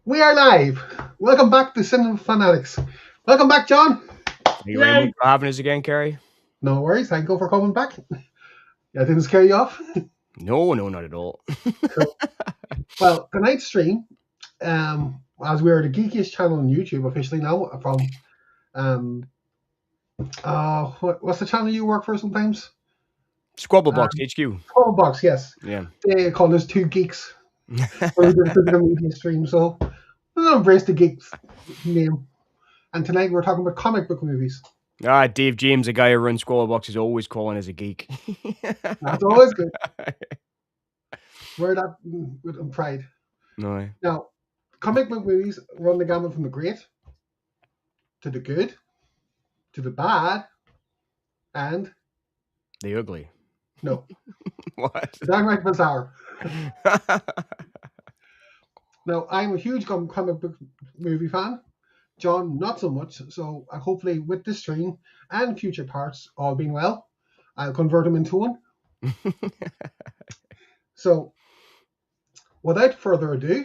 We are live. Welcome back to Cinema Fanatics. Welcome back, John. Thank you very much Yay! for having us again, Kerry. No worries. Thank you for coming back. Yeah, didn't scare you off. No, not at all. Cool. Well, tonight's stream, as we are the geekiest channel on YouTube officially now, from what's the channel you work for sometimes? Squabblebox Um, HQ. Box, yes. Yeah. They call us two geeks when we do the physical media stream. So we'll embrace the geeks name. And tonight we're talking about comic book movies. Dave James, the guy who runs Squabblebox, is always calling us a geek. That's always good. Wear that with pride. No. Now, comic book movies run the gamut from the great to the good to the bad and The ugly. no, What? the downright bizarre. Now, I'm a huge comic book movie fan. John, not so much. So, hopefully, with this stream and future parts, all being well, I'll convert him into one. So, without further ado,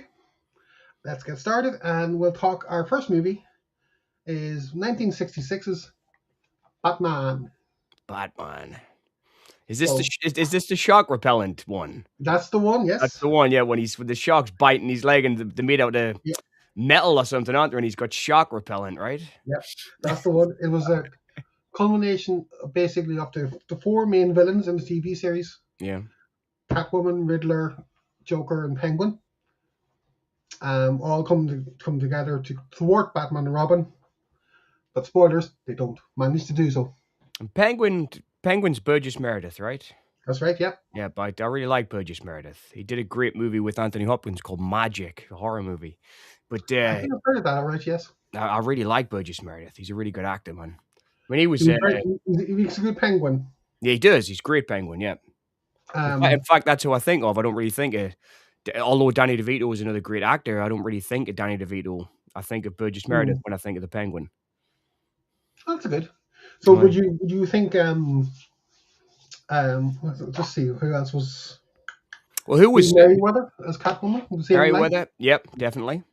let's get started and we'll talk. Our first movie is 1966's Batman. Batman. Is this the shark repellent one? That's the one, yes. That's the one, yeah, when the shark's biting his leg and they made out of Yep. metal or something, aren't they? And he's got shark repellent, right? Yep, that's the one. It was a culmination basically of the four main villains in the TV series: Yeah. Catwoman, Riddler, Joker, and Penguin. All come together to thwart Batman and Robin. But spoilers, they don't manage to do so. And Penguin's Burgess Meredith, right? That's right, yep. Yeah, but I really like Burgess Meredith. He did a great movie with Anthony Hopkins called Magic, a horror movie. But I think I've heard of that, all right, yes. I really like Burgess Meredith. He's a really good actor, man. When he was, He's a good Penguin. yeah, he does. He's a great Penguin. Yeah. In fact, that's who I think of. I don't really think of. Although Danny DeVito is another great actor, I don't really think of Danny DeVito. I think of Burgess Meredith when I think of the Penguin. That's good. So Right. would you think just see who else was Well, who was Merryweather as Catwoman? Merryweather? Yep, definitely.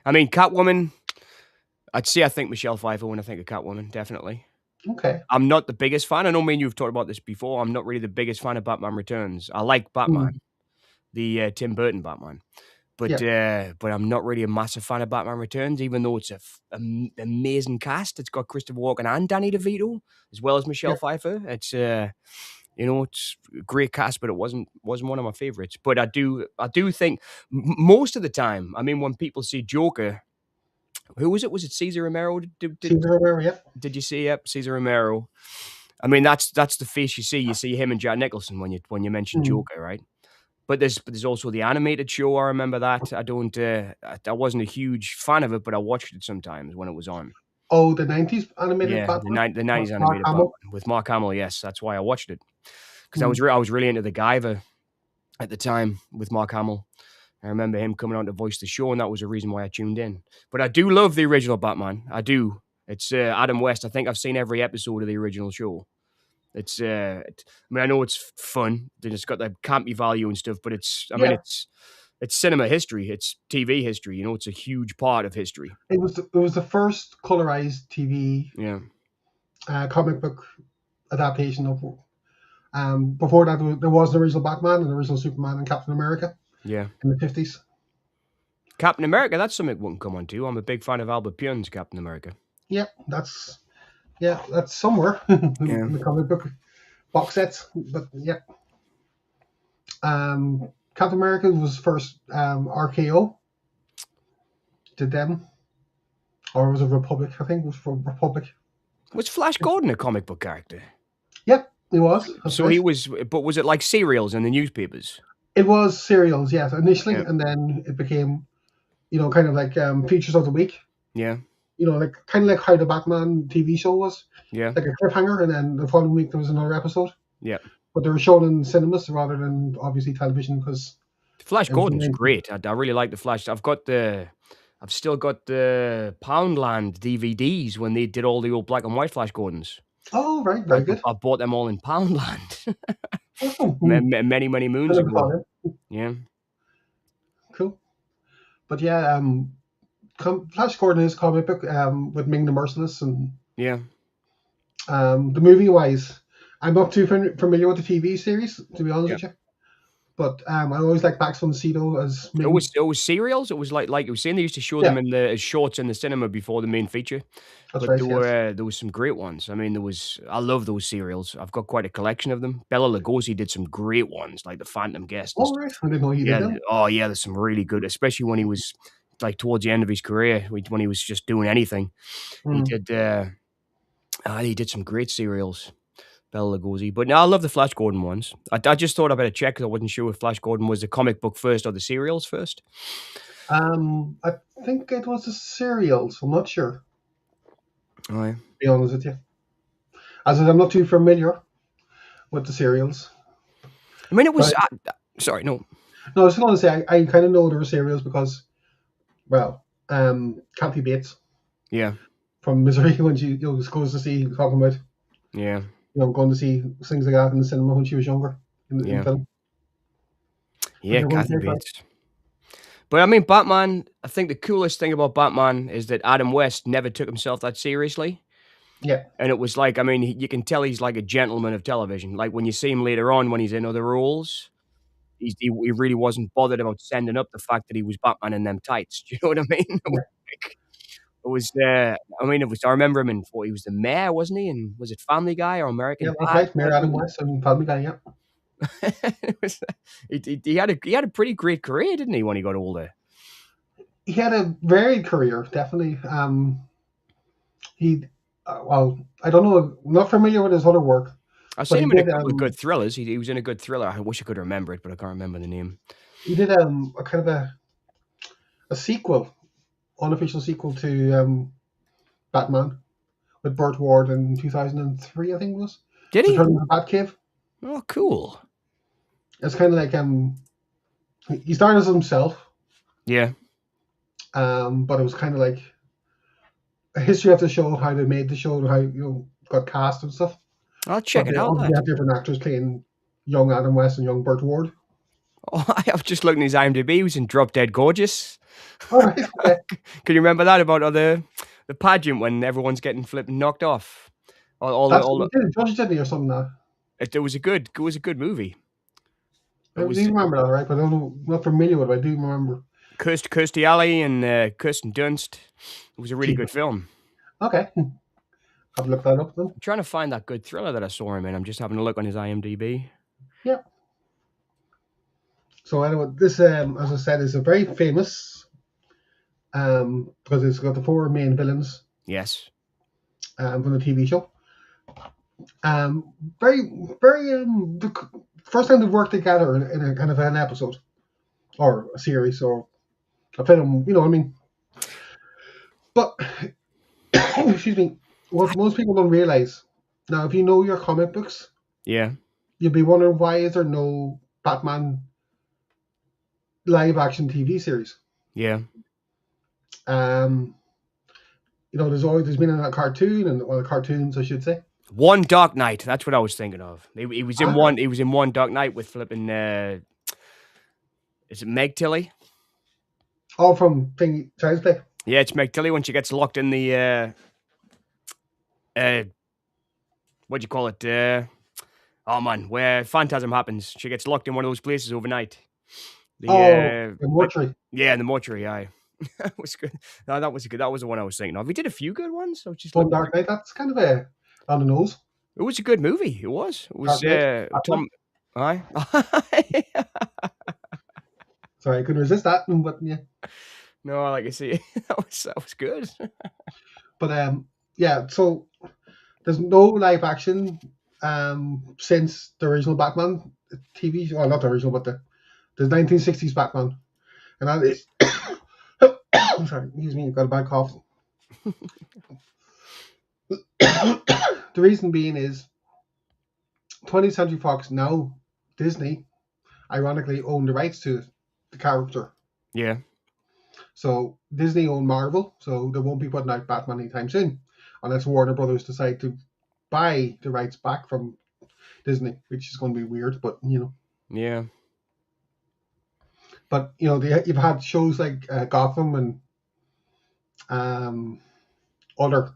I mean, Catwoman. I think Michelle Pfeiffer when I think of Catwoman, definitely. Okay. I'm not the biggest fan. I know me and you've talked about this before. I'm not really the biggest fan of Batman Returns. I like Batman, the Tim Burton Batman, but I'm not really a massive fan of Batman Returns. Even though it's an amazing cast, it's got Christopher Walken and Danny DeVito as well as Michelle Pfeiffer. It's it's a great cast, but it wasn't one of my favorites. But I do think most of the time. I mean, when people see Joker. Who was it? Was it Cesar Romero? Cesar Romero, yeah. Did you see? Yep, Cesar Romero. I mean, that's the face you see. You see him and Jack Nicholson when you mention Joker, right? But there's also the animated show. I remember that. I don't. I wasn't a huge fan of it, but I watched it sometimes when it was on. Oh, the 90s animated Yeah, Batman? the 90s animated Batman with Mark Hamill. Yes, that's why I watched it because I was really into the Guyver at the time with Mark Hamill. I remember him coming on to voice the show, and that was the reason why I tuned in. But I do love the original Batman. I do. It's Adam West. I think I've seen every episode of the original show. It's, I mean, I know it's fun. It's got the campy value and stuff, but I mean, it's cinema history. It's TV history. You know, it's a huge part of history. It was the first colorized TV comic book adaptation of. Before that, there was the original Batman and the original Superman and Captain America. Yeah. In the 50s. Captain America, that's something we can come on to. I'm a big fan of Albert Pujols' Captain America. Yeah, that's somewhere in the comic book box sets. But yeah. Captain America was first RKO. Did them. Or was it Republic? I think it was from Republic. Was Flash Gordon a comic book character? Yep, he was. So he was, but was it like serials in the newspapers? It was serials, yes, initially, and then it became, kind of like features of the week. Yeah. Like kind of like how the Batman TV show was. Yeah. Like a cliffhanger, and then the following week there was another episode. Yeah. But they were shown in cinemas rather than obviously television because. Flash Gordon's great. I really like the Flash. I've still got the Poundland DVDs when they did all the old black and white Flash Gordons. Oh, right, very good. I bought them all in Poundland. Many moons ago. Yeah. Cool. But yeah, Flash Gordon is comic book with Ming the Merciless, and Yeah, the movie wise, I'm not too familiar with the TV series, to be honest yeah. with you. But I always like Max von Sydow as Ming. It was serials. It was like you were saying they used to show them Yeah, in the as shorts in the cinema before the main feature. that's But right. Yes. there was some great ones. I mean, I love those serials. I've got quite a collection of them. Bela Lugosi did some great ones, like The Phantom Guest and All right. stuff. I didn't know you did Yeah, them. oh yeah, there's some really good, especially when he was like towards the end of his career, when he was just doing anything. He Mm. did. He did some great serials. Bela Lugosi. But no, I love the Flash Gordon ones. I just thought I better check because I wasn't sure if Flash Gordon was the comic book first or the serials first. I think it was the serials. I'm not sure. To Oh, yeah. be honest with you, as I'm not too familiar with the serials. I mean, it was. But Sorry, no. no, I was going to say I kind of know there were serials because, well, Kathy Bates Yeah, from Misery when she goes to see talking about yeah, going to see things like that in the cinema when she was younger in yeah, film. But yeah. you're going to Kathy say that? Bates. But I mean, Batman. I think the coolest thing about Batman is that Adam West never took himself that seriously. Yeah, And it was like, I mean, you can tell he's like a gentleman of television. Like when you see him later on when he's in other roles, he really wasn't bothered about sending up the fact that he was Batman in them tights. Do you know what I mean? yeah, It was, I mean, it was. I remember him in. He was the mayor, wasn't he? And was it Family Guy or yeah. American That's Dad? right. Mayor Adam West and Family Guy. Yeah, It was, he had a pretty great career, didn't he? When he got older, he had a varied career. Definitely. He, well, I don't know. I'm not familiar with his other work, I've but seen he him in a did. couple of good thrillers. He was in a good thriller. I wish I could remember it, but I can't remember the name. He did a kind of a sequel, unofficial sequel to Batman with Burt Ward in 2003, I think it was. Did he? Return to the Batcave. Oh, cool. It's kind of like he started as himself, Yeah, but it was kind of like a history of the show, how they made the show, and how got cast and stuff. I'll check But it they out. obviously That. had different actors playing young Adam West and young Burt Ward. Oh, I was just looking at his IMDb. He was in Drop Dead Gorgeous. All right, okay. Can you remember that about the pageant when everyone's getting flipped and knocked off? That's All what he did. Judge did he or something like that. it was a good movie. It I do was remember that, right? But I don't know, I'm not familiar with it. I do remember. Kirstie Alley and Kirsten Dunst. It was a really good film. Okay, I've looked that up then. I'm trying to find that good thriller that I saw him in. I'm just having a look on his IMDb. Yeah. So anyway, this, as I said, is a very famous because it's got the four main villains Yes. from the TV show. Very, very. The first time they've worked together in a kind of an episode or a series or a film, you know what I mean? But excuse me, what most people don't realize now, if you know your comic books, Yeah. you'll be wondering why is there no Batman live action TV series? Yeah. Um, there's been a cartoon and well, cartoons, I should say. One Dark Knight. That's what I was thinking of. He was in Ah, one. He was in One Dark Knight with flipping. Is it Meg Tilly? all from thing Child's Play. Yeah, it's Meg Tilly when she gets locked in the. What do you call it? Oh man, where Phantasm happens. She gets locked in one of those places overnight. The Oh, the like mortuary. yeah, in the mortuary. Aye, that was good. No, that was good. That was the one I was thinking of. We did a few good ones. I was just One looking Dark through. Knight. That's kind of a on the nose. It was a good movie. It was. It was Dark Knight. Batman. Tom. Aye. Sorry, I couldn't resist that. But yeah, No, like I see, that was good. but yeah. So there's no live action since the original Batman TV show. Well, not the original, but the 1960s Batman, and that is. I'm sorry, excuse me. I've got a bad cough. The reason being is 20th Century Fox, now Disney, ironically own the rights to the character. Yeah. So Disney own Marvel, so they won't be putting out Batman anytime soon, unless Warner Brothers decide to buy the rights back from Disney, which is going to be weird, but Yeah. But you've had shows like Gotham and other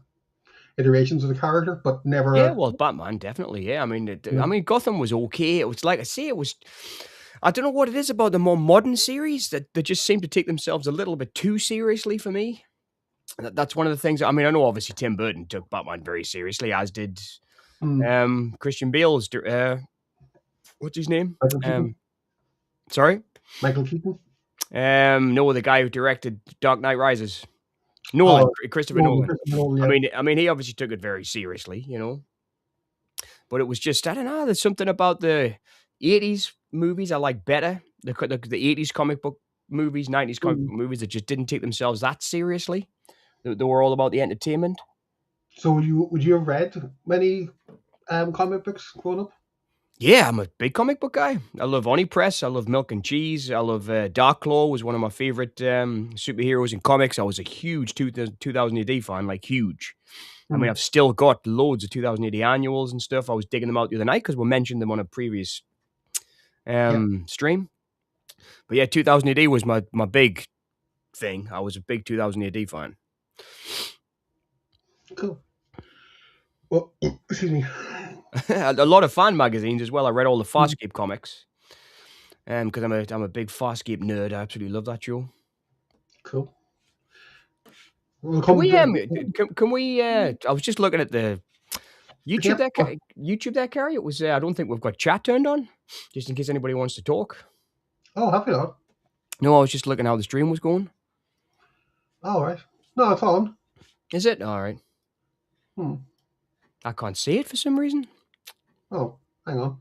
iterations of the character, but Yeah, never. well, Batman, definitely. Yeah, I mean, I Mm, mean, Gotham was okay. It was like I say, it was. I don't know what it is about the more modern series that they just seem to take themselves a little bit too seriously for me. That's one of the things. I mean, I know obviously Tim Burton took Batman very seriously, as did mm, Christian Bale's. What's his name? Michael Keaton. Sorry. Michael Keaton. No, the guy who directed Dark Knight Rises. Nolan, Oh, Christopher Nolan, Nolan. Christopher Nolan. I Yeah. mean, I mean, he obviously took it very seriously, you know. But it was just I don't know. There's something about the '80s movies I like better. The '80s comic book movies, '90s comic Mm. book movies that just didn't take themselves that seriously. They were all about the entertainment. So would you have read many comic books growing up? Yeah, I'm a big comic book guy. I love Oni Press. I love Milk and Cheese. I love Dark Claw was one of my favorite superheroes in comics. I was a huge 2000 AD fan, like huge. I mean, Mm. I've still got loads of 2000 AD annuals and stuff. I was digging them out the other night because we mentioned them on a previous Yeah. stream. But yeah, 2000 AD was my big thing. I was a big 2000 AD fan. Cool. Well, excuse me. A lot of fan magazines as well. I read all the Mm. Farscape comics. Because I'm a big Farscape nerd. I absolutely love that show. Cool. We'll Can come we to can we I was just looking at the YouTube yeah. there, YouTube there, Carrie. It was I don't think we've got chat turned on, just in case anybody wants to talk. Oh, happy not. No, I was just looking how the stream was going. All right. No, it's on. Is it? All right. Hmm. I can't see it for some reason. Oh, hang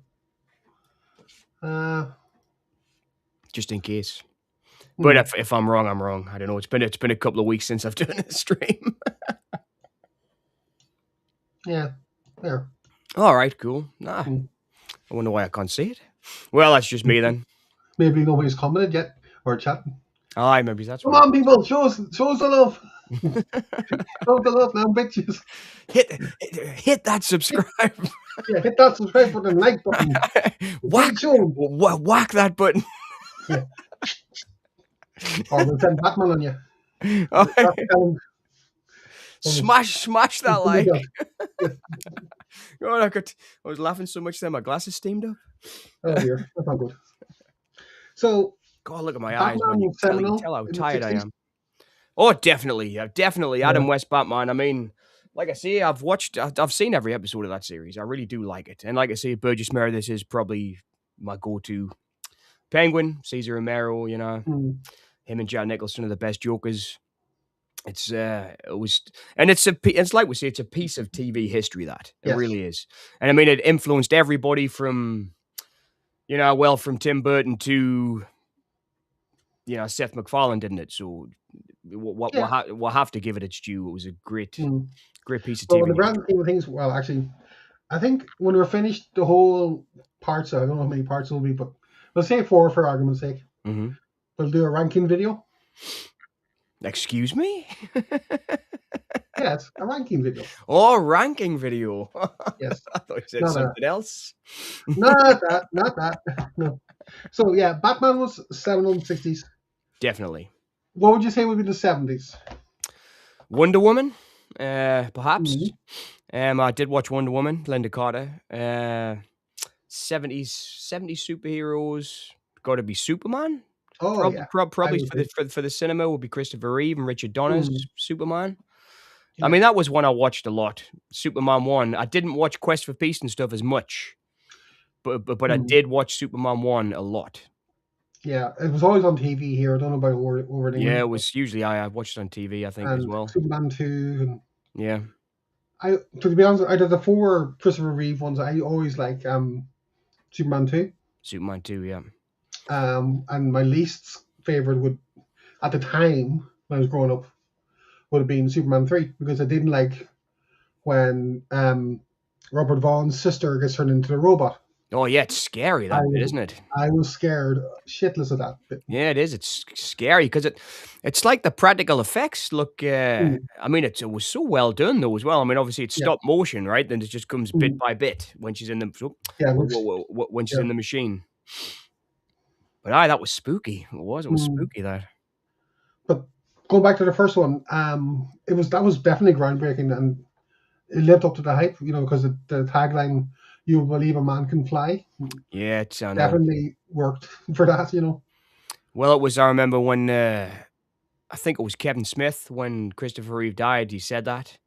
on. Just in case. But Hmm. if I'm wrong, I'm wrong. I don't know. It's been a couple of weeks since I've done a stream. Yeah. There. All right, cool. Nah, Hmm. I wonder why I can't see it. Well, that's just me then. Maybe nobody's commented yet or chatting. Aye, maybe that's Come what on, people, show us the love. it is. Show us the love now, bitches. hit that subscribe. Yeah, hit that subscribe button, like button. whack, Big show. whack that button. Yeah. Or we'll send Batman on you. Oh, That's down. smash that like. Yeah. God, I was laughing so much that my glasses steamed up. Oh dear, that's not good. So God, look at my eyes, man. Batman You was can seminal tell how in the tired I 60s. am. Oh, definitely. Definitely. Yeah. Adam West Batman. I mean, like I say, I've seen every episode of that series. I really do like it. And like I say, Burgess Meredith is probably my go-to Penguin, Cesar Romero, you know. Hmm. Him and Jack Nicholson are the best Jokers. It's it's like we say, it's a piece of TV history that it Yes. really is. And I mean, it influenced everybody from, from Tim Burton to, Seth MacFarlane, didn't it? So Yeah. we'll have to give it its due. It was a great, Hmm. great piece of So TV in the grand history. scheme of things, well, actually, I think when we're finished the whole parts, I don't know how many parts it will be, but let's say 4 for argument's sake. Mm-hmm. We'll do a ranking video. Excuse me? Yes, a ranking video. Oh, ranking video. Yes. I thought you said Not something else. that. No. So yeah, Batman was 760s. Definitely. What would you say would be the 70s? Wonder Woman, perhaps. Mhm. I did watch Wonder Woman, Linda Carter. 70s superheroes. Got to be Superman. Oh yeah, I Probably would for the say. for the cinema would be Christopher Reeve and Richard Donner's Mm, Superman. I yeah. mean, that was one I watched a lot. Superman 1. I didn't watch Quest for Peace and stuff as much, but I Mm, did watch Superman 1 a lot. yeah, it was always on TV here. I don't know about over in Yeah, England. it was usually I watched it on TV, I think, as And well. Superman 2. And Yeah. to be honest, out of the 4 Christopher Reeve ones, I always like Superman 2. Superman 2, yeah. And my least favorite would, at the time when I was growing up, would have been Superman 3 because I didn't like when Robert Vaughn's sister gets turned into a robot. Oh, yeah, it's scary, I that bit, was isn't it? I was scared shitless of that bit. Yeah, it is. It's scary because it's like the practical effects look. Mm, I mean, it was so well done though as well. I mean, obviously it's yeah, stop motion, right? Then it just comes bit mm, by bit when she's in the yeah, it looks when she's yeah, in the machine. But aye, that was spooky. It was. It was Mm. spooky, that. But going back to the first one, that was definitely groundbreaking, and it lived up to the hype. Because the tagline "You believe a man can fly" Yeah, I know. definitely worked for that. Well, it was, I remember when, I think it was Kevin Smith, when Christopher Reeve died, he said that.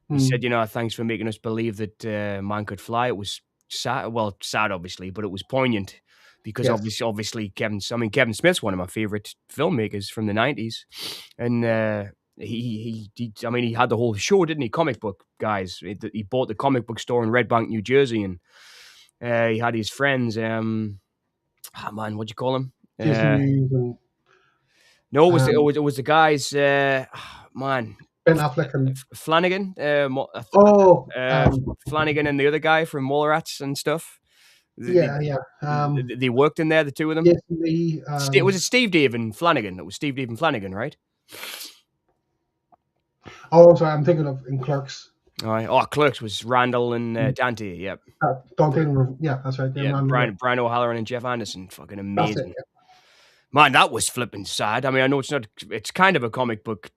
He said, Mm. "Thanks for making us believe that, man could fly." It was sad, well, sad obviously, but it was poignant because Yes, obviously Kevin Smith's one of my favorite filmmakers from the '90s, and, I mean, he had the whole show, didn't he? Comic book guys. He bought the comic book store in Red Bank, New Jersey, and, he had his friends, man, what'd you call him? Jason Mewes and No, um, it was the guys, man, Ben Affleck and Flanagan, oh, Flanagan and the other guy from Mallrats and stuff. yeah, yeah, They worked in there, the two of them. Jason Lee. Was it Steve Dave and Flanagan? It was Steve Dave and Flanagan, right? Oh, sorry, I'm thinking of in Clerks. Alright. Oh, Clerks was Randall and, Dante, yep. Dante, yeah, that's right. Yeah, Yeah. Brian O'Halloran and Jeff Anderson, fucking That's it. amazing. Yeah. Man, that was flipping sad. I mean, I know it's kind of a comic book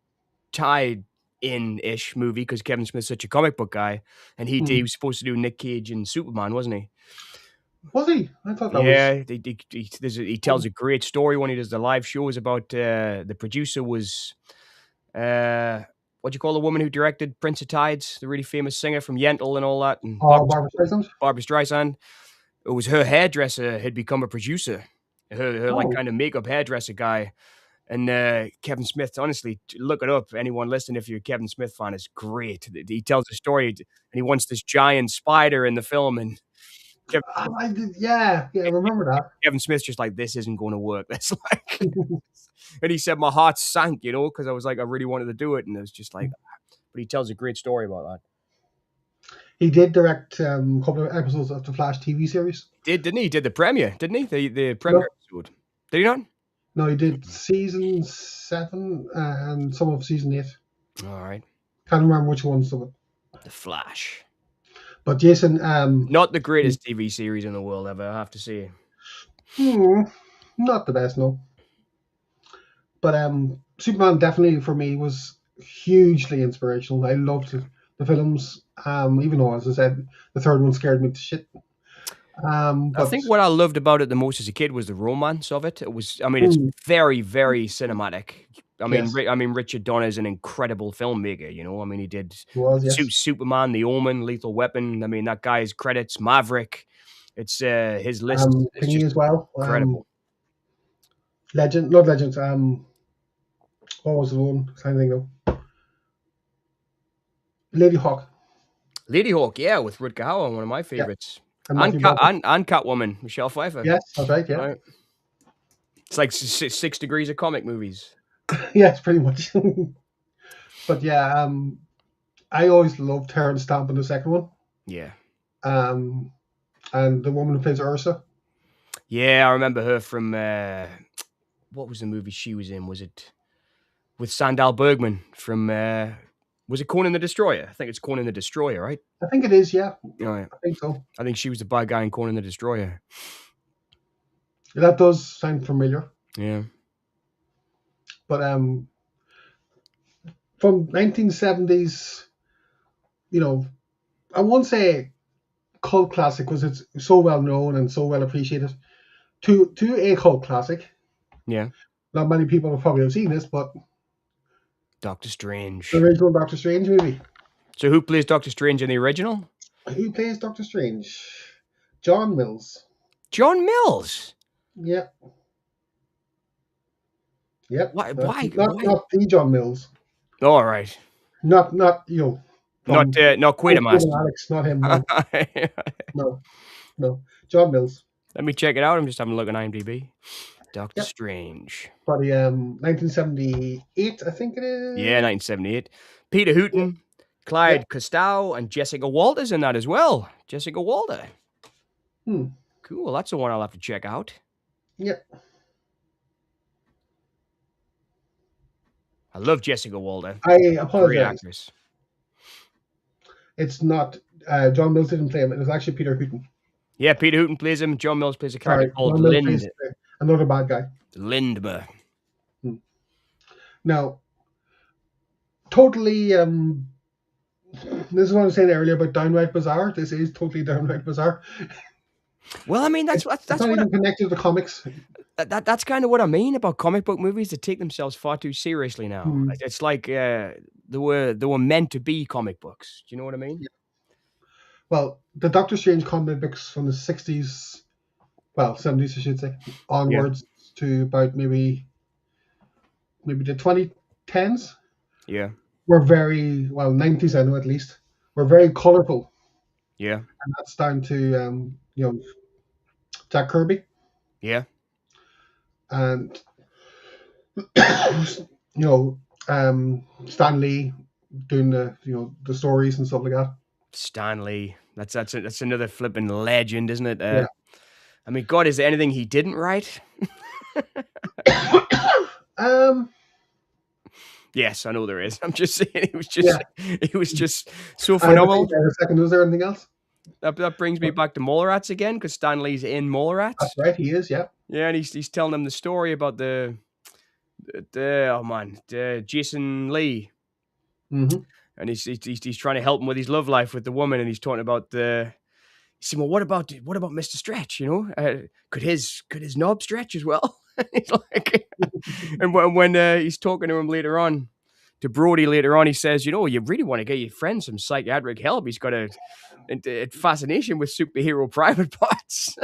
tied in-ish movie because Kevin Smith's such a comic book guy, and he was supposed to do Nick Cage and Superman, wasn't he? Was he? I thought that was. Yeah, he tells a great story when he does the live shows about, the producer was, what do you call the woman who directed Prince of Tides, the really famous singer from Yentl and all that, and Oh, Barbara Streisand. Barbra Streisand. It was her hairdresser had become a producer, her like Oh, kind of makeup hairdresser guy. And, Kevin Smith, honestly, look it up. Anyone listening, if you're a Kevin Smith fan, it's great. He tells a story, and he wants this giant spider in the film, and Kevin I did. Yeah, yeah, I remember that. Kevin Smith's just like, "This isn't gonna work." That's like, and he said, "My heart sank," because I was like, I really wanted to do it, and it was just like, but he tells a great story about that. He did direct a couple of episodes of the Flash TV series. Didn't he? He did the premiere, didn't he? The premiere No, episode. Did he not? no, he did season 7 and some of season 8. All right. Can't remember which ones of it. The Flash. But Jason, Not the greatest TV series in the world ever, I have to say. not the best, no. But Superman definitely for me was hugely inspirational. I loved the films, even though, as I said, the third one scared me to shit. I But think what I loved about it the most as a kid was the romance of it. It was, I mean, it's very, very cinematic. yes, I mean, Richard Donner is an incredible filmmaker. I mean, he did it was, yes. Superman, The Omen, Lethal Weapon. I mean, that guy's credits, Maverick. It's his list is Thingy just as well. incredible. Legend, not Legends. What was the one? Same thing though. Lady Hawk. Lady Hawk, yeah, with Rutger Hauer, one of my Yeah, favorites. and Matthew Broderick. And Catwoman, Michelle Pfeiffer. Yes, that's right. Yeah, Right. It's like 6 degrees of comic movies. yes, pretty much. But yeah, I always loved Terrence Stamp in the second one. Yeah. And the woman who plays Ursa. Yeah, I remember her from, what was the movie she was in? Was it with Sandal Bergman from, was it Conan the Destroyer? I think it's Conan the Destroyer, right? I think it is. Yeah, Oh, yeah. I think so. I think she was the bad guy in Conan the Destroyer. That does sound familiar. Yeah. But from 1970s, I won't say cult classic because it's so well known and so well appreciated. To a cult classic. Yeah. Not many people have probably seen this, but Doctor Strange. the original Doctor Strange movie. So who plays Doctor Strange in the original? Who plays Doctor Strange? John Mills. John Mills. Yep. Yep. Why? Not the John Mills. All right. Not Not Quatermass. Alex, not him. No. No. John Mills. Let me check it out. I'm just having a look on IMDb. Doctor Yep. Strange. Probably 1978, I think it is. Yeah, 1978. Peter Hooton, Clyde Costow, and Jessica Walter's in that as well. Jessica Walter. Cool. That's the one I'll have to check out. Yep. I love Jessica Walter. I Great apologize. actress. It's not John Mills didn't play him. It was actually Peter Hooton. Yeah, Peter Hooton plays him. John Mills plays a character called John Mills Lind. plays Another bad guy. Lindmer. Hmm. Now, totally. This is what I was saying earlier about downright bizarre. This is totally downright bizarre. Well, I mean, It's that's not what even connected to the comics. that's kind of what I mean about comic book movies that take themselves far too seriously now. Hmm. It's like they were meant to be comic books. Do you know what I mean? Yeah. Well, the Doctor Strange comic books from the 60s, well, 70s, I should say, Yeah, onwards to about maybe the 2010s yeah, were very, well, 90s I know at least, were very colorful. yeah, And that's down to, Jack Kirby yeah. and, you know, Stan Lee doing the stories and stuff like that. Stanley. That's another flipping legend, isn't it? Yeah. I mean, God, is there anything he didn't write? um, Yes, I know there is. I'm just saying, yeah. it was just so I had to think phenomenal. there a second. Was there anything else? That brings me back to Mallrats again because Stanley's in That's Mallrats. right. He is. Yeah. Yeah, and he's telling them the story about the oh man, the Jason Lee, Hmm. and he's trying to help him with his love life with the woman, and he's talking about the. He said, "Well, what about Mister Stretch? You know, could his knob stretch as well?" He's like, and when he's talking to him later on, to Brody later on, he says, "You know, you really want to get your friend some psychiatric help. He's got a fascination with superhero private parts."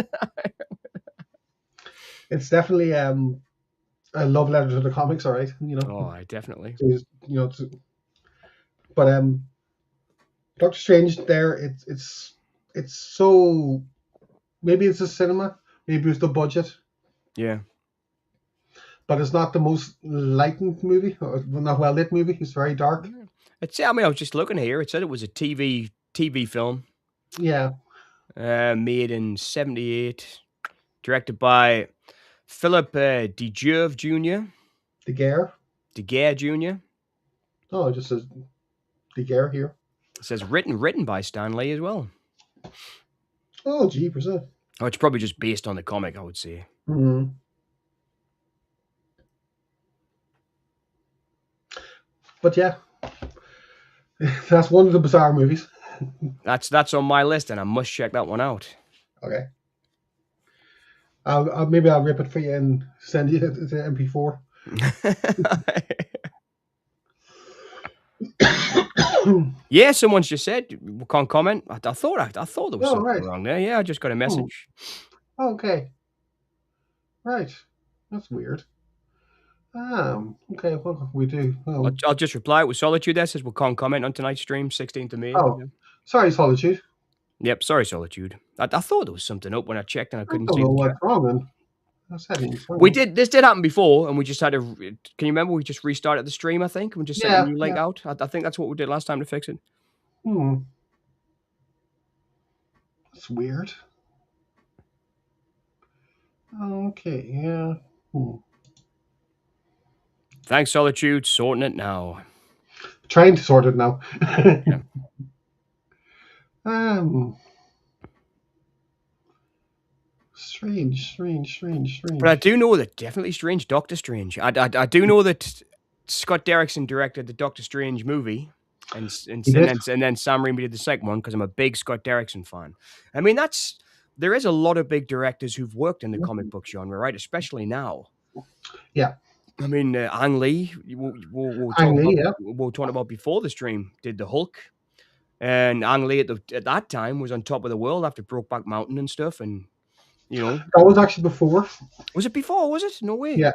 It's definitely a love letter to the comics. All right. Oh, I definitely. But Doctor Strange there. It's so, maybe it's the cinema, maybe it's the budget, Yeah. but it's not the most lightened movie, or not well lit movie. It's very dark. Yeah. I mean, I was just looking here. It said it was a TV film Yeah. made in '78, directed by Philip DeGerve Jr. The Gare. DeGare Jr. Oh, it just says the Gare here. It says written by Stan Lee as well. Oh, jeepers. Oh, it's probably just based on the comic, I would say. Mm-hmm. But yeah, that's one of the bizarre movies. That's on my list, and I must check that one out. Okay. Maybe I'll rip it for you and send you the MP4. Yeah, someone's just said we can't comment. I thought there was Oh, something right. wrong there. Yeah, I just got a message. Okay. Right. That's weird. Okay. What can we do? I'll just reply with Solitude. That says we can't comment on tonight's stream, 16th of May. Oh, Yeah. sorry, Solitude. Yep, sorry, Solitude. I thought there was something up when I checked and I I couldn't don't see know the chat. what's wrong then. The settings. This did happen before, and we just had to. Can you remember? We just restarted the stream, I think, and we just sent a Yeah. new link Yeah. out. I think that's what we did last time to fix it. That's weird. Okay. Yeah. Thanks, Solitude. Sorting it now. Trying to sort it now. Yeah. Strange. But I do know that definitely Strange, Doctor Strange. I do know that Scott Derrickson directed the Doctor Strange movie, and He did. then Sam Raimi did the second one because I'm a big Scott Derrickson fan. I mean, there is a lot of big directors who've worked in the comic book genre, right? Especially now. Yeah. I mean, Ang Lee, we'll talk about before the stream, did the Hulk. And Ang Lee at that time was on top of the world after Brokeback Mountain and stuff. And, That was actually before. Was it before? Was it? No way. Yeah.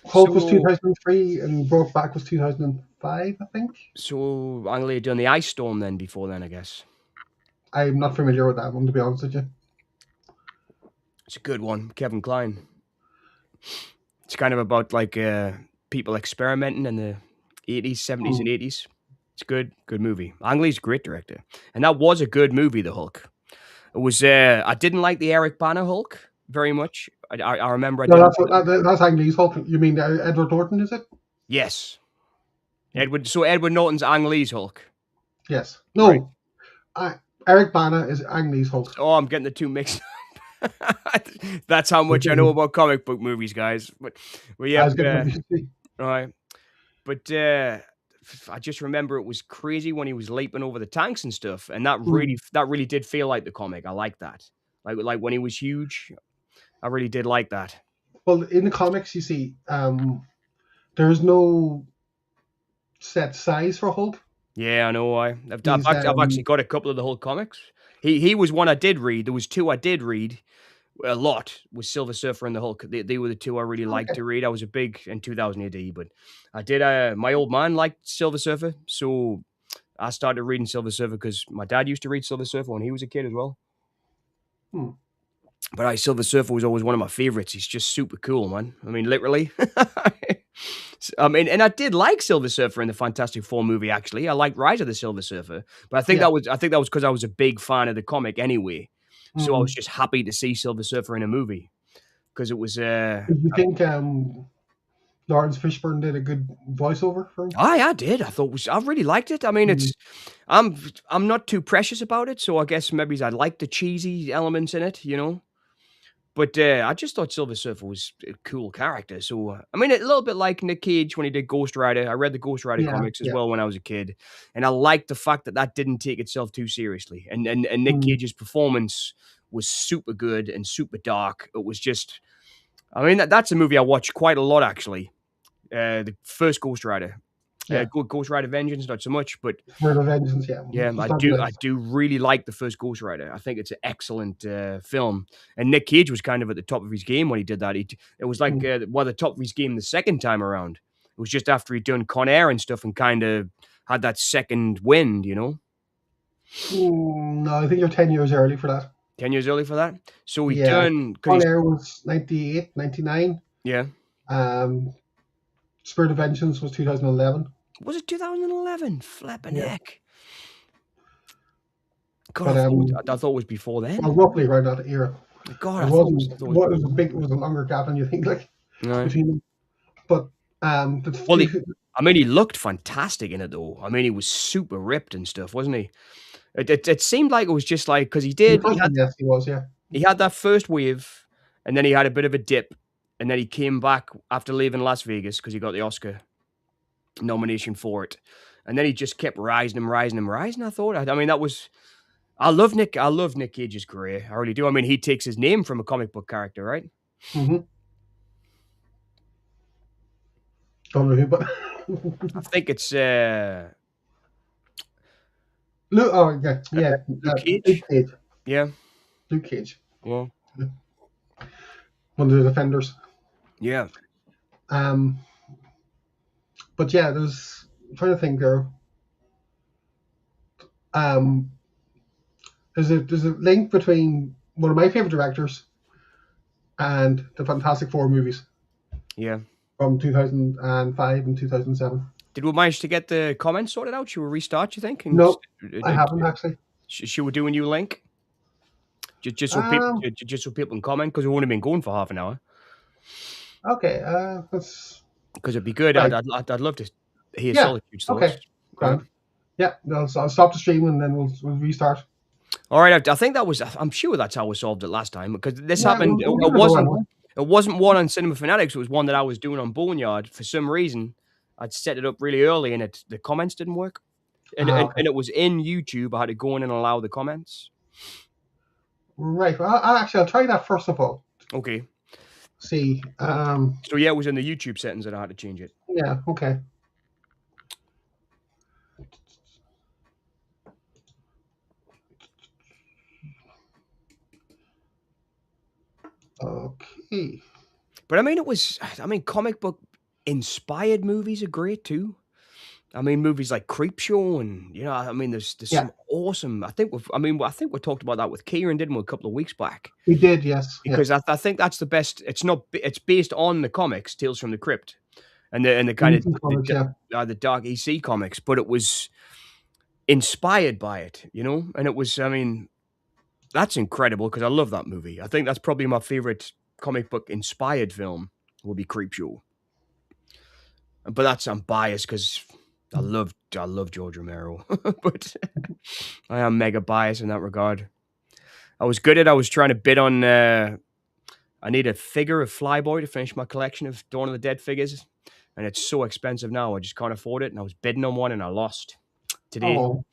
Hulk was 2003 and Brokeback was 2005, I think. So Ang Lee had done the Ice Storm then before then, I guess. I'm not familiar with that one, to be honest with you. It's a good one. Kevin Kline. It's kind of about like people experimenting in the 80s, 70s, and 80s. It's good movie. Ang Lee's a great director. And that was a good movie, The Hulk. It was, I didn't like the Eric Bana Hulk very much. I remember that's Ang Lee's Hulk. You mean Edward Norton, is it? Yes. Edward Norton's Ang Lee's Hulk. Yes. No. Right. Eric Bana is Ang Lee's Hulk. Oh, I'm getting the two mixed up. That's how much I know about comic book movies, guys. But As yep, good movies. right. But I just remember it was crazy when he was leaping over the tanks and stuff, and Mm. that really did feel like the comic. I like that. Like when he was huge, I really did like that. Well, in the comics, you see, there's no set size for Hulk. Yeah, I know. He's I've actually got a couple of the Hulk comics. He was one I did read. There was two I did read a lot. Was Silver Surfer and the Hulk. They were the two I really liked okay. to read. I was a big in 2000 AD, but I did. My old man liked Silver Surfer, so I started reading Silver Surfer because my dad used to read Silver Surfer when he was a kid as well. Hmm. But Silver Surfer was always one of my favorites. He's just super cool, man. I mean, literally. I mean, and I did like Silver Surfer in the Fantastic Four movie. Actually, I liked Rise of the Silver Surfer, but Yeah. I think that was because I was a big fan of the comic anyway. So I was Mm. just happy to see Silver Surfer in a movie because it was. Did you think Lawrence Fishburne did a good voiceover for him? I did. I really liked it. I mean, Mm. I'm I'm not too precious about it, so I guess maybe I like the cheesy elements in it, you know. But, I just thought Silver Surfer was a cool character, so, I mean, a little bit like Nick Cage when he did Ghost Rider. I read the Ghost Rider Yeah. comics as Yeah. well when I was a kid, and I liked the fact that that didn't take itself too seriously, and Nick Mm. Cage's performance was super good and super dark. It was just I mean, that's a movie I watched quite a lot, actually, the first Ghost Rider. Yeah. Ghost Rider Vengeance, not so much, but Word of Vengeance. Yeah. yeah, It's not good. I do really like the first Ghost Rider. I think it's an excellent, film, and Nick Cage was kind of at the top of his game when he did that. It was like, Mm. the top of his game the second time around. It was just after he'd done Con Air and stuff and kinda had that second wind, you know? No, I think you're 10 years early for that. 10 years early for that. So he Yeah. done because On he's Air was 98, 99. yeah. Um, Spirit of Vengeance was 2011. Was it 2011? Flipping Yeah. heck. God, But I thought it was before well, then. roughly around that era. God, It wasn't. I thought it was What was a before. big? It was a longer gap than you think, like Right. between them. But the Well, two, I mean, he looked fantastic in it, though. I mean, he was super ripped and stuff, wasn't he? It seemed like it was just like because the first one, yes, he was. Yeah. he had that first wave, and then he had a bit of a dip, and then he came back after leaving Las Vegas because he got the Oscar nomination for it, and then he just kept rising and rising and rising. I thought, I mean, that was I love Nick Cage's career, I really do. I mean, he takes his name from a comic book character, right? Mm-hmm. Don't know who, but I think it's Luke. Oh, yeah, yeah. Luke Luke Cage. Cage. Yeah, Luke Cage. yeah, One of the defenders. yeah. Um, but yeah, I'm trying to think there. Um, there's a link between one of my favorite directors and the Fantastic Four movies Yeah. from 2005 and 2007. Did we manage to get the comments sorted out? Should we restart, you think? And No, I haven't actually. should we do a new link? Just so people Um, just so people can comment because we've only been going for half an hour. okay. That's Because it'd be good. right. I'd love to hear Yeah. Solitude's thoughts. Okay. Right. Grand. Yeah. I'll stop the stream and then we'll restart. All right. I think that was. I'm sure that's how we solved it last time because this Yeah. happened. We'll give it another one. It wasn't one on Cinema Fanatics. It was one that I was doing on Boneyard. For some reason, I'd set it up really early and the comments didn't work. Okay. And it was in YouTube. I had to go in and allow the comments. Right. Well, I'll try that first of all. Okay. See. So yeah, it was in the YouTube settings that I had to change it. Yeah. Okay. Okay. But I mean, comic book inspired movies are great too. I mean, movies like Creepshow and, I mean, there's Yeah. some awesome I think we talked about that with Kieran, didn't we, a couple of weeks back? We did. Yes. Because Yes. I think that's the best. It's based on the comics, Tales from the Crypt, and the kind of Comics, yeah. the dark EC comics, but it was inspired by it, and it was, I mean, that's incredible because I love that movie. I think that's probably my favorite comic book inspired film will be Creepshow. But I'm biased because I love George Romero, but I am mega biased in that regard. I was good at. I was trying to bid on. I need a figure of Flyboy to finish my collection of Dawn of the Dead figures, and it's so expensive now. I just can't afford it. And I was bidding on one, and I lost today. Oh,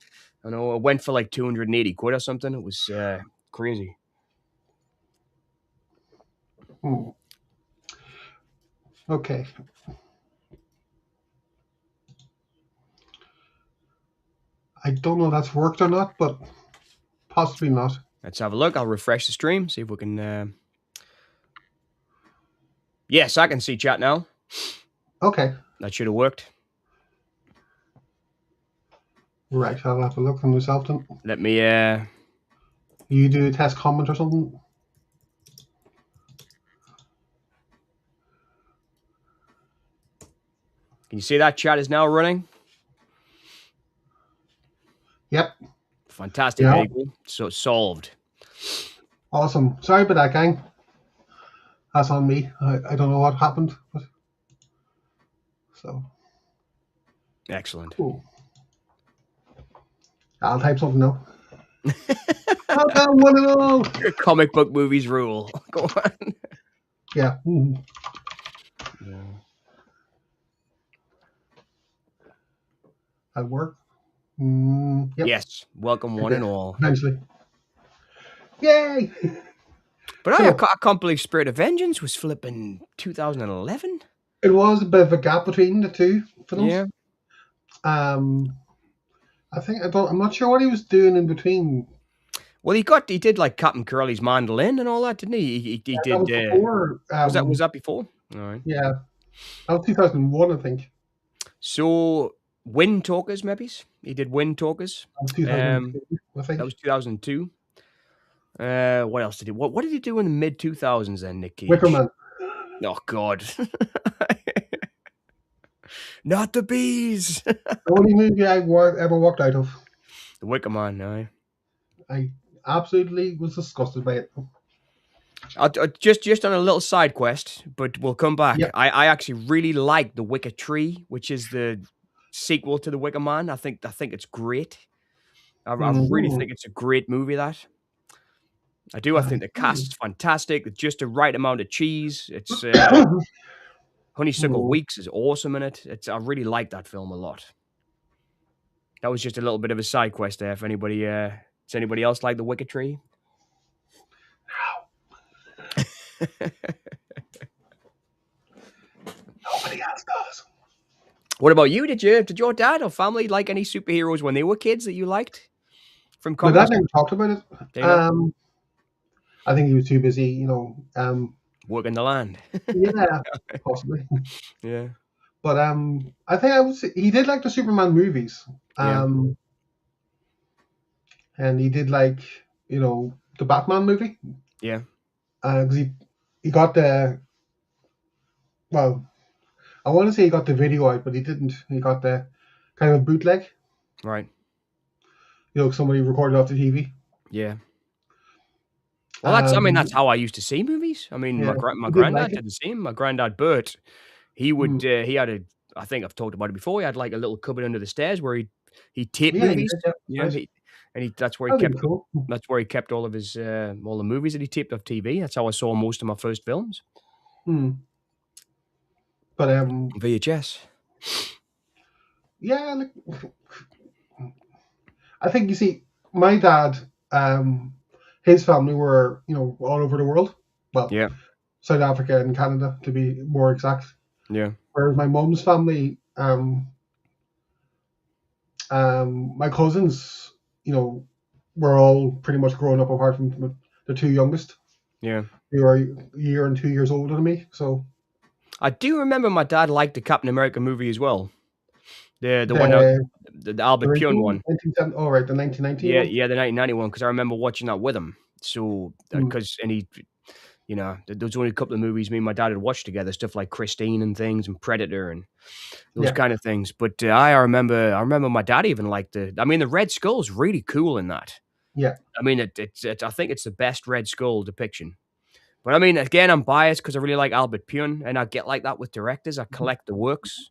I know I went for like 280 quid or something. It was crazy. okay. I don't know if that's worked or not, but possibly not. Let's have a look. I'll refresh the stream, see if we can. Yes, I can see chat now. Okay. That should have worked. Right, I'll have a look on myself then. Let me. You do a test comment or something? Can you see that chat is now running? Yep. Fantastic, Yeah. very cool. So solved. Awesome. Sorry about that, gang. That's on me. I don't know what happened. But... So. Excellent. Cool. I'll type something now. Well done, one and all. Comic book movies rule. Go on. Yeah. Yeah. That work. Yep. Yes. Welcome, one and all. Eventually. Yay! But I can't believe Spirit of Vengeance was flipping 2011. It was a bit of a gap between the two films. Yeah. I'm not sure what he was doing in between. Well, he did like Captain Curly's mandolin and all that, didn't he? He did. That was before. Was that before? All right. Yeah, that was 2001, I think. So Wind Talkers, maybe he did Wind Talkers. That was 2002, I think. That was 2002. What else did he? What did he do in the mid 2000s then, Nick Cage? Wicker Man. Oh God. Not the bees. The only movie I ever walked out of. The Wicker Man, no. I absolutely was disgusted by it. Just on a little side quest, but we'll come back. Yep. I actually really like The Wicker Tree, which is the sequel to The Wicker Man. I think it's great. I really think it's a great movie. That I do. I think the cast is fantastic. Just the right amount of cheese. It's Honeysuckle Weeks is awesome in it. I really like that film a lot. That was just a little bit of a side quest there. If anybody, does anybody else like The Wicker Tree? Nobody else does. What about you? Did your dad or family like any superheroes when they were kids that you liked from comics? My dad never talked about it. I think he was too busy, working the land. Yeah, possibly. Yeah. But I think I would say he did like the Superman movies. And he did like, the Batman movie. Yeah. Because he got I want to say he got the video out, but he didn't. He got the kind of a bootleg. Right. Somebody recorded off the TV. Yeah. Well, that's how I used to see movies. I mean, Yeah, my granddad did the same. My granddad Bert, he would he had I think I've talked about it before. He had like a little cupboard under the stairs where he taped movies. That's where he kept. Cool. That's where he kept all of his all the movies that he taped off TV. That's how I saw most of my first films. But VHS. Yeah, I think you see, my dad, his family were all over the world. Well, yeah, South Africa and Canada to be more exact. Yeah. Whereas my mom's family, my cousins, were all pretty much grown up apart from the two youngest. Yeah. They were a year and 2 years older than me. So I do remember my dad liked the Captain America movie as well. The one, the Albert Pune one. Oh, right, the 1990 Yeah, one? yeah, the 1991, because I remember watching that with him. So, because, and he, there was only a couple of movies me and my dad had watched together, stuff like Christine and things, and Predator and those kind of things. But I remember my dad even liked the Red Skull's really cool in that. Yeah. I mean, I think it's the best Red Skull depiction. But I mean, again, I'm biased because I really like Albert Pune, and I get like that with directors. I collect the works.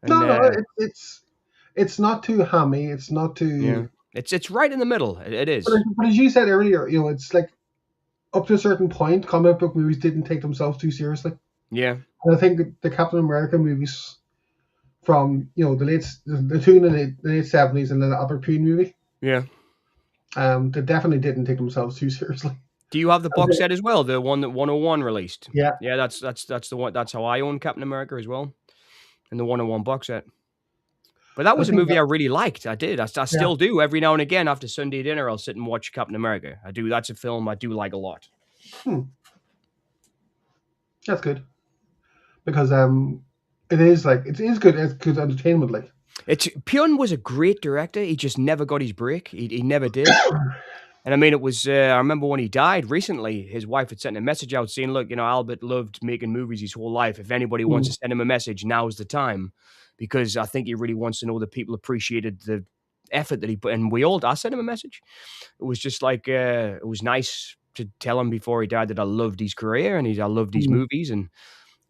And, no, it's not too hammy. It's not too. Yeah, It's right in the middle. It But, is. but as you said earlier, it's like up to a certain point, comic book movies didn't take themselves too seriously. Yeah. And I think the Captain America movies from the two in the late 70s and then the other Queen movie, Yeah. they definitely didn't take themselves too seriously. Do you have the box set as well? The one that 101 released. Yeah, Yeah, that's the one. That's how I own Captain America as well, and the 101 box set. But that I was a think movie that, I really liked. I did. I yeah, still do. Every now and again after Sunday dinner, I'll sit and watch Captain America. I do. That's a film I do like a lot. hmm, that's good because it is good. It's good entertainment. Like, Pyun was a great director. He just never got his break. He never did. And I mean, it was. I remember when he died recently. His wife had sent a message out saying, "Look, Albert loved making movies his whole life. If anybody wants hmm, to send him a message, now's the time, because I think he really wants to know that people appreciated the effort that he put." And we all. I sent him a message. It was just like it was nice to tell him before he died that I loved his career and I loved his hmm. movies. And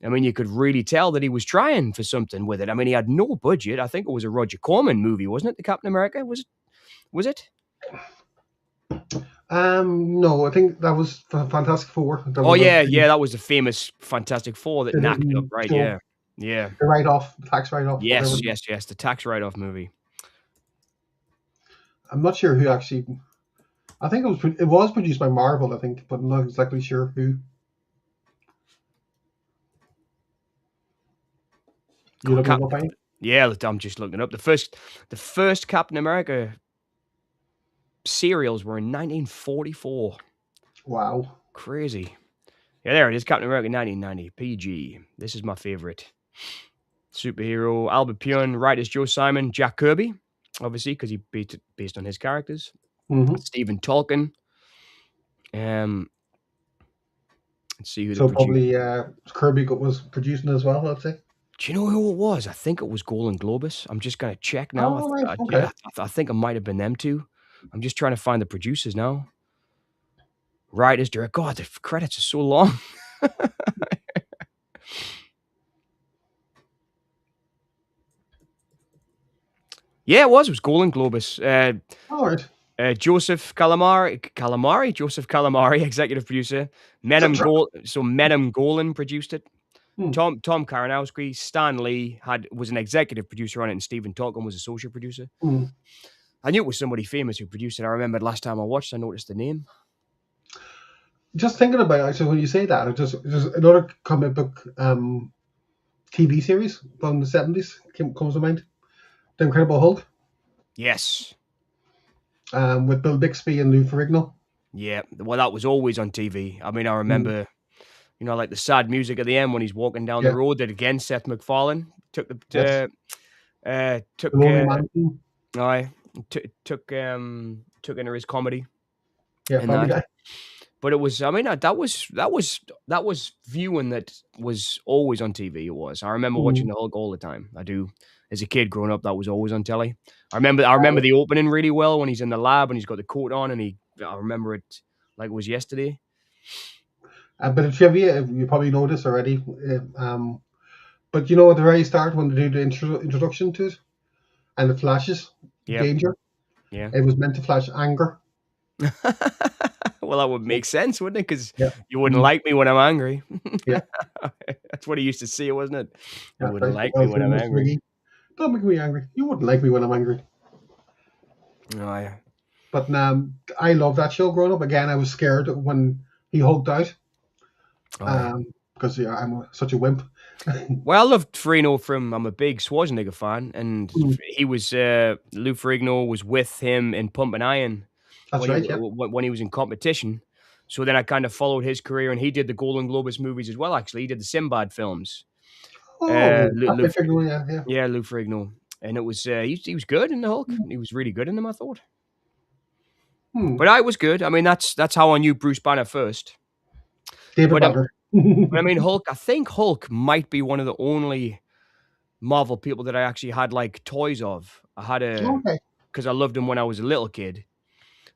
I mean, you could really tell that he was trying for something with it. I mean, he had no budget. I think it was a Roger Corman movie, wasn't it? The Captain America was it? Was it? No, I think that was Fantastic Four. That Oh was yeah, yeah, that was the famous Fantastic Four that they knocked it up, didn't right? show Yeah, yeah. the write off, the tax write off, whatever. Yes, yes, yes. The tax write-off movie. I'm not sure who actually. I think it was produced by Marvel, I think, but I'm not exactly sure who. You God, looking it up, Annie? yeah, I'm just looking up the first Captain America serials were in 1944. Wow. Crazy. Yeah, there it is. Captain America 1990 PG. This is my favorite superhero. Albert Pune, writers Joe Simon, Jack Kirby, obviously because he based on his characters. Hmm. Stephen Tolkien. Um, let's see who the So producer. probably Kirby was producing as well, I'd say. Do you know who it was? I think it was Golden Globus. I'm just gonna check now. Oh, right. Yeah, Okay. I think it might have been them two. I'm just trying to find the producers now. Writers, director. God, the credits are so long. Yeah, it was. It was Golden Globus. All right. Joseph Calamari, executive producer. Menem Golan produced it. Hmm. Tom Karanowski, Stan Lee was an executive producer on it, and Stephen Tolkien was associate producer. Hmm. I knew it was somebody famous who produced it. I remembered last time I watched, I noticed the name. Just thinking about it, actually, when you say that, just another comic book TV series from the 70s comes to mind. The Incredible Hulk, Yes. with Bill Bixby and Lou Ferrigno. Yeah. Well, that was always on TV. I mean, I Hmm. remember, like the sad music at the end when he's walking down the Yeah. road. That again, Seth MacFarlane took Yes. the The took Lonely Man. Theme. I took into his comedy Yeah. in Family that. Guy. But it was, I mean, that was viewing that was always on TV. It was. I remember Hmm. watching the Hulk all the time. I do. As a kid growing up, that was always on telly. I remember the opening really well when he's in the lab and he's got the coat on and I remember it like it was yesterday. A bit of trivia, you probably know this already. But at the very start, when they do the introduction to it and it flashes Yep. danger, Yeah. it was meant to flash anger. Well, that would Yeah. make sense, wouldn't it? Because Yeah. you wouldn't Mm, like me when I'm angry. yeah. That's what he used to say, wasn't it? You That's wouldn't right. like me Well, when so I'm Mr. angry. McGee, don't make me angry. You wouldn't like me when I'm angry. Oh, yeah. But I love that show growing up. Again, I was scared when he hugged out Oh, yeah. because I'm such a wimp. Well, I loved Farino I'm a big Schwarzenegger fan, and Mm, he was Lou Ferrigno was with him in Pumping Iron that's right, yeah. when he was in competition. So then I kind of followed his career, and he did the Golden Globus movies as well. Actually, he did the Sinbad films. Oh, Lou, that's Lou, my figure, yeah, yeah. yeah, Lou Ferrigno, and it was he was good in the Hulk. He was really good in them, I thought. Hmm. But I was good. I mean, that's how I knew Bruce Banner first. David But Banner. but I mean, Hulk. I think Hulk might be one of the only Marvel people that I actually had like toys of. I had Okay. because I loved him when I was a little kid.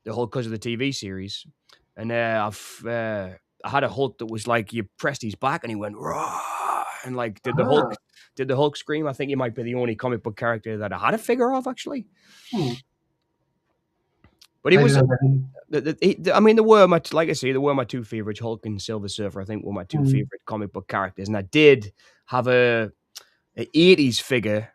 The Hulk because of the TV series, and I had a Hulk that was like you pressed his back and he went raw and like Ah. did the Hulk scream. I think he might be the only comic book character that I had a figure of actually. Hmm. But he I was. didn't have any. I mean, they were my, like I say, they were my two favorites. Hulk and Silver Surfer, I think, were my two Mm. favorite comic book characters. And I did have a 80s figure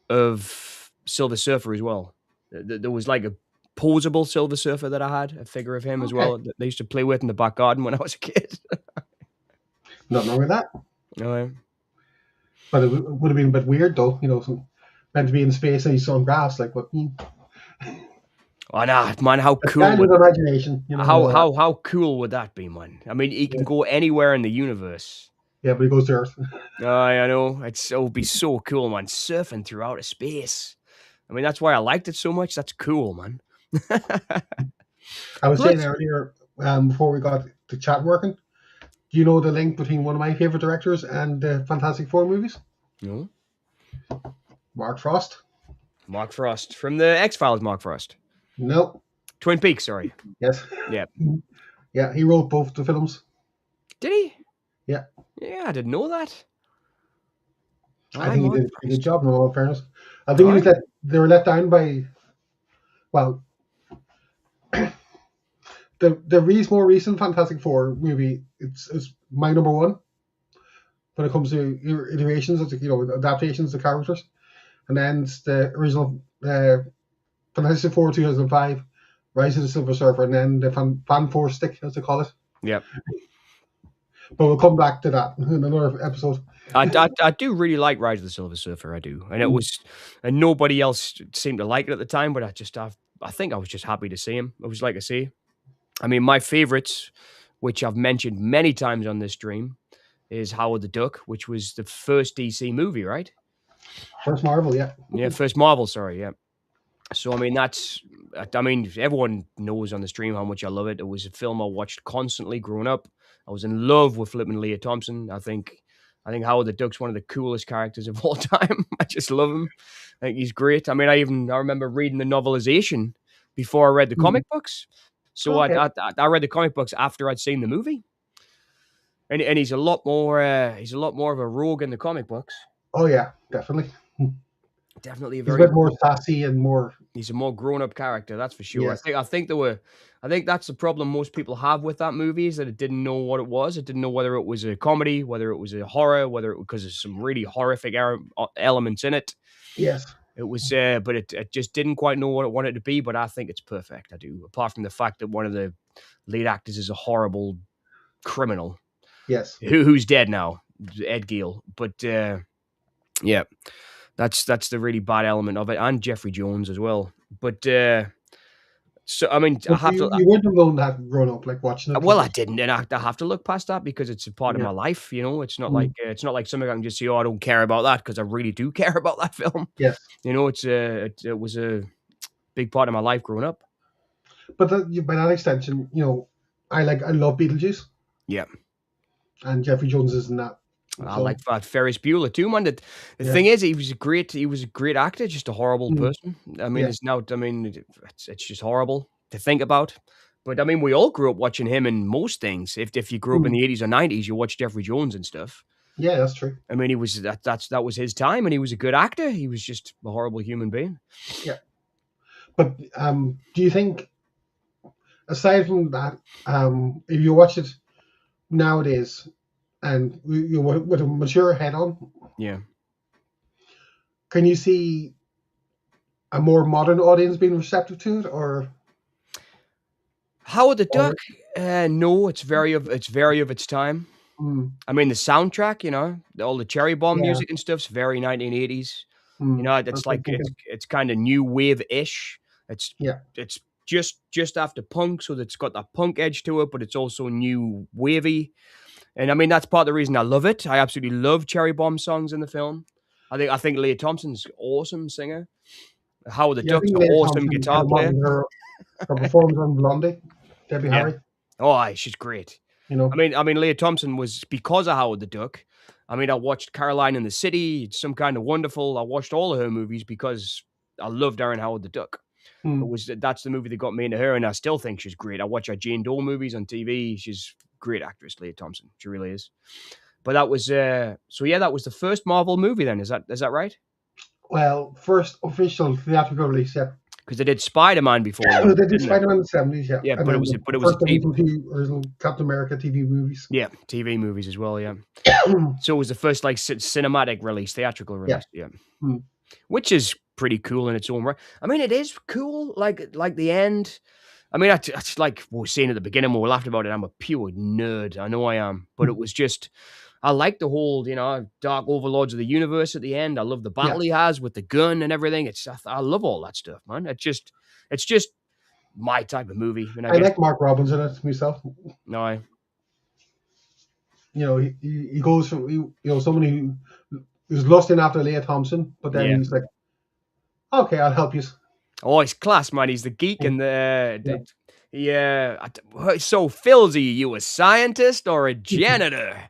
of Silver Surfer as well. There was like a posable Silver Surfer that I had, a figure of him as Okay, well, that they used to play with in the back garden when I was a kid. nothing wrong with that. Oh, But it would have been a bit weird though. Meant to be in space and he's on grass. Like what? oh nah, man, how A cool would childhood imagination. And how all that. how how cool would that be, man? I mean, he can Yeah, go anywhere in the universe. yeah, but he goes to Earth. Oh, I know. It would be so cool, man. Surfing through outer space. I mean, that's why I liked it so much. That's cool, man. I was saying Plus, earlier, before we got the chat working, do you know the link between one of my favorite directors and the Fantastic Four movies? no, Mark Frost. Mark Frost from the X Files. Mark Frost, No. Twin Peaks. Sorry. Yes. Yeah. Yeah, he wrote both the films. Did he? Yeah. Yeah, I didn't know that. I I think he Mark did a pretty good Frost. job, in all fairness. I think All right. they were let down by, well, the more recent Fantastic Four movie, it's my number one when it comes to iterations of adaptations of characters. And then it's the original Fantastic Four 2005, Rise of the Silver Surfer, and then the Fan Four Stick, as they call it. Yep. But we'll come back to that in another episode. I do really like Rise of the Silver Surfer. I do, and it Mm. was, and nobody else seemed to like it at the time. But I think I was just happy to see him. It was like I say. I mean, my favorites, which I've mentioned many times on this stream, is Howard the Duck, which was the first DC movie, right? First Marvel, yeah. Yeah, first Marvel. Sorry, yeah. So I mean, I mean, everyone knows on the stream how much I love it. It was a film I watched constantly growing up. I was in love with flipping Leah Thompson. I think Howard the Duck's one of the coolest characters of all time. I just love him. I think he's great. I mean, I remember reading the novelization before I read the Mhm. comic books. So Okay. I read the comic books after I'd seen the movie, and he's a lot more of a rogue in the comic books. Oh yeah, definitely. Definitely a He's a very bit more sassy and more. He's a more grown up character, that's for sure. Yes. I think that's the problem most people have with that movie is that it didn't know what it was. It didn't know whether it was a comedy, whether it was a horror, whether it because there's some really horrific elements in it. Yes. It was, but it just didn't quite know what it wanted to be. But I think it's perfect. I do. Apart from the fact that one of the lead actors is a horrible criminal Yes. who's dead now, Ed Gein. But yeah, that's the really bad element of it, and Jeffrey Jones as well. But so I mean, I But have to. you wouldn't have known that growing up, like watching it, Well, like I this. didn't, and I have to look past that because it's a part of Yeah. my life. You know, Mm. it's not like something I can just say, "Oh, I don't care about that," because I really do care about that film. Yes. You know, it was a big part of my life growing up. But by that extension, I love Beetlejuice, Yeah, and Jeffrey Jones is in that. I like So that Ferris Bueller too, man. The yeah. thing is, he was a great actor, just a horrible Mm. person. I mean, Yeah. it's now, I mean, it's just horrible to think about. But I mean, we all grew up watching him in most things. If you grew up in Mm. the 80s or 90s, you watched Jeffrey Jones and stuff. Yeah, that's true. I mean, he was that was his time, and he was a good actor. He was just a horrible human being. Yeah. But do you think, aside from that, if you watch it nowadays and with a mature head on, Yeah. can you see a more modern audience being receptive to it, or Howard the or Duck? No, it's very of its time. mm, I mean, the soundtrack, you know, all the Cherry Bomb yeah, music and stuff's very 1980s. You mm, know, that's it's what I'm like thinking. it's kind of new wave ish. It's Yeah. it's just after punk, so it's got that punk edge to it, but it's also new wavy. And I mean, that's part of the reason I love it. I absolutely love Cherry Bomb songs in the film. I think Leah Thompson's awesome singer. Howard the Yeah, I Duck's think an Leah awesome Thompson kind guitar of player. modeled her performance on Blondie, Debbie Yeah. Harry. Oh, aye, she's great. You know. I mean, Leah Thompson was because of Howard the Duck. I mean, I watched Caroline in the City, Some Kind of Wonderful. I watched all of her movies because I loved her in Howard the Duck. Mm, That's the movie that got me into her, and I still think she's great. I watch her Jane Doe movies on TV. She's a great actress, Leah Thompson. She really is. But that was so yeah, that was the first Marvel movie. Then is that right? well, first official theatrical release. Yeah. because they did Spider-Man before They that, did didn't they? Spider-Man in the 70s, yeah. Yeah, And but it then was the but it was a first TV. original Captain America TV movies. Yeah, TV movies as well. Yeah, so it was the first like cinematic release, theatrical Yeah. release. Yeah, Mm. which is pretty cool in its own right. I mean, it is cool. Like the end. I mean, it's like we were saying at the beginning when we laughed about it. I'm a pure nerd. I know I am, but it was just. I like the whole, Dark Overlords of the Universe at the end. I love the Yeah. battle he has with the gun and everything. I love all that stuff, man. It's just my type of movie, and I I guess like Mark Robbins in it myself. no, I He goes from somebody who was lost in after Leah Thompson, but then yeah. he's like, okay, I'll help you. Oh, he's class, man. He's the geek and Yeah. yeah. So, Phil's you a scientist or a janitor?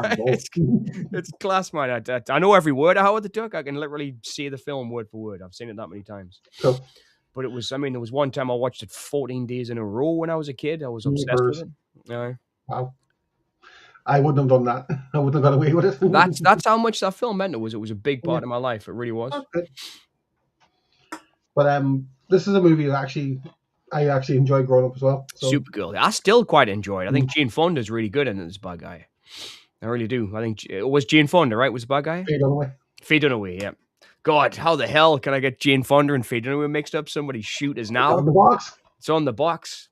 I'm both. it's it's class, man. I know every word of Howard the Duck. I can literally see the film word for word. I've seen it that many times. Cool. But I mean, there was one time I watched it 14 days in a row when I was a kid. I was obsessed with Universe. it. Yeah. Wow. I wouldn't have done that. I wouldn't have got away with it. That's how much that film meant to us. It was a big Yeah. part of my life. It really was. Okay. But this is a movie that I actually enjoyed growing up as well. So Supergirl. I still quite enjoy it. I think Jane Fonda's really good in it as bad guy. I really do. I think it was Jane Fonda, right? Was the bad guy? Faye Dunaway. Faye Dunaway, yeah. God, how the hell can I get Jane Fonda and Faye Dunaway mixed up? Somebody shoot us now. On the box. It's on the box.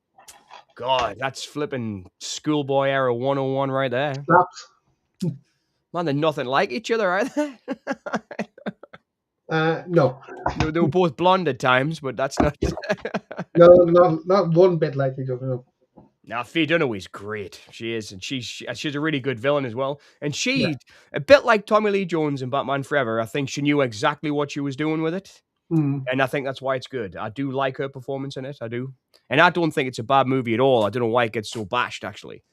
God, that's flipping schoolboy era 101 right there. Snaps. Man, they're nothing like each other, are they? No. They were both blonde at times, but that's not. No, not one bit like each other. No. Now, Faye Dunaway's great. She is, and she's a really good villain as well. And Yeah. she, a bit like Tommy Lee Jones in Batman Forever, I think she knew exactly what she was doing with it. Mm. And I think that's why it's good. I do like her performance in it. I do. And I don't think it's a bad movie at all. I don't know why it gets so bashed, actually.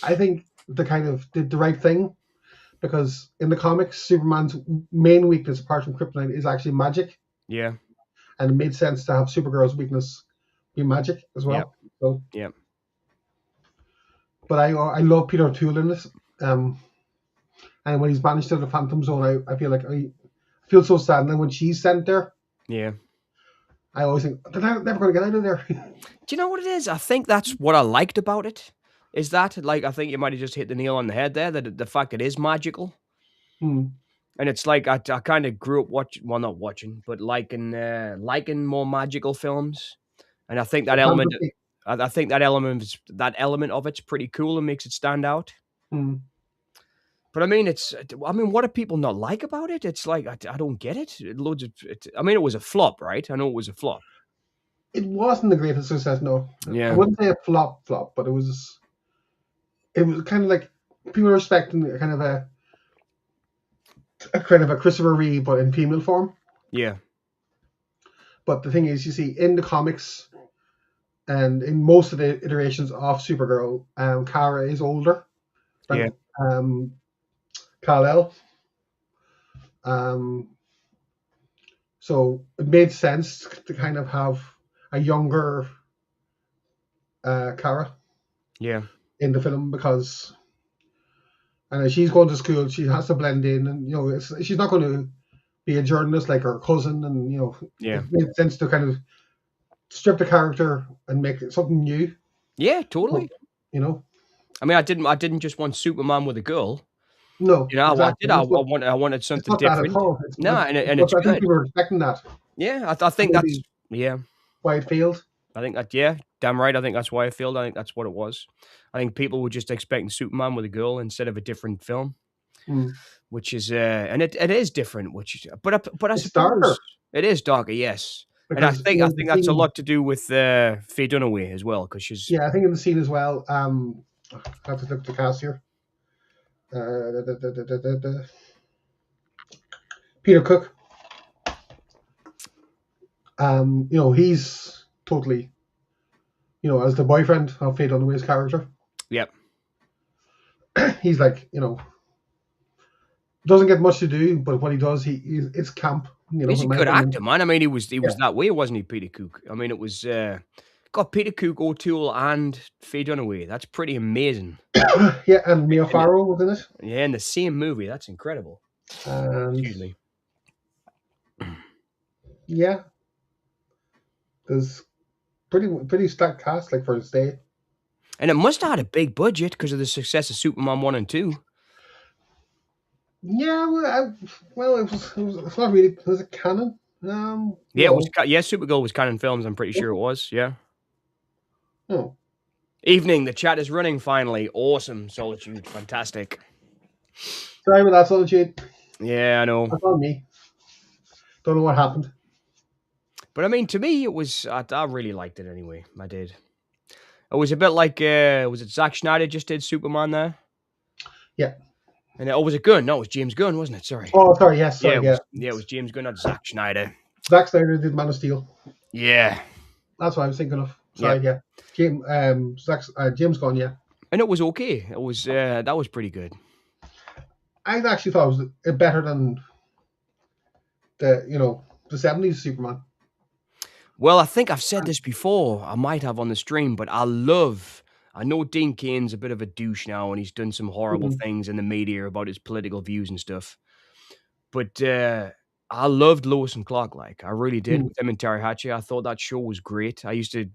I think they kind of did the right thing because in the comics, Superman's main weakness, apart from kryptonite, is actually magic. Yeah. And it made sense to have Supergirl's weakness be magic as well. Yep. So, yeah. But I love Peter O'Toole in this. And when he's banished to the Phantom Zone, I feel like I feel so sad. And then when she's sent there, yeah, I always think they're never going to get out of there. Do you know what it is? I think that's what I liked about it. Is that like I think you might have just hit the nail on the head there. That the fact it is magical. Hmm. And it's like I kind of grew up not watching, but liking more magical films. And I think that element, I think that element of it's pretty cool and makes it stand out. Hmm. But I mean, what do people not like about it? It's like I don't get it. I mean, it was a flop, right? I know it was a flop. It wasn't the greatest success, no. Yeah. I wouldn't say a flop, but it was kind of like people were expecting kind of a Christopher Reeve, but in female form. Yeah. But the thing is, you see, in the comics and in most of the iterations of Supergirl, Kara is older than Kal-El. So it made sense to kind of have a younger Kara in the film because she's going to school, she has to blend in, and she's not going to be a journalist like her cousin, and it made sense to kind of strip the character and make it something new. Yeah, totally. I mean, I didn't just want Superman with a girl. No, exactly. I wanted something different. At all. It's good. I think people were expecting that. Yeah, I think that's why it failed. I think damn right. I think that's why it failed. I think that's what it was. I think people were just expecting Superman with a girl instead of a different film, which is and it is different. But I suppose darker. It is darker. Yes. Because, and I think that's a lot to do with Faye Dunaway as well, because she's I think in the scene as well. I have to look at the cast here. Peter Cook. He's totally, as the boyfriend of Faye Dunaway's character. Yep. He's like, doesn't get much to do, but what he does, it's camp. He's a good actor, man. I mean, he was that way, wasn't he, Peter Cook? I mean, it was Peter Cook, O'Toole, and Faye Dunaway. That's pretty amazing. Yeah, and Mia Farrow was in it. Yeah, in the same movie. That's incredible. Excuse me. Yeah, There's pretty stacked cast like for its day. And it must have had a big budget because of the success of Superman 1 and 2. Yeah, well, it's not really. Was it canon? Yeah, it was. No. Yeah, Supergirl was Canon Films. I'm pretty sure it was. Yeah. Oh, Evening. The chat is running finally. Awesome. Solitude. Fantastic. sorry about that, Solitude. Yeah, I know. That's on me. Don't know what happened. But I mean, to me, it was. I really liked it anyway. I did. It was a bit like. Was it Zack Snyder just did Superman there? Yeah. And was it Gunn? No, it was James Gunn, wasn't it? Sorry. Oh, sorry. Yes, Yeah, sorry. it Yeah. was. Yeah, it was James Gunn, not Zack Schneider. Zack Snyder did Man of Steel. Yeah. That's what I was thinking of. Yeah. Sorry. Yeah. James Gunn. Yeah. And it was okay. It was. That was pretty good. I actually thought it was better than the 70s Superman. Well, I think I've said this before. I might have on the stream, but I know Dean Cain's a bit of a douche now, and he's done some horrible things in the media about his political views and stuff. But I loved Lois and Clark, like I really did, with him and Terry Hatcher. I thought that show was great. I used to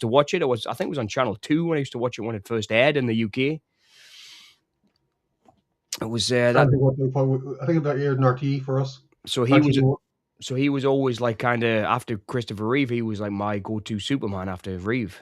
watch it. I think it was on Channel 2 when I used to watch it when it first aired in the UK. It was that. I think that aired in RTE for us. So he was always like kind of after Christopher Reeve. He was like my go-to Superman after Reeve.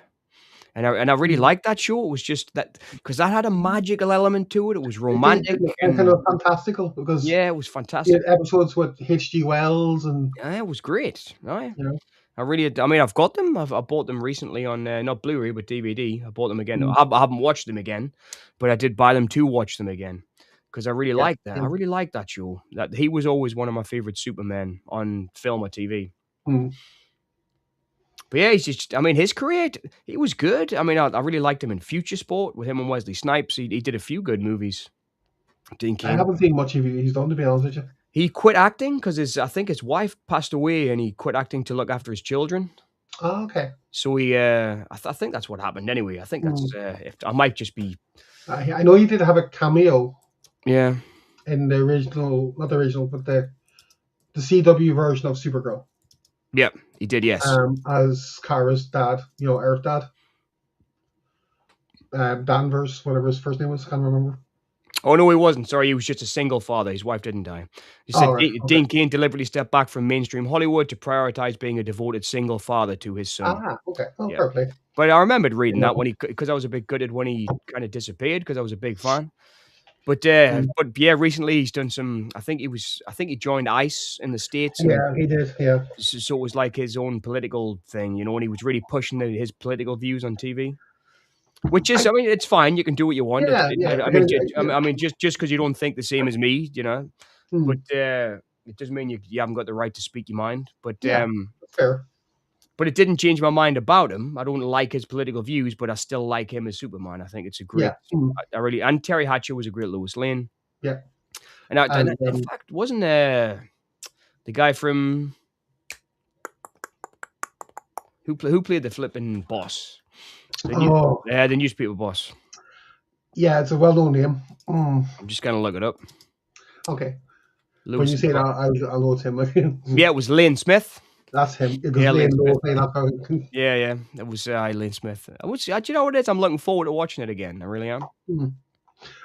And I really liked that show. It was just that because that had a magical element to it. It was romantic and kind of fantastical because yeah, it was fantastic. episodes with H.G. Wells and Yeah, it was great. Right? you know. I mean, I've got them. I bought them recently on not Blu-ray but DVD. I bought them again. I haven't watched them again, but I did buy them to watch them again because I really liked that. I really liked that show. That he was always one of my favorite Supermen on film or TV. But yeah, he's just, I mean, his career, he was good. I mean, I really liked him in Future Sport with him and Wesley Snipes. He did a few good movies. Dean Cain. I haven't seen much of he's done, to be honest with you. He quit acting because I think his wife passed away and he quit acting to look after his children. Oh, okay. So he, I think that's what happened anyway. I think that's, I might just be. I know he did have a cameo. Yeah. In the original, not the original, but the CW version of Supergirl. Yeah, he did, yes. As Kara's dad, Earth dad. Danvers, whatever his first name was, I can't remember. Oh, no, he wasn't. Sorry, he was just a single father. His wife didn't die. He said Dean Cain deliberately stepped back from mainstream Hollywood to prioritize being a devoted single father to his son. Ah, okay. Oh, fair play. But I remembered reading that because I was a bit gutted when he kind of disappeared because I was a big fan. But yeah, recently he's done some. I think he joined ICE in the States. Yeah, he did. Yeah. So it was like his own political thing, and he was really pushing his political views on TV. Which is, I mean, it's fine. You can do what you want. Yeah, I mean, just because you don't think the same as me, But it doesn't mean you haven't got the right to speak your mind. But that's fair. But it didn't change my mind about him. I don't like his political views, but I still like him as Superman. I think it's a great. I really and Terry Hatcher was a great Lois Lane. Yeah. And in fact, wasn't the guy from who played the flipping boss? The newspaper boss. Yeah, it's a well-known name. I'm just gonna look it up. Okay. When you say that, I'll know it's him. Yeah, it was Lane Smith. That's him. It was Lane Smith. Yeah. It was Lane Smith. Do you know what it is? I'm looking forward to watching it again. I really am.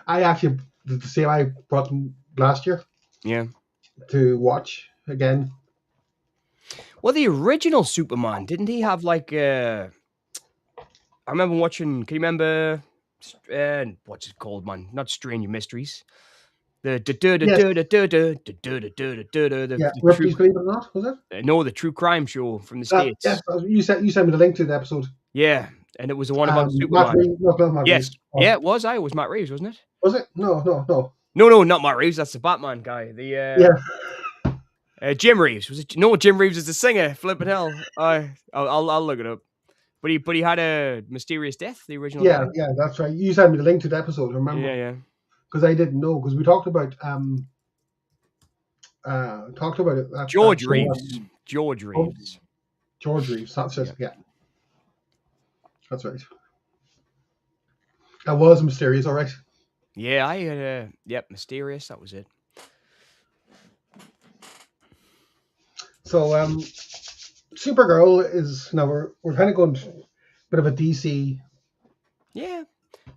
I actually did the same. I brought them last year. Yeah. To watch again. Well, the original Superman, didn't he have like I remember watching. Can you remember? What's it called, man? Not Stranger Mysteries. The Ripley's Believe It or Not, was it? No, the true crime show from the States. Yes, you sent me the link to the episode. Yeah, and it was the one about Superman. Yes, yeah, it was. It was Matt Reeves, wasn't it? Was it? No, not Matt Reeves. That's the Batman guy. Jim Reeves was it? No, Jim Reeves is the singer. Flippin' hell! I'll look it up. But he had a mysterious death. The original. Yeah, that's right. You sent me the link to the episode. Remember? Yeah. Because I didn't know because we talked about it. George Reeves. George Reeves. That's it. Yeah. That's right. That was mysterious. All right. Yeah, I had mysterious. That was it. Supergirl is now we're kind of going bit of a DC Yeah,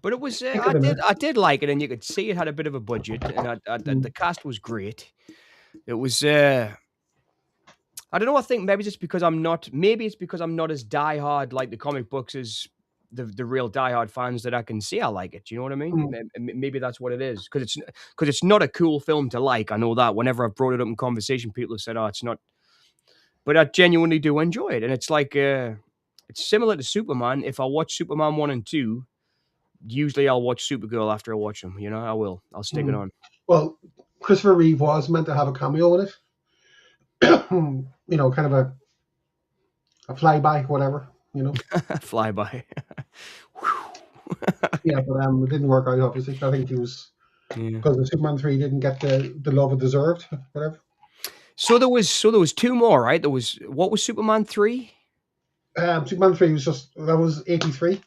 but it was kick at the minute. I did like it, and you could see it had a bit of a budget, and the Mm, cast was great. It was I don't know. I think maybe it's because I'm not as diehard like the comic books as the real diehard fans that I can see. I like it. Do you know what I mean? mm, Maybe that's what it is because it's not a cool film to like. I know that. Whenever I've brought it up in conversation, people have said, "Oh, it's not," but I genuinely do enjoy it, and it's like it's similar to Superman. If I watch Superman 1 and 2, usually I'll watch Supergirl after I watch them. You know, I will. I'll stick it mm. on. Well, Christopher Reeve was meant to have a cameo in it. Kind of a flyby, whatever. Flyby. Yeah, but it didn't work out. Obviously, I think he was Yeah. because the Superman 3 didn't get the love it deserved. Whatever. So there was 2 more, right? There was what was Superman 3? Superman 3 was just that was 83.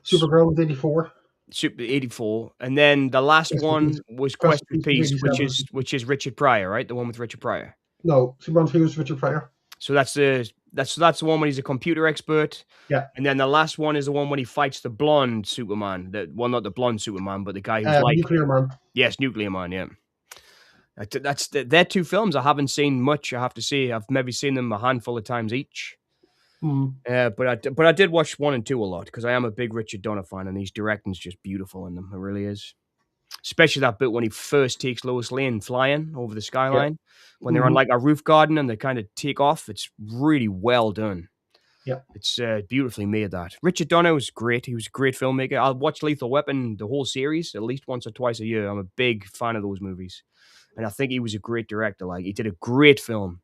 Supergirl was 84. Super 84, and then the last Quest for Peace. one was Quest Quest for for Peace was Peace, which 87. is Richard Pryor, right? The one with Richard Pryor. No, Superman 3 was Richard Pryor. So that's the one when he's a computer expert, Yeah. and then the last one is the one when he fights the blonde Superman. Not the blonde Superman, but the guy who's like him. Nuclear Man. Yes, Nuclear Man. Yeah, they're 2 films I haven't seen much. I have to say, I've maybe seen them a handful of times each. Mm, But I did watch 1 and 2 a lot because I am a big Richard Donner fan, and his directing's just beautiful in them. It really is. Especially that bit when he first takes Lois Lane flying over the yeah. skyline, when they're on, Hmm. like, a roof garden and they kinda take off. It's really well done. Yeah. It's, beautifully made, that. Richard Donner was great. He was a great filmmaker. I'll watch Lethal Weapon, the whole series, at least once or twice a year. I'm a big fan of those movies, and I think he was a great director. Like, he did a great film.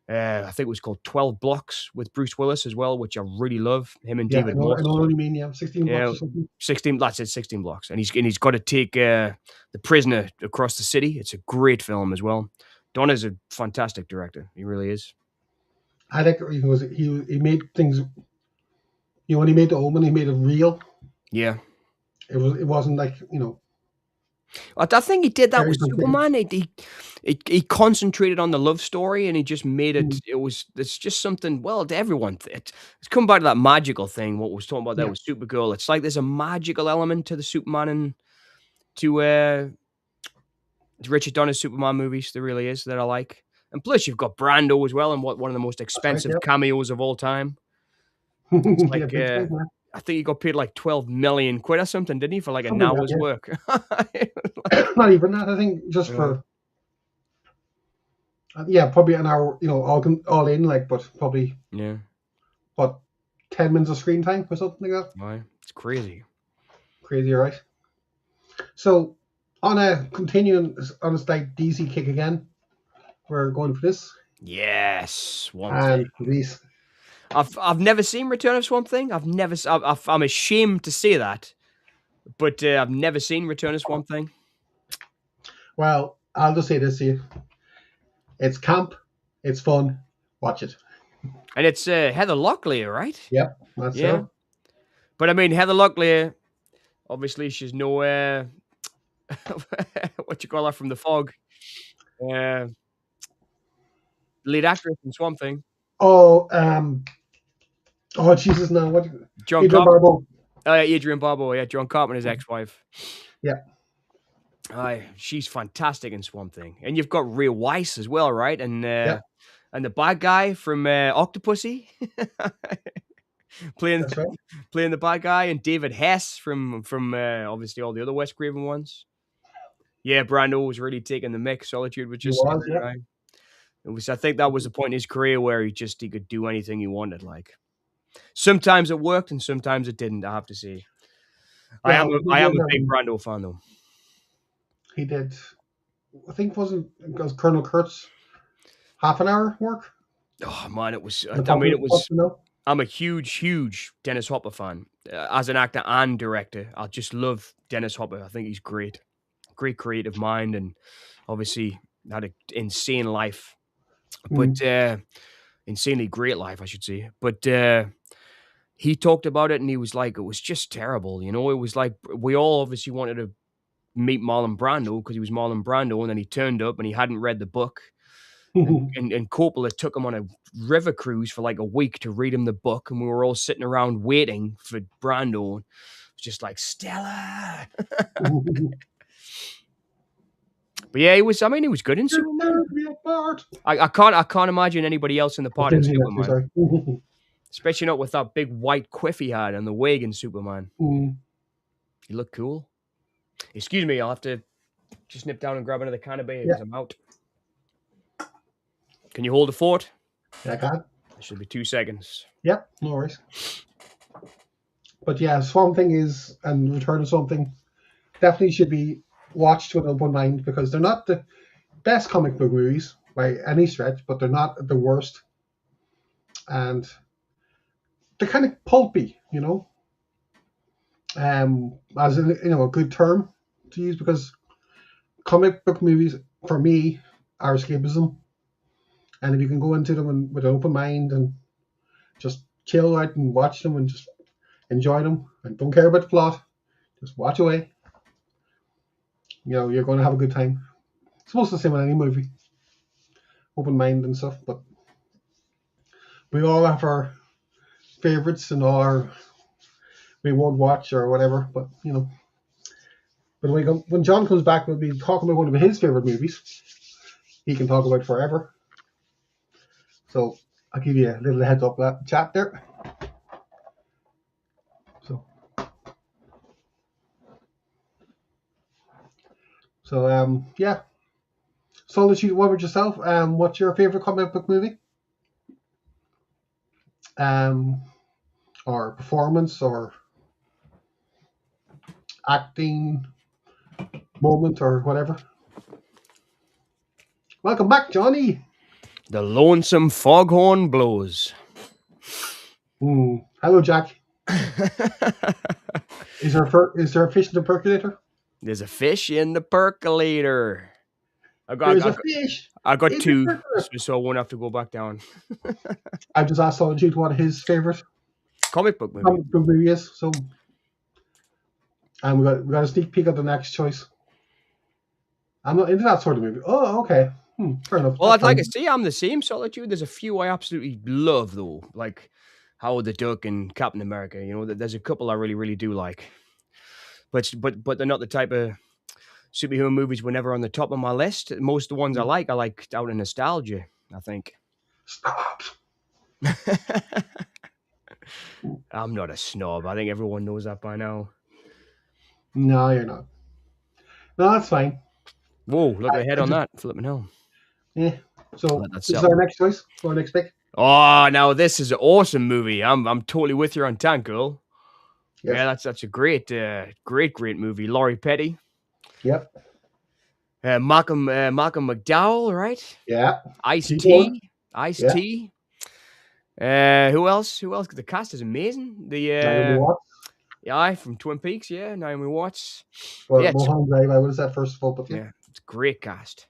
I think it was called 12 Blocks with Bruce Willis as well, which I really love. Him and Yeah, David I know Morse. what you mean. Yeah, 16 Yeah, blocks or something. 16 that's it, 16 Blocks, and he's gotta take, the prisoner across the city. It's a great film as well. Donner's a fantastic director. He really is. I think he made things. When he made the Omen, he made it real. Yeah. It wasn't like I think he did that fairy with tale thing. Superman. He concentrated on the love story, and he just made Mm, it's just something, well, to everyone, it's come back to that magical thing, what we was talking about there yeah, with Supergirl. It's like there's a magical element to the Superman and to, Richard Donner's Superman movies. There really is, that I like. And plus, you've got Brando as well, and one of the most that's right. expensive Yeah, cameos of all time. It's yeah, like, big time. Yeah, I think he got paid like 12 million quid or something, didn't he, for like an something like hour's that. work? Yeah, not even that. I think just Yeah, for yeah, probably an hour. All in like, but probably yeah, what 10 minutes of screen time or something like that. why? It's crazy. Crazy, right? So on a continuing on a slight DC kick again, we're going for this Yes, Swamp and Thing. release. I've never seen Return of Swamp Thing. I've never. I'm ashamed to say that, but I've never seen Return of Swamp Thing. Well, I'll just say this to you: it's camp, it's fun. Watch it. And it's Heather Locklear, right? Yep, that's Yeah, her. but I mean Heather Locklear. Obviously, she's no what you call her from The Fog. Uh, Lead actress in Swamp Thing. Oh, oh Jesus! Now what? John Adrian Carpenter. Barbeau. Adrian Barbeau. Yeah, John Carpenter's ex-wife. Yeah, Aye, she's fantastic in Swamp Thing. And you've got Ray Weiss as well, right? yeah, And the bad guy from Octopussy playing that's right. playing the bad guy, and David Hess from obviously all the other Wes Craven ones. Yeah, Brando was really taking the mix. Solitude was He just was. Yeah, right. I think that was the point in his career where he could do anything he wanted. Like sometimes it worked and sometimes it didn't. I have to say, well, he I am did. a big Brando fan though. He did. I think it was Colonel Kurtz half an hour work. Oh man, it was. The I mean, popular it stuff, was. you know. I'm a huge Dennis Hopper fan as an actor and director. I just love Dennis Hopper. I think he's great creative mind, and obviously had an insane life, Mm, but insanely great life, I should say. But he talked about it, and he was like, it was just terrible. You know, it was like we all obviously wanted to meet Marlon Brando because he was Marlon Brando, and then he turned up and he hadn't read the book. And Coppola took him on a river cruise for like a week to read him the book, and we were all sitting around waiting for Brando. It's just like Stella. But yeah, he was. I mean, he was good in Superman. I can't imagine anybody else in the part in Superman, Sorry. especially not with that big white quiff he had and the wig in Superman. He looked cool. Excuse me, I'll have to just nip down and grab another can of beer because I'm out. Can you hold the fort? Yeah, I can. It should be 2 seconds. Yep, no worries. But yeah, Swamp Thing is and Return of Something definitely should be watched with an open mind because they're not the best comic book movies by any stretch, but they're not the worst. And they're kind of pulpy, as a good term to use because comic book movies for me are escapism, and if you can go into them with an open mind and just chill out and watch them and just enjoy them and don't care about the plot, just watch away. You're going to have a good time. It's supposed to the same with any movie, open mind and stuff. But we all have our favorites and we won't watch or whatever. But but when John comes back, we'll be talking about one of his favorite movies. He can talk about forever. So I'll give you a little heads up that chat there. So yeah. Solitude, what about yourself? What's your favorite comic book movie? Or performance or acting moment or whatever. Welcome back, Johnny. The lonesome foghorn blows. Hello, Jack. Is there a fish in the percolator? There's a fish in the percolator. There's a fish. I got two, so I won't have to go back down. I just asked Solitude what his favorite comic book movie is. So, and we got a sneak peek at the next choice. I'm not into that sort of movie. Oh, okay. Fair enough. Well, I'd like to see. I'm the same, Solitude. There's a few I absolutely love, though, like Howard the Duck and Captain America. There's a couple I really, really do like, but they're not the type of superhero movies were never on the top of my list. Most of the ones I like out of nostalgia, I think. Stop. I'm not a snob. I think everyone knows that by now. No, you're not. No, that's fine. Whoa, look ahead on that. Flipping hell. Yeah. So this is our next choice. Our next pick. Oh, now this is an awesome movie. I'm totally with you on Tank Girl. Yes. Yeah, that's a great movie. Laurie Petty. Yep. Malcolm McDowell, right? Yeah. Ice-T. Ice-T. Who else? The cast is amazing. Naomi Watts. Yeah, from Twin Peaks. Yeah, Naomi Watts. Well, yeah, Mulholland Drive. I would have said first of all, but yeah, it's a great cast.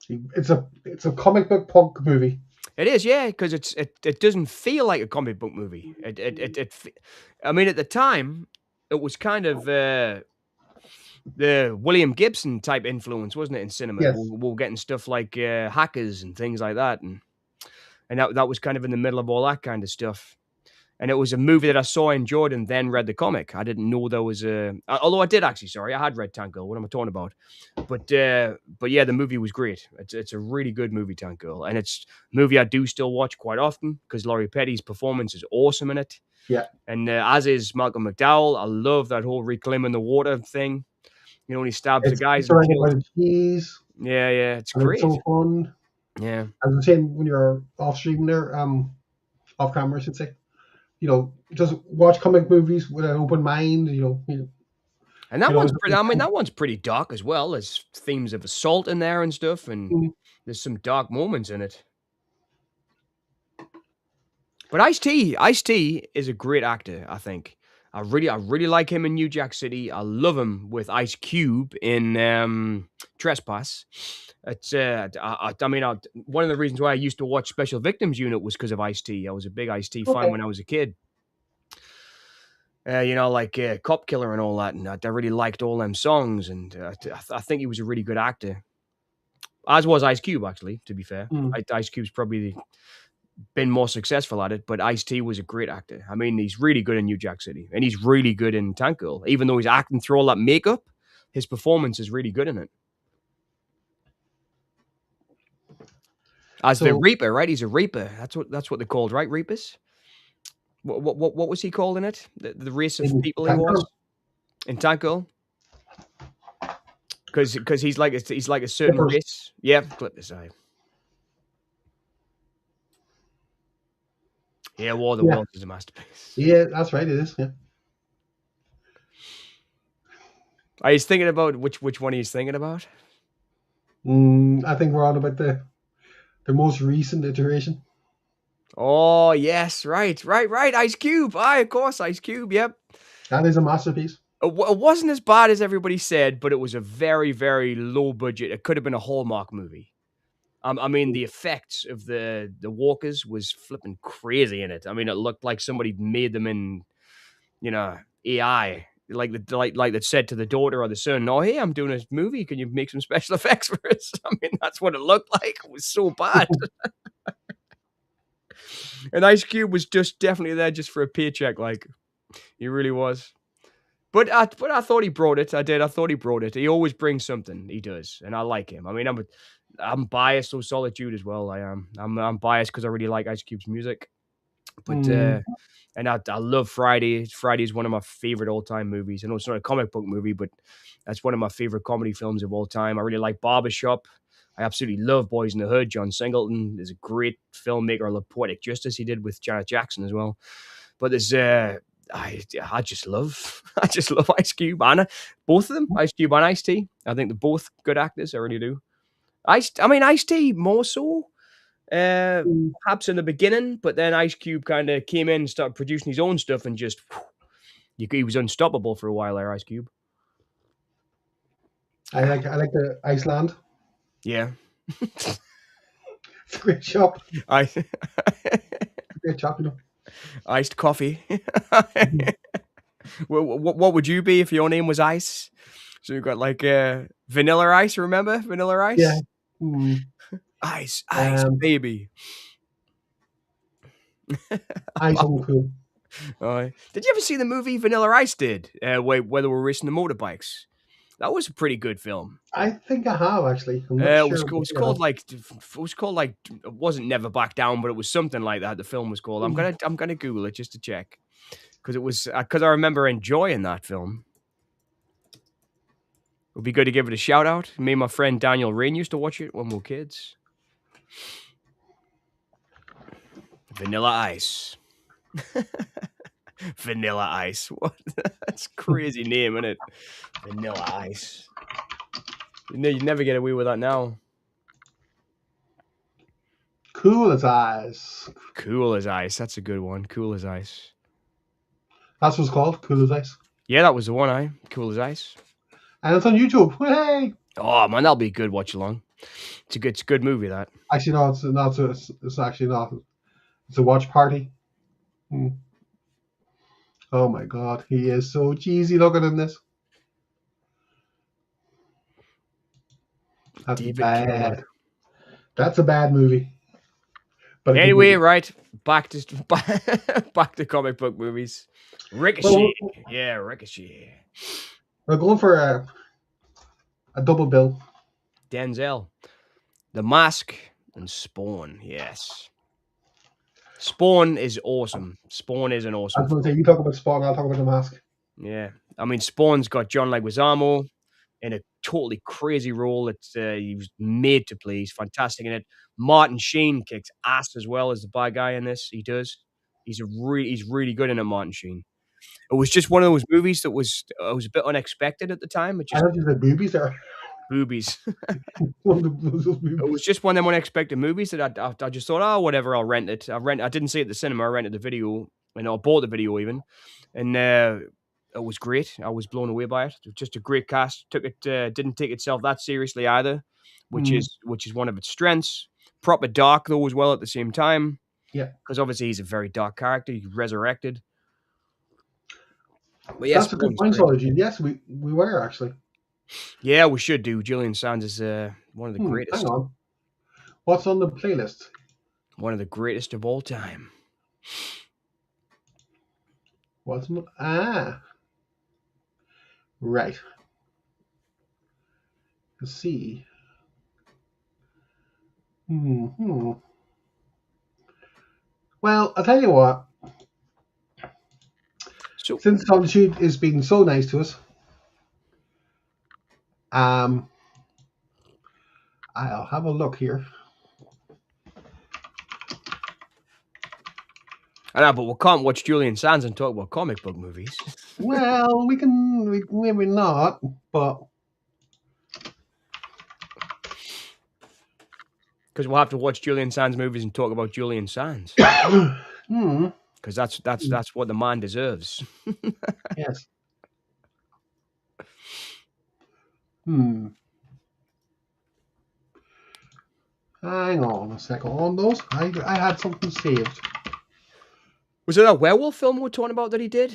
It's a comic book punk movie. It is, yeah, because it doesn't feel like a comic book movie. I mean, at the time, it was kind of the William Gibson type influence, wasn't it, in cinema? Yes. We're getting stuff like Hackers and things like that, and that was kind of in the middle of all that kind of stuff. And it was a movie that I saw, enjoyed, and then read the comic. I didn't know there was although I did actually. Sorry, I had read Tank Girl. What am I talking about? But yeah, the movie was great. It's a really good movie, Tank Girl, and it's a movie I do still watch quite often because Laurie Petty's performance is awesome in it. Yeah, and as is Malcolm McDowell. I love that whole reclaiming the water thing. When he stabs the guys. Yeah, it's great. It's so fun. Yeah, as I'm saying, when you're off stream there, off camera, I should say. Just watch comic movies with an open mind. And that one's pretty dark as well. There's themes of assault in there and stuff, and there's some dark moments in it. But Ice-T is a great actor, I think. I really like him in New Jack City. I love him with Ice Cube in Trespass. It's one of the reasons why I used to watch Special Victims Unit was because of Ice-T. I was a big Ice-T fan when I was a kid. Like Cop Killer and all that, and I really liked all them songs, and I think he was a really good actor. as was Ice Cube. Actually, to be fair, Mm. Ice Cube's probably been more successful at it, but Ice-T was a great actor. I mean, he's really good in New Jack City, and he's really good in Tank Girl. Even though he's acting through all that makeup, his performance is really good in it. As the So Reaper, right? He's a Reaper. That's what they're called, right? Reapers. What was he called in it? The race of in people he was Tankard, in Tank Girl, because he's like a certain Clippers. race. Yeah, clip this eye. Yeah, War of the Yeah, Worlds is a masterpiece. yeah, that's right. It is. Yeah. I was thinking about which one he's thinking about. I think we're on about the most recent iteration. Oh yes, right. Ice Cube. Aye, of course, Ice Cube. Yep. That is a masterpiece. It wasn't as bad as everybody said, but it was a very, very low budget. It could have been a Hallmark movie. I mean, the effects of the walkers was flipping crazy in it. I mean, it looked like somebody made them in, AI, like that said to the daughter or the son, "Oh, hey, I'm doing a movie. Can you make some special effects for us?" I mean, that's what it looked like. It was so bad. And Ice Cube was just definitely there just for a paycheck. Like he really was. But I thought he brought it. I did. I thought he brought it. He always brings something. He does, and I like him. I mean, I'm biased. So Solitude as well. I am. I'm biased because I really like Ice Cube's music. But Mm, and I love Friday. Friday is one of my favorite all time movies. I know it's not a comic book movie, but that's one of my favorite comedy films of all time. I really like Barbershop. I absolutely love Boys in the Hood. John Singleton is a great filmmaker. I love Poetic Justice he did with Janet Jackson as well. But there's I just love I just love Ice Cube and both of them, Ice Cube and Ice T. I think they're both good actors. I really do. Ice T more so, mm. perhaps in the beginning, but then Ice Cube kind of came in and started producing his own stuff and just he was unstoppable for a while there. Ice Cube. I like the Iceland. Yeah, It's a great shop. I Great shop, you know. iced coffee. Mhm. What would you be if your name was Ice? So you've got like Vanilla Ice. Remember Vanilla Yeah. Ice? Mm. Ice, Um, baby. Ice Uncool. Did you ever see the movie Vanilla Ice did, where they were racing the motorbikes? That was a pretty good film. I think I have actually. I'm not It was sure. it was called like it wasn't Never Back Down, but it was something like that. The film was called. Mm. I'm gonna Google it just to check because I remember enjoying that film. It would be good to give it a shout out. Me and my friend Daniel Rain used to watch it when we were kids. Vanilla Ice. Vanilla Ice. What? That's a crazy name, isn't it? Vanilla Ice. You never get away with that now. Cool as ice. Cool as Ice. That's a good one. Cool as Ice. That's what it's called. Cool as ice. Yeah, that was the one. Cool as Ice. And it's on YouTube. Hey. Oh man, that'll be a good watch along. It's a good movie. That. Actually, no. It's not. It's actually not. It's a watch party. Hmm. Oh my god, he is so cheesy looking in this. That's David Carradine. bad. That's a bad movie. But a good Anyway, movie. right back to back to comic book movies. Well, Ricochet. Yeah, Ricochet. we're going for a double bill. Denzel. The Mask and Spawn. Yes. Spawn is awesome. Spawn is an I awesome was going to say, film. you talk about Spawn, I'll talk about the mask. Yeah. I mean, Spawn's got John Leguizamo in a totally crazy role. He was made to play. He's fantastic in it. Martin Sheen kicks ass as well as the bad guy in this. He does. He's really good in it, Martin Sheen. It was just one of those movies that was a bit unexpected at the time. It I just thought you said boobies there. boobies. One of those It was movies. just one of them unexpected movies that I just thought, oh, whatever, I'll rent it. I didn't see it at the cinema. I rented the video, and I bought the video even, and it was great. I was blown away by it. It was just a great cast. Didn't take itself that seriously either, Mm, which is one of its strengths. Proper dark though as well at the same time, yeah, because obviously he's a very dark character. He's resurrected. But yes, that's a good Spawn's point, great. Solid. Yes, we were actually. Yeah, we should do. Julian Sands is one of the Hang greatest. on. What's on the playlist? One of the greatest of all time. What's on right. Let's see. Hmm. Well, I'll tell you what. So, Since Solitude has been so nice to us, um, I'll have a look here. I know, but we can't watch Julian Sands and talk about comic book movies. Well, maybe not, but Because we'll have to watch Julian Sands movies and talk about Julian Sands. hmm, Because that's what the man deserves. yes. Hmm. Hang on a second. On those, I had something saved. Was it that werewolf film we were talking about that he did?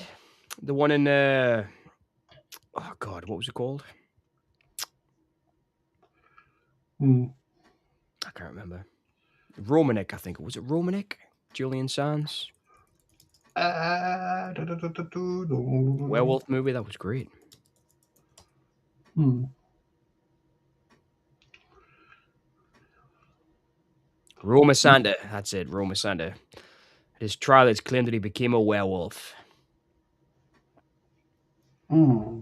The one in oh god, what was it called? Hmm. I can't remember. Romanek, I think. Was it Romanek? Julian Sands? Werewolf movie? That was great. Hmm. Roma Santa. That's it, Roma Santa. At his trial, it's claimed that he became a werewolf. Hmm.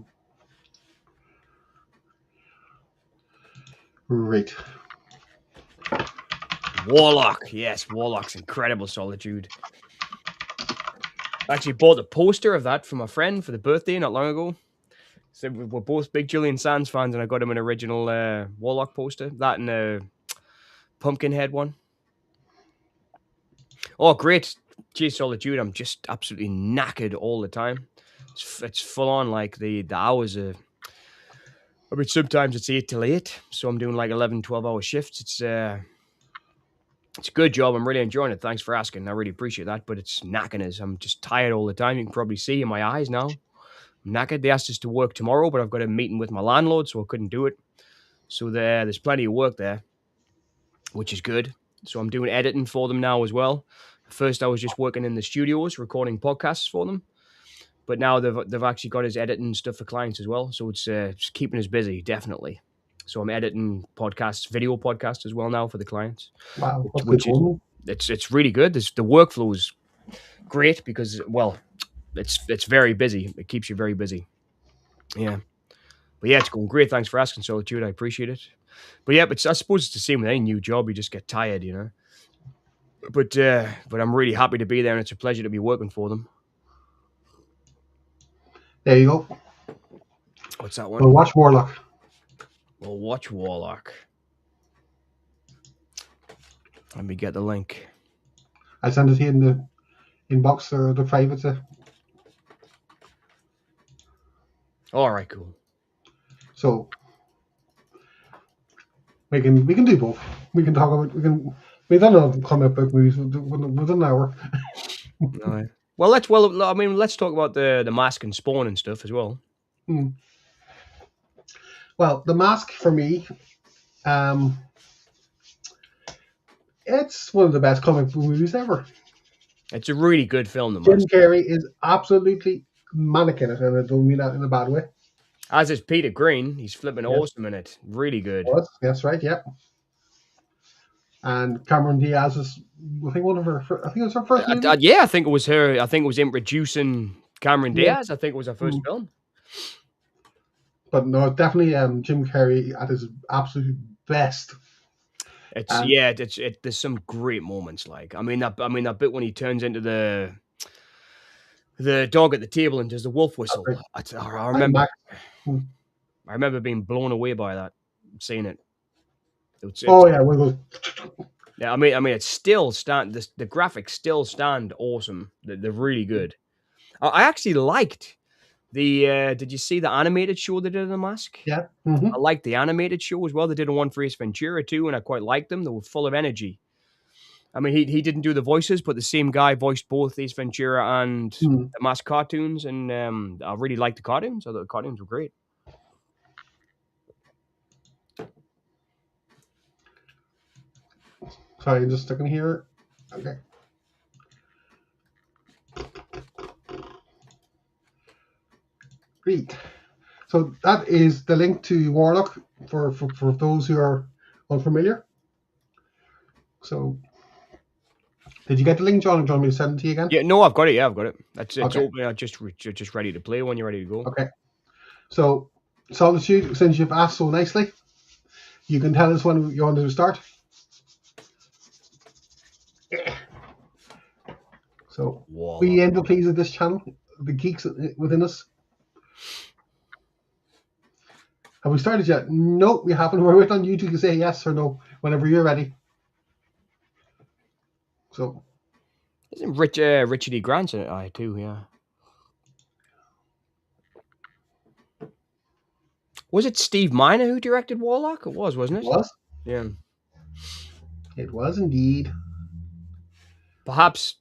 Right. Warlock. Yes, Warlock's incredible solitude. I actually bought the poster of that for my friend for the birthday not long ago. So we're both big Julian Sands fans, and I got him an original Warlock poster. That and a Pumpkinhead one. Oh, great. Geez, Solitude, I'm just absolutely knackered all the time. It's full on, like the hours are. I mean, sometimes it's 8 till 8, so I'm doing like 11, 12-hour shifts. It's a good job. I'm really enjoying it. Thanks for asking. I really appreciate that, but it's knacking us. I'm just tired all the time. You can probably see in my eyes now. I'm knackered. They asked us to work tomorrow, but I've got a meeting with my landlord, so I couldn't do it. So there's plenty of work there, which is good. So I'm doing editing for them now as well. First, I was just working in the studios, recording podcasts for them. But now they've actually got us editing stuff for clients as well. So it's keeping us busy, definitely. So I'm editing podcasts, video podcasts as well now for the clients, Wow, which, that's good which is going. it's really good. The workflow is great because it's very busy. It keeps you very busy. Yeah. But yeah, it's going great. Thanks for asking, Solitude. I appreciate it. But yeah, I suppose it's the same with any new job. You just get tired, you know. But I'm really happy to be there, and it's a pleasure to be working for them. There you go. What's that Well, one? watch Warlock. Well, watch Warlock. Let me get the link. I sent it here in the inbox or the private. All right, cool. So we can do both. We can talk about we don't know comic book movies within an hour. All right. I mean, let's talk about the mask and Spawn and stuff as well. Hmm. Well, The Mask for me, um, it's one of the best comic book movies ever. It's a really good film, The Jim Mask. Carrey is absolutely manic in it, and I don't mean that in a bad way. As is Peter Green. He's flipping Yes, awesome in it. Really good. was. That's right. Yep. And Cameron Diaz is, I think, one of her. I think it was her first movie. Yeah, I think it was her. I think it was introducing Cameron Yeah. Diaz. I think it was her first film. But no, definitely Jim Carrey at his absolute best. There's some great moments. Like I mean that bit when he turns into the dog at the table and does the wolf whistle. Right. I I'm remember. back. I remember being blown away by that, seeing it. Oh yeah, one of those. Yeah, I mean, it's still stand. The graphics still stand awesome. They're really good. I actually liked the. Did you see the animated show they did on The Mask? Yeah. I liked the animated show as well. They did one for Ace Ventura too, and I quite liked them. They were full of energy. I mean, he didn't do the voices, but the same guy voiced both Ace Ventura and Mm-hmm. the Mask cartoons, and I really liked the cartoons. I thought the cartoons were great. Sorry, I'm just sticking here. Okay. Great. So that is the link to Warlock for those who are unfamiliar. So, did you get the link, John? Do you want me to send it to you again? Yeah, no, I've got it. Yeah, I've got it. It's Okay. open. I'm just ready to play when you're ready to go. Okay. So, Solitude, since you've asked so nicely, you can tell us when you want to start. So, we aim to please at this channel, the geeks within us. Have we started yet? No, we haven't. We're waiting on you to say yes or no whenever you're ready. So, Isn't Richard E. Grant in it? Too, yeah. Was it Steve Miner who directed Warlock? It was, wasn't it? it was. Yeah. It was indeed. Perhaps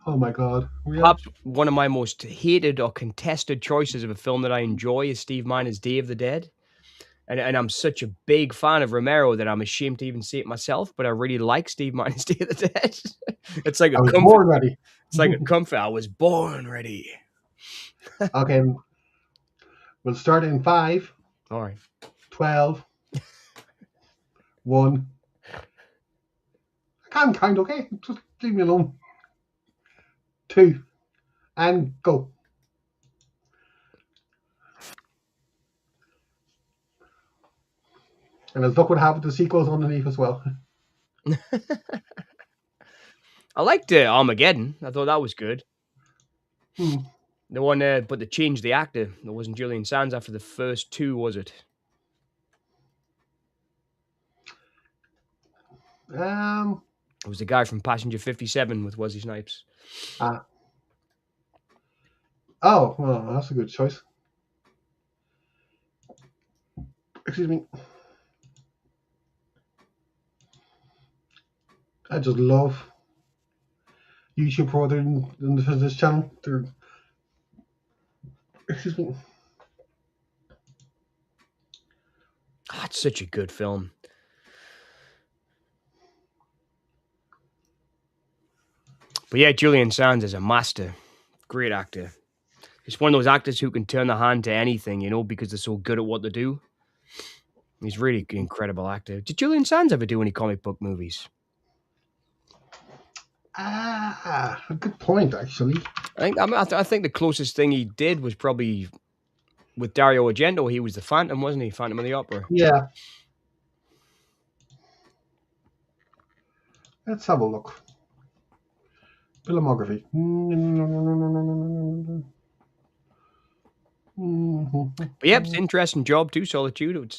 Oh my God. Perhaps one of my most hated or contested choices of a film that I enjoy is Steve Miner's Day of the Dead. And I'm such a big fan of Romero that I'm ashamed to even say it myself, but I really like Steve Miner's Day of the Dead. It's like I was born ready. It's like a comfort. I was born ready. Okay. We'll start in 5. All right. 12. 1. I can't count, okay? Just leave me alone. 2. And go. And as luck would have it, the sequel's underneath as well. I liked Armageddon. I thought that was good. Hmm. The one, but they changed the actor. It wasn't Julian Sands after the first 2, was it? It was the guy from Passenger 57 with Wesley Snipes. Oh, well, that's a good choice. Excuse me. I just love YouTube promoting this channel. Excuse me. Oh, it's such a good film. But yeah, Julian Sands is a master. Great actor. He's one of those actors who can turn their hand to anything, because they're so good at what they do. He's really an incredible actor. Did Julian Sands ever do any comic book movies? A good point, actually. I think the closest thing he did was probably with Dario Argento. He was the Phantom, wasn't he? Phantom of the Opera. Yeah. Let's have a look. Filmography. But yeah, it's an interesting job too, Solitude. It's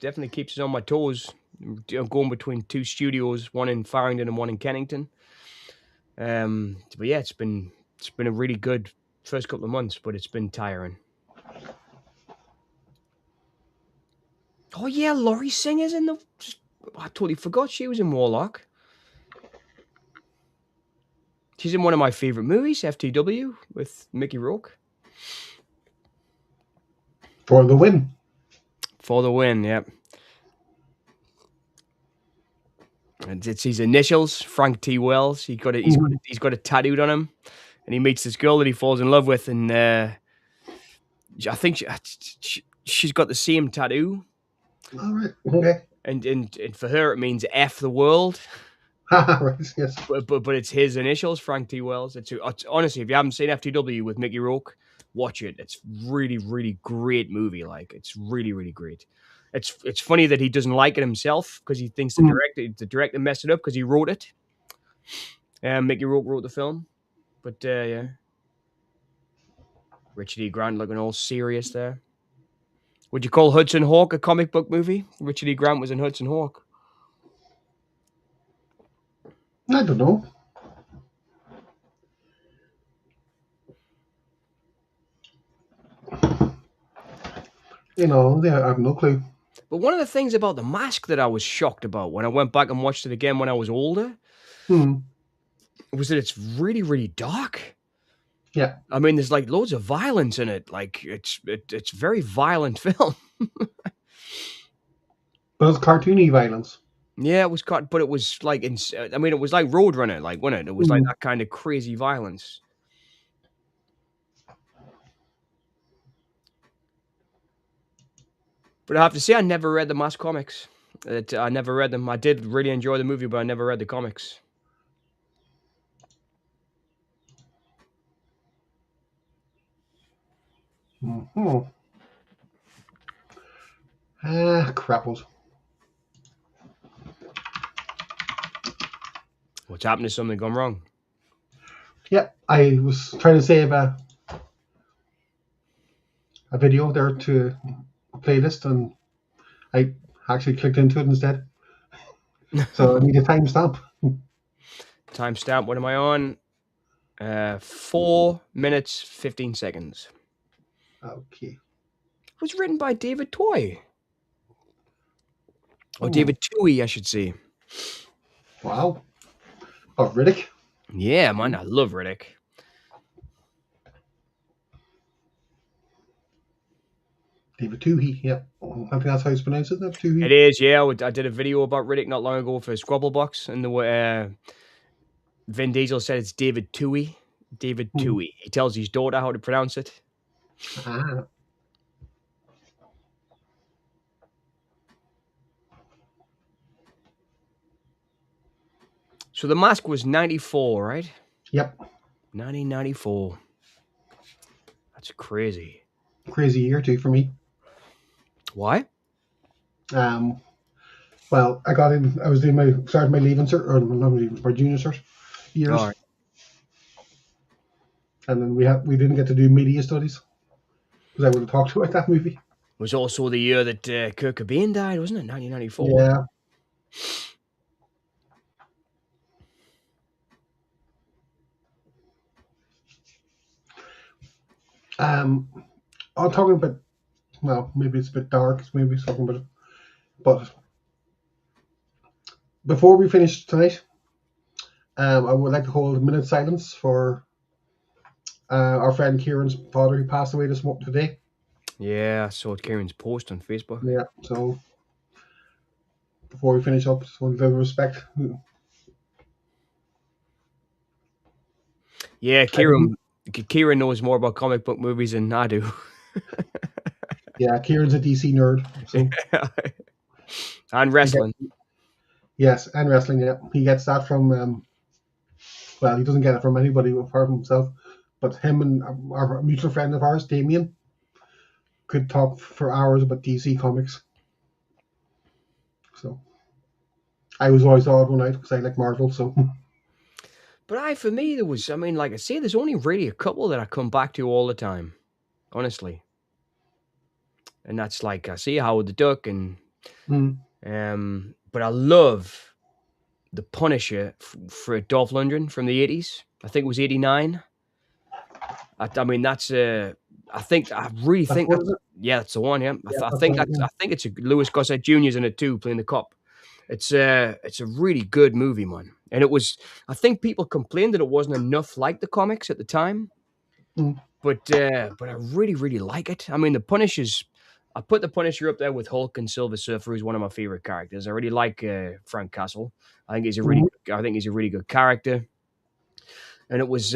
definitely keeps us on my toes. I'm going between 2 studios, one in Farringdon and one in Kennington. But yeah, it's been a really good first couple of months, but it's been tiring. Oh yeah, Laurie Singer's in the. I totally forgot she was in Warlock. She's in one of my favorite movies, FTW, with Mickey Rourke. For the win. For the win, yep. And it's his initials, Frank T. Wells. He's got it tattooed on him, and he meets this girl that he falls in love with, and I think she's got the same tattoo. All right. Okay. And for her it means F the world. Right. Yes. But it's his initials, Frank T. Wells. It's honestly, if you haven't seen FTW with Mickey Rourke, watch it. It's really, really great movie. Like, it's really, really great. It's funny that he doesn't like it himself because he thinks the director messed it up because he wrote it. Mickey Rourke wrote the film, but yeah, Richard E. Grant looking all serious there. Would you call Hudson Hawk a comic book movie? Richard E. Grant was in Hudson Hawk. I don't know. I have no clue. But one of the things about The Mask that I was shocked about when I went back and watched it again when I was older was that it's really, really dark. Yeah. I mean, there's like loads of violence in it. Like, it's very violent film. But it's cartoony violence. Yeah, it was cut, but it was like I mean, it was like Roadrunner, like, wasn't it? It was like Mm. that kind of crazy violence. But I have to say, I never read the Mask comics. I never read them. I did really enjoy the movie, but I never read the comics. Mhm. Ah, crapples. What's happened? Is something gone wrong? Yeah, I was trying to save a video there to a playlist, and I actually clicked into it instead. So I need a timestamp. Timestamp. What am I on? 4 minutes 15 seconds. Okay. It was written by David Toy, or Hmm. David Toohey, I should say. Wow. Of Riddick. Yeah, man, I love Riddick. David Toohey. Yeah. I think that's how it's pronounced, isn't it? It Toohey. is, yeah. I did a video about Riddick not long ago for Squabblebox, and Vin Diesel said it's David Toohey. David Hmm. Toohey. He tells his daughter how to pronounce it. Ah. So the Mask was 94, right? Yep. 1994. That's crazy. Crazy year too for me. Why? Um. Well, I got in. I was doing my started my leaving cert or not leaving, my junior cert All years, right. and then we didn't get to do media studies because I would have talked about that movie. Was also the year that Kurt Cobain died, wasn't it? 1994. Yeah. Um. I'm talking about. Well, maybe it's a bit dark. Maybe it's talking about it, but before we finish tonight, I would like to hold a minute of silence for our friend Kieran's father who passed away today. Yeah, I saw Kieran's post on Facebook. Yeah. So before we finish up, just want to give respect. Yeah, I didn't. Kieran knows more about comic book movies than I do. Yeah, Kieran's a DC nerd, so And he gets, wrestling. yes, and wrestling. Yeah, he gets that from. Well, he doesn't get it from anybody apart from himself. But him and our mutual friend of ours, Damien, could talk for hours about DC comics. So I was always the odd one out because I like Marvel. So But for me, I mean, like I say, there's only really a couple that I come back to all the time, honestly. And that's like, I see Howard the Duck, and mm, but I love the Punisher for Dolph Lundgren from the 80s. I think it was 89. I mean, I really that's think what is it? yeah, that's the one. Yeah, Yeah, that's right. Yeah. I think it's a Louis Gossett Jr.'s in it too, playing the cop. It's a really good movie, man. And I think people complained that it wasn't enough like the comics at the time, Mm, but I really, really like it. I mean, I put the Punisher up there with Hulk and Silver Surfer, who's one of my favorite characters. I really like Frank Castle. mm, I think he's a really good character, and it was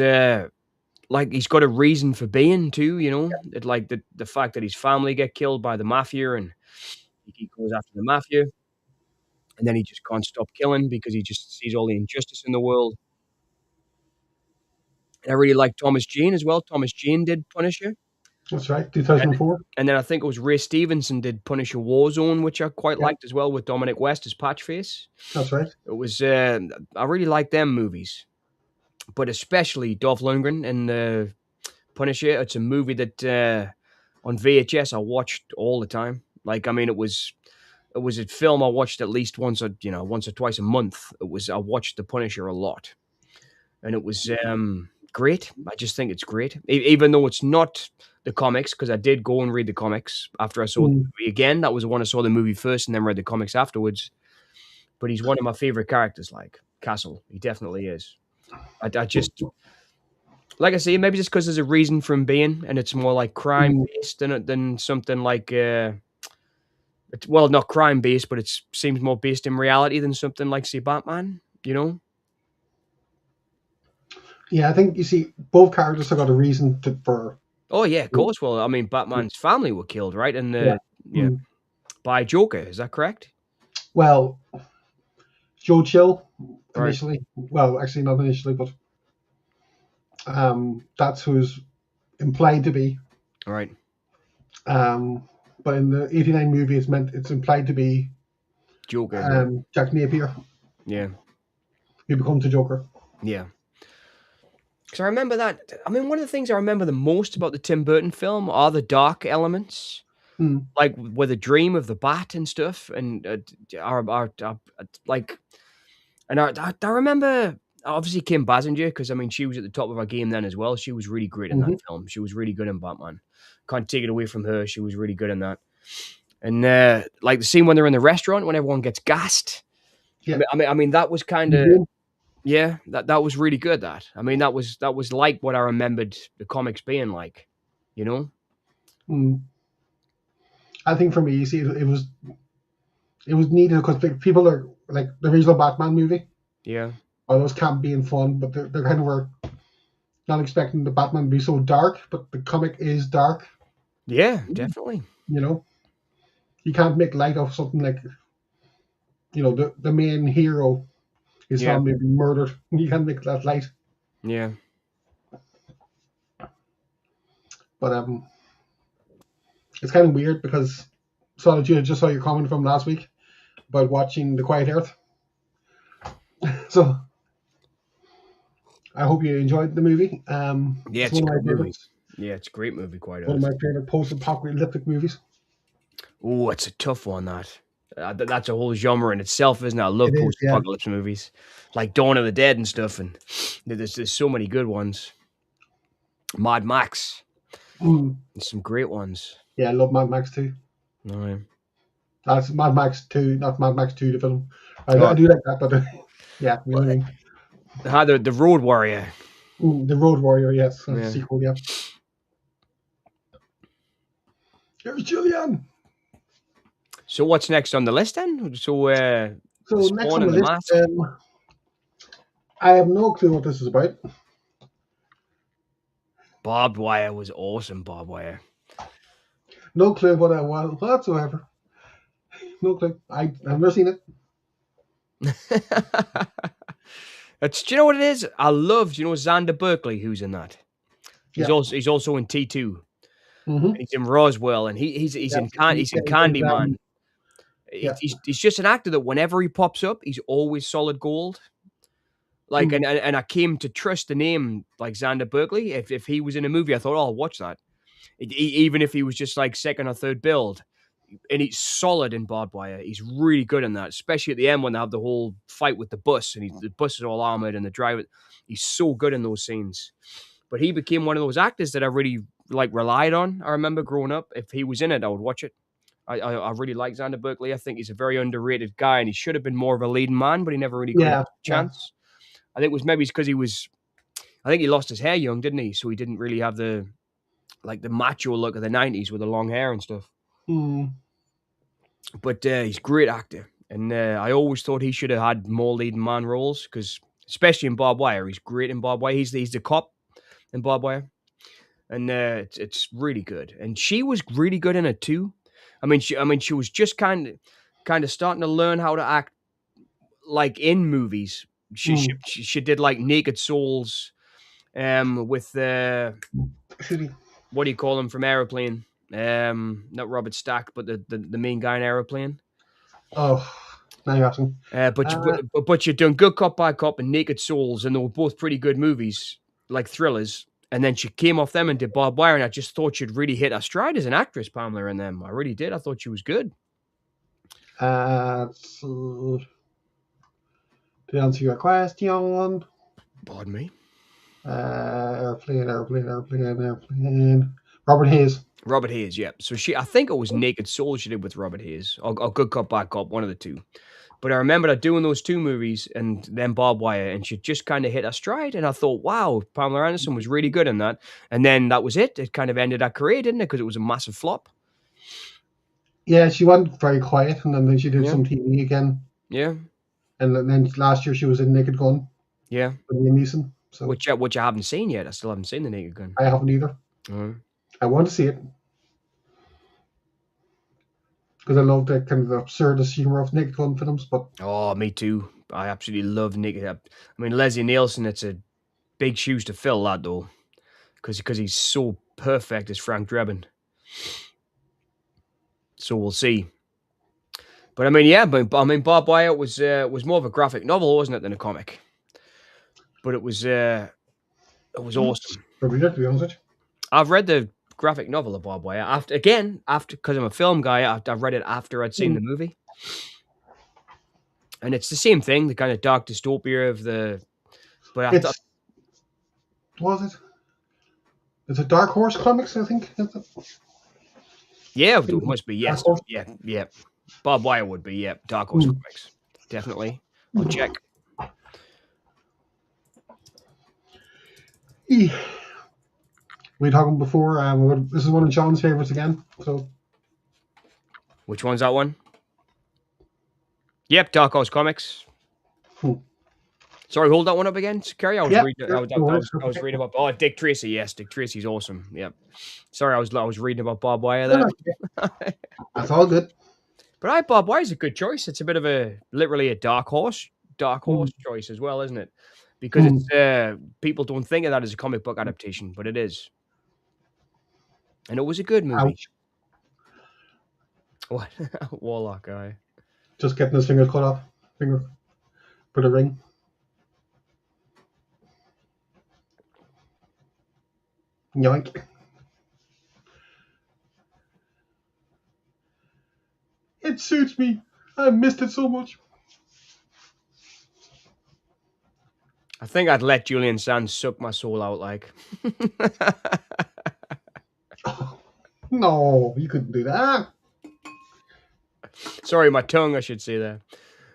like he's got a reason for being too. You know, like the fact that his family get killed by the mafia, and he goes after the mafia, and then he just can't stop killing because he just sees all the injustice in the world. And I really like Thomas Jane as well. Thomas Jane did Punisher. that's right. And 2004. then I think it was Ray Stevenson did Punisher Warzone, which I quite Yeah, liked as well, with Dominic West as Patchface. that's right. It was I really like them movies, but especially Dolph Lundgren and Punisher. It's a movie that on VHS I watched all the time. Like, I mean, it was a film I watched at least once or twice a month. I watched The Punisher a lot, and it was great. I just think it's great, even though it's not the comics, because I did go and read the comics after I saw the Mm, movie again. That was the one I saw the movie first, and then read the comics afterwards. But he's one of my favorite characters, like Castle. He definitely is. I just like I say, maybe just because there's a reason for him being, and it's more like crime mm, based than something like It's, well, not crime based, but it seems more based in reality than something like, say, Batman. You know? Yeah, I think you see both characters have got a reason to for. Oh yeah, of course. Well, I mean, Batman's family were killed, right? And Yeah. yeah, by Joker. Is that correct? Well, Joe Chill Right. initially. Well, actually not initially, but that's who's implied to be. Right. Um, but in the '89 movie, it's implied to be Joker. Right. Jack Napier, Yeah. who becomes the Joker. Yeah. Because I remember that. I mean, one of the things I remember the most about the Tim Burton film are the dark elements, Mm. like with the dream of the bat and stuff, and like, and I remember obviously Kim Basinger, because I mean she was at the top of her game then as well. She was really great in that Hmm. film. She was really good in Batman. Can't take it away from her. She was really good in that. And like the scene when they're in the restaurant when everyone gets gassed. Yeah. I mean that was kind of, Mhm. yeah, that was really good. That, I mean, that was like what I remembered the comics being like, you know? Mm. I think for me, you see, it was needed because people are like the original Batman movie. Yeah, All those camp being fun, but they're kind of were not expecting the Batman to be so dark. But the comic is dark. yeah, definitely. You know, you can't make light of something like the main hero, his Yeah, family being murdered. You can't make that light. yeah. But it's kind of weird because Solitude, just saw your comment from last week about watching The Quiet Earth. So I hope you enjoyed the movie. Yeah, It's it's a one of my good movie. favorites. Yeah, it's a great movie, quite One of Earth. my favorite post-apocalyptic movies. Oh, it's a tough one, that. That's a whole genre in itself, isn't it? I It love is, yeah. post-apocalypse movies, like Dawn of the Dead and stuff, and there's so many good ones. Mad Max, Mm. there's some great ones. Yeah, I love Mad Max 2. Oh, yeah. That's Mad Max 2, not Mad Max 2, the film. I Oh, do like that, but yeah, you know well, what I mean. the Road Warrior. The Road Warrior, yes, Yeah. sequel, yeah. Here's Julian. So what's next on the list then? So So next Spawn on the and the list, Mask. I have no clue what this is about. Barbed wire was awesome. Barbed wire. No clue what I want whatsoever. No clue. I've never seen it. It's, do you know what it is? I love, do you know Xander Berkeley, who's in that? Yeah. He's also in T2. Mm-hmm. He's in Roswell, and he's Yeah. in he's Yeah, in Candyman. yeah. He's just an actor that whenever he pops up, he's always solid gold. Like, Mm. and I came to trust the name like Xander Berkeley. If he was in a movie, I thought, oh, I'll watch that. Even if he was just like second or third build, and he's solid in barbed wire. He's really good in that, especially at the end when they have the whole fight with the bus, and the bus is all armored, and the driver. He's so good in those scenes. But he became one of those actors that I really like relied on. I remember growing up, if he was in it, I would watch it. I really like Xander Berkeley. I think he's a very underrated guy, and he should have been more of a leading man, but he never really got a Yeah. Yeah. chance. I think it was maybe because he was. I think he lost his hair young, didn't he? So he didn't really have the macho look of the '90s with the long hair and stuff. Mm. But he's a great actor, and I always thought he should have had more leading man roles because, especially in Barbed Wire, he's great in Barbed Wire. He's the cop in Barbed Wire, and it's really good. And she was really good in it too. I mean, she was just kind of starting to learn how to act like in movies. She she, Mm. she she did like Naked Souls, with Excuse me. what do you call him from Aeroplane? Not Robert Stack, but the main guy in Aeroplane. Oh, now you're asking. But Uh, you've done Good Cop, Bad Cop, and Naked Souls, and they were both pretty good movies, like thrillers. And then she came off them and did Barbed Wire, and I just thought she'd really hit her stride as an actress, Pamela, in them. I really did. I thought she was good. so to answer your question, Pardon me. airplane. Robert Hayes. Robert Hayes, yeah. So I think it was Naked Souls she did with Robert Hayes, or Good Cop, Bad Cop, one of the two. But I remember her doing those two movies and then Barbed Wire, and she just kind of hit her stride. And I thought, wow, Pamela Anderson was really good in that. And then that was it. It kind of ended her career, didn't it? Because it was a massive flop. Yeah, she went very quiet, and then she did Yeah, some TV again, yeah, and then last year she was in Naked Gun yeah. with Liam Neeson. So Which I haven't seen yet. I still haven't seen the Naked Gun. I haven't either. Mhm. I want to see it because I love the kind of the absurdist humor of Naked Gun films. But Oh, me too. I absolutely love Naked. I mean, Leslie Nielsen. It's a big shoes to fill, that though, because he's so perfect as Frank Drebin. So we'll see. But I mean, yeah, but I mean, Bob Wyatt was more of a graphic novel, wasn't it, than a comic? But it was awesome. I read it, to be honest with I've read the graphic novel of Bob Wyatt after because I'm a film guy. I read it after I'd seen you. the movie, and it's the same thing, the kind of dark dystopia of the. But I thought, It's was it? It's a Dark Horse Comics, I think. Is it? yeah, it must be Dark yes, Horse. yeah, yeah. Bob Wyatt would be yeah, Dark Horse Mm. Comics, definitely. I'll check. We were talking before. This is one of John's favorites again. So Which one's that one? Yep, Dark Horse Comics. hmm. Sorry, hold that one up again, Kerry. I was Yeah, reading. sure, no worries. I was reading about. Oh, Dick Tracy. Yes, Dick Tracy's awesome. Yep. Sorry, I was reading about Bob Wyatt No, no, there. that's all good. But Bob Wyatt's a good choice. It's a bit of a literally a dark Mm. horse choice as well, isn't it? Because Mm. it's people don't think of that as a comic book adaptation, but it is, and it was a good movie. Ouch! What Warlock guy? Just getting his finger cut off. Finger for the ring. Yoink! It suits me. I missed it so much. I think I'd let Julian Sands suck my soul out. Like, No, you couldn't do that. sorry, my tongue, I should say there.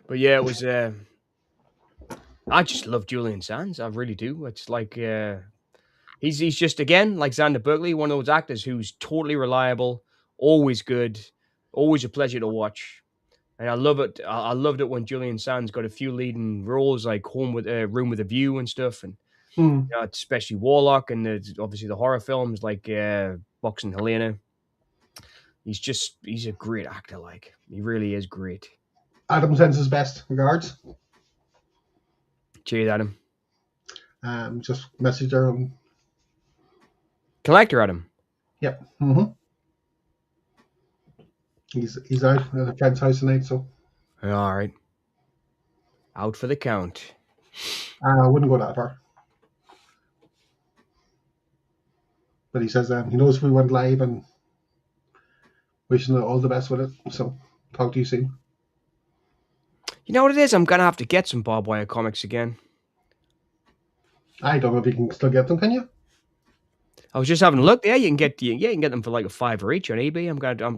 But yeah, it was. I just love Julian Sands. I really do. It's like he's just again like Xander Berkeley, one of those actors who's totally reliable, always good, always a pleasure to watch. And I love it. I loved it when Julian Sands got a few leading roles like Home with Room with a View and stuff, and Mm. especially Warlock and obviously the horror films like Box and Helena. He's a great actor. Like he really is great. Adam sends his best regards. Cheers, Adam. Just message her. Collector Adam. Yep. He's out at a friend's house tonight, so All right, out for the count. I wouldn't go that far. But he says he knows we went live and wishing all the best with it. So talk to you soon. You know what it is? I'm gonna have to get some Bob Wyatt comics again. I don't know if you can still get them, can you? I was just having a look. Yeah, you can get them for like a $5 each on eBay.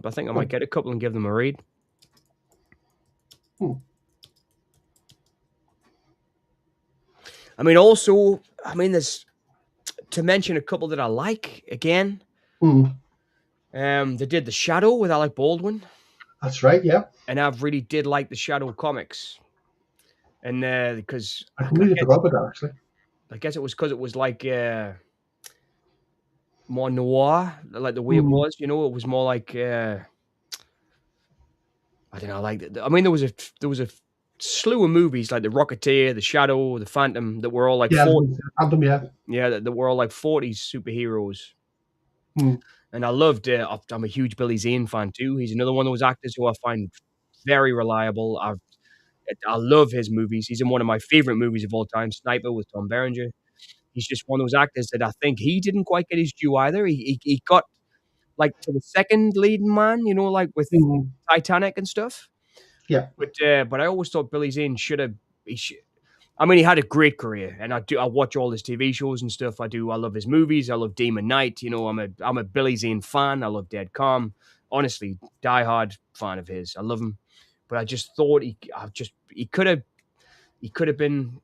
I think I might Oh. get a couple and give them a read. Hmm. I mean, also, there's to mention a couple that I like again. Hmm. They did The Shadow with Alec Baldwin, That's right. Yeah, and I really did like the Shadow comics. And because I completely forgot about that actually. I guess it was because it was like more noir, like the way it Hmm. was. You know, it was more like I don't know. Like there was a slew of movies like The Rocketeer, The Shadow, The Phantom that were all like Yeah, four. Anthem. Yeah. Yeah, that were all like 40s superheroes. Hmm. And I loved. I'm a huge Billy Zane fan too. He's another one of those actors who I find very reliable. I love his movies. He's in one of my favorite movies of all time, Sniper with Tom Berenger. He's just one of those actors that I think he didn't quite get his due either. He got like to the second leading man, you know, like with Hmm. Titanic and stuff. Yeah. But I always thought Billy Zane should have. I mean, he had a great career, and I watch all his TV shows and stuff. I do. I love his movies. I love Demon Knight. You know, I'm a Billy Zane fan. I love Dead Calm. Honestly, diehard fan of his. I love him, but I just thought he could have he could have been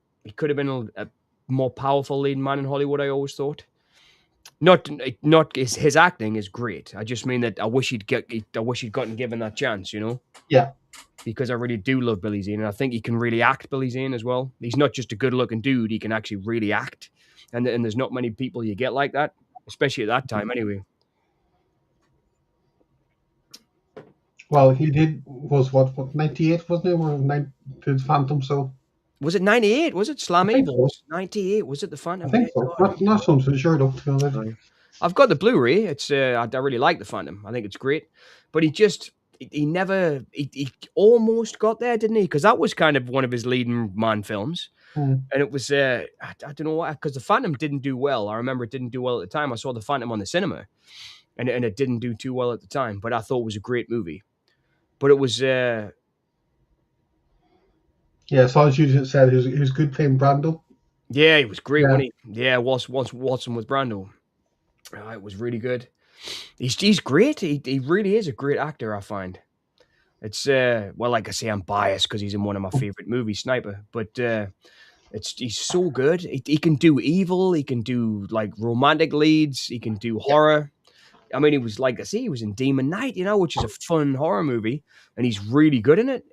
a more powerful leading man in Hollywood. I always thought. Not his acting is great. I just mean that I wish he'd gotten given that chance, you know, Yeah. because I really do love Billy Zane, and I think he can really act Billy Zane as well. He's not just a good looking dude; he can actually really act, and there's not many people you get like that, especially at that time. Anyway, Well, he did was what 98 wasn't it? Or did Phantom? So was it 98? Was it I Slam think Evil? so. Was it 98? Was it the I Phantom? Yeah, think so. God. Not something sure though. To be honest. Aye. I've got the Blu-ray. It's I really like the Phantom. I think it's great, but he never he almost got there, didn't he? Because that was kind of one of his leading man films, Hmm. and it was I don't know why, because the Phantom didn't do well. I remember it didn't do well at the time. I saw the Phantom on the cinema, and it didn't do too well at the time. But I thought it was a great movie. But it was Yeah, as long as you just said he was good playing Brando. yeah, it was great when Yeah. he Watson with Brando. It was really good. He's great. He really is a great actor. I find. It's well, like I say, I'm biased because he's in one of my favorite movies, Sniper. But he's so good. He can do evil. He can do like romantic leads. He can do Yeah. horror. I mean, he was like I say, he was in Demon Knight, you know, which is a fun horror movie, and he's really good in it.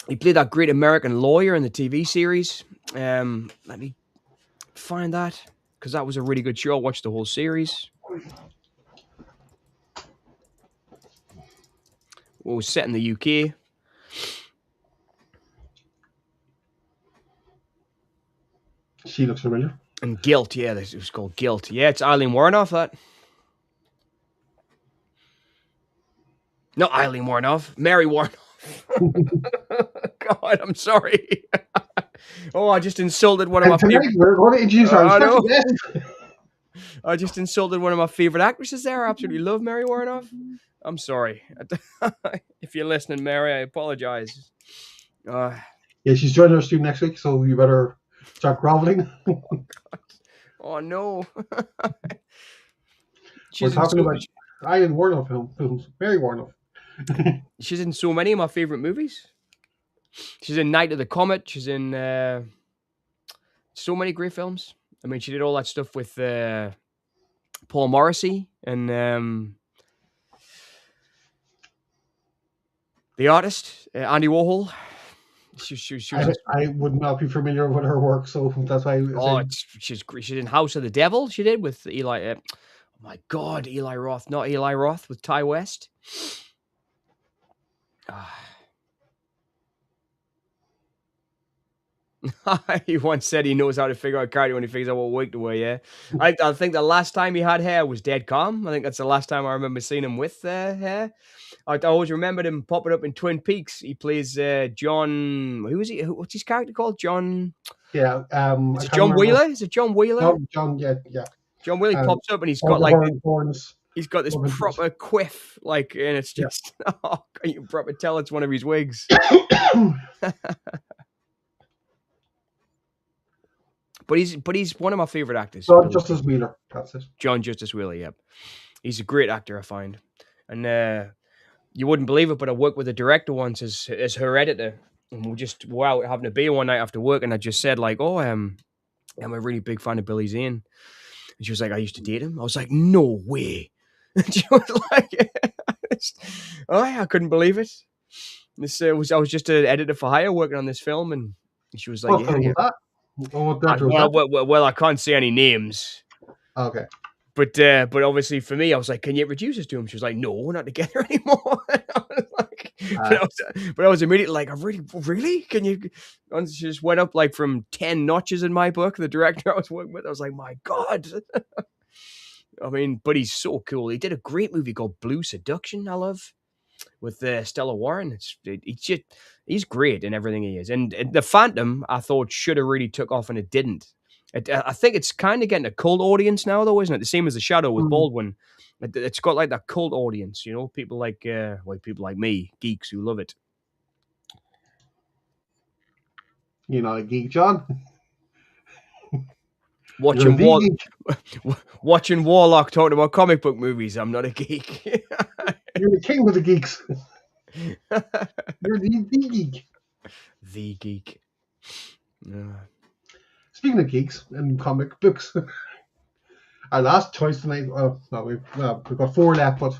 He played that great American lawyer in the TV series. Let me find that because that was a really good show. I watched the whole series. It was set in the UK. She looks familiar. And Guilt, yeah, it was called Guilt. Yeah, it's Eileen Warnoff, that. No, Eileen Warnoff. Mary Warnoff. God, I'm sorry. Oh, I just insulted one of my And tonight favorite. we're going to introduce our I special know. guest. I just insulted one of my favorite actresses there. I absolutely love Mary Warnoff. I'm sorry. If you're listening, Mary, I apologize. Uh, Yeah, she's joining our stream next week, so you better start groveling. oh no. We're she's in talking so about Ian Warnoff films. Mary Warnoff. she's in so many of my favorite movies. She's in Night of the Comet. She's in so many great films. I mean, she did all that stuff with Paul Morrissey and the artist Andy Warhol. She was in. I would not be familiar with her work, so that's why I Oh, say she's in House of the Devil. She did with Eli. Oh my God, Eli Roth, not Eli Roth with Ty West. He once said he knows how to figure out cardio when he figures out what weight to wear. Yeah, I think the last time he had hair was Dead Calm. I think that's the last time I remember seeing him with hair. I always remembered him popping up in Twin Peaks. He plays John. Who is he? What's his character called? John. yeah. Is I it can't John remember. Wheeler? Is it John Wheeler? John, yeah, yeah. John Wheeler pops up and Or the Burn Thorns. he's got this proper quiff, like, and it's Yeah. just oh, you can probably tell it's one of his wigs. But he's one of my favorite actors. John Justice Wheeler. That's it. John Justice Wheeler. Yep, he's a great actor, I find. And you wouldn't believe it, but I worked with a director once as her editor, and we're out having a beer one night after work, and I just said like, "Oh, I'm a really big fan of Billy Zane," and she was like, "I used to date him." I was like, "No way!" And she was like, "Oh, I couldn't believe it." I was just an editor for hire working on this film, and she was like, What "Yeah, film yeah." was that? What director was Well, I can't say any names. that? Okay. But obviously for me, I was like, "Can you introduce us to him?" She was like, "No, we're not together anymore." I was like, but I was immediately like, "I really? Can you?" And she just went up like from 10 notches in my book. The director I was working with, I was like, "My God!" I mean, but he's so cool. He did a great movie called Blue Seduction. I love with Stella Warren. He's great in everything he is. And the Phantom, I thought should have really took off, and it didn't. I think it's kind of getting a cult audience now, though, isn't it? The same as The Shadow with Mm. Baldwin. It's got like that cult audience, you know, people like me, geeks who love it. You know, Geek John. Watching watching Warlock talking about comic book movies. I'm not a geek. You're the king of the geeks. You're the geek. The geek. Speaking of geeks and comic books, our last choice tonight. We've got four left, but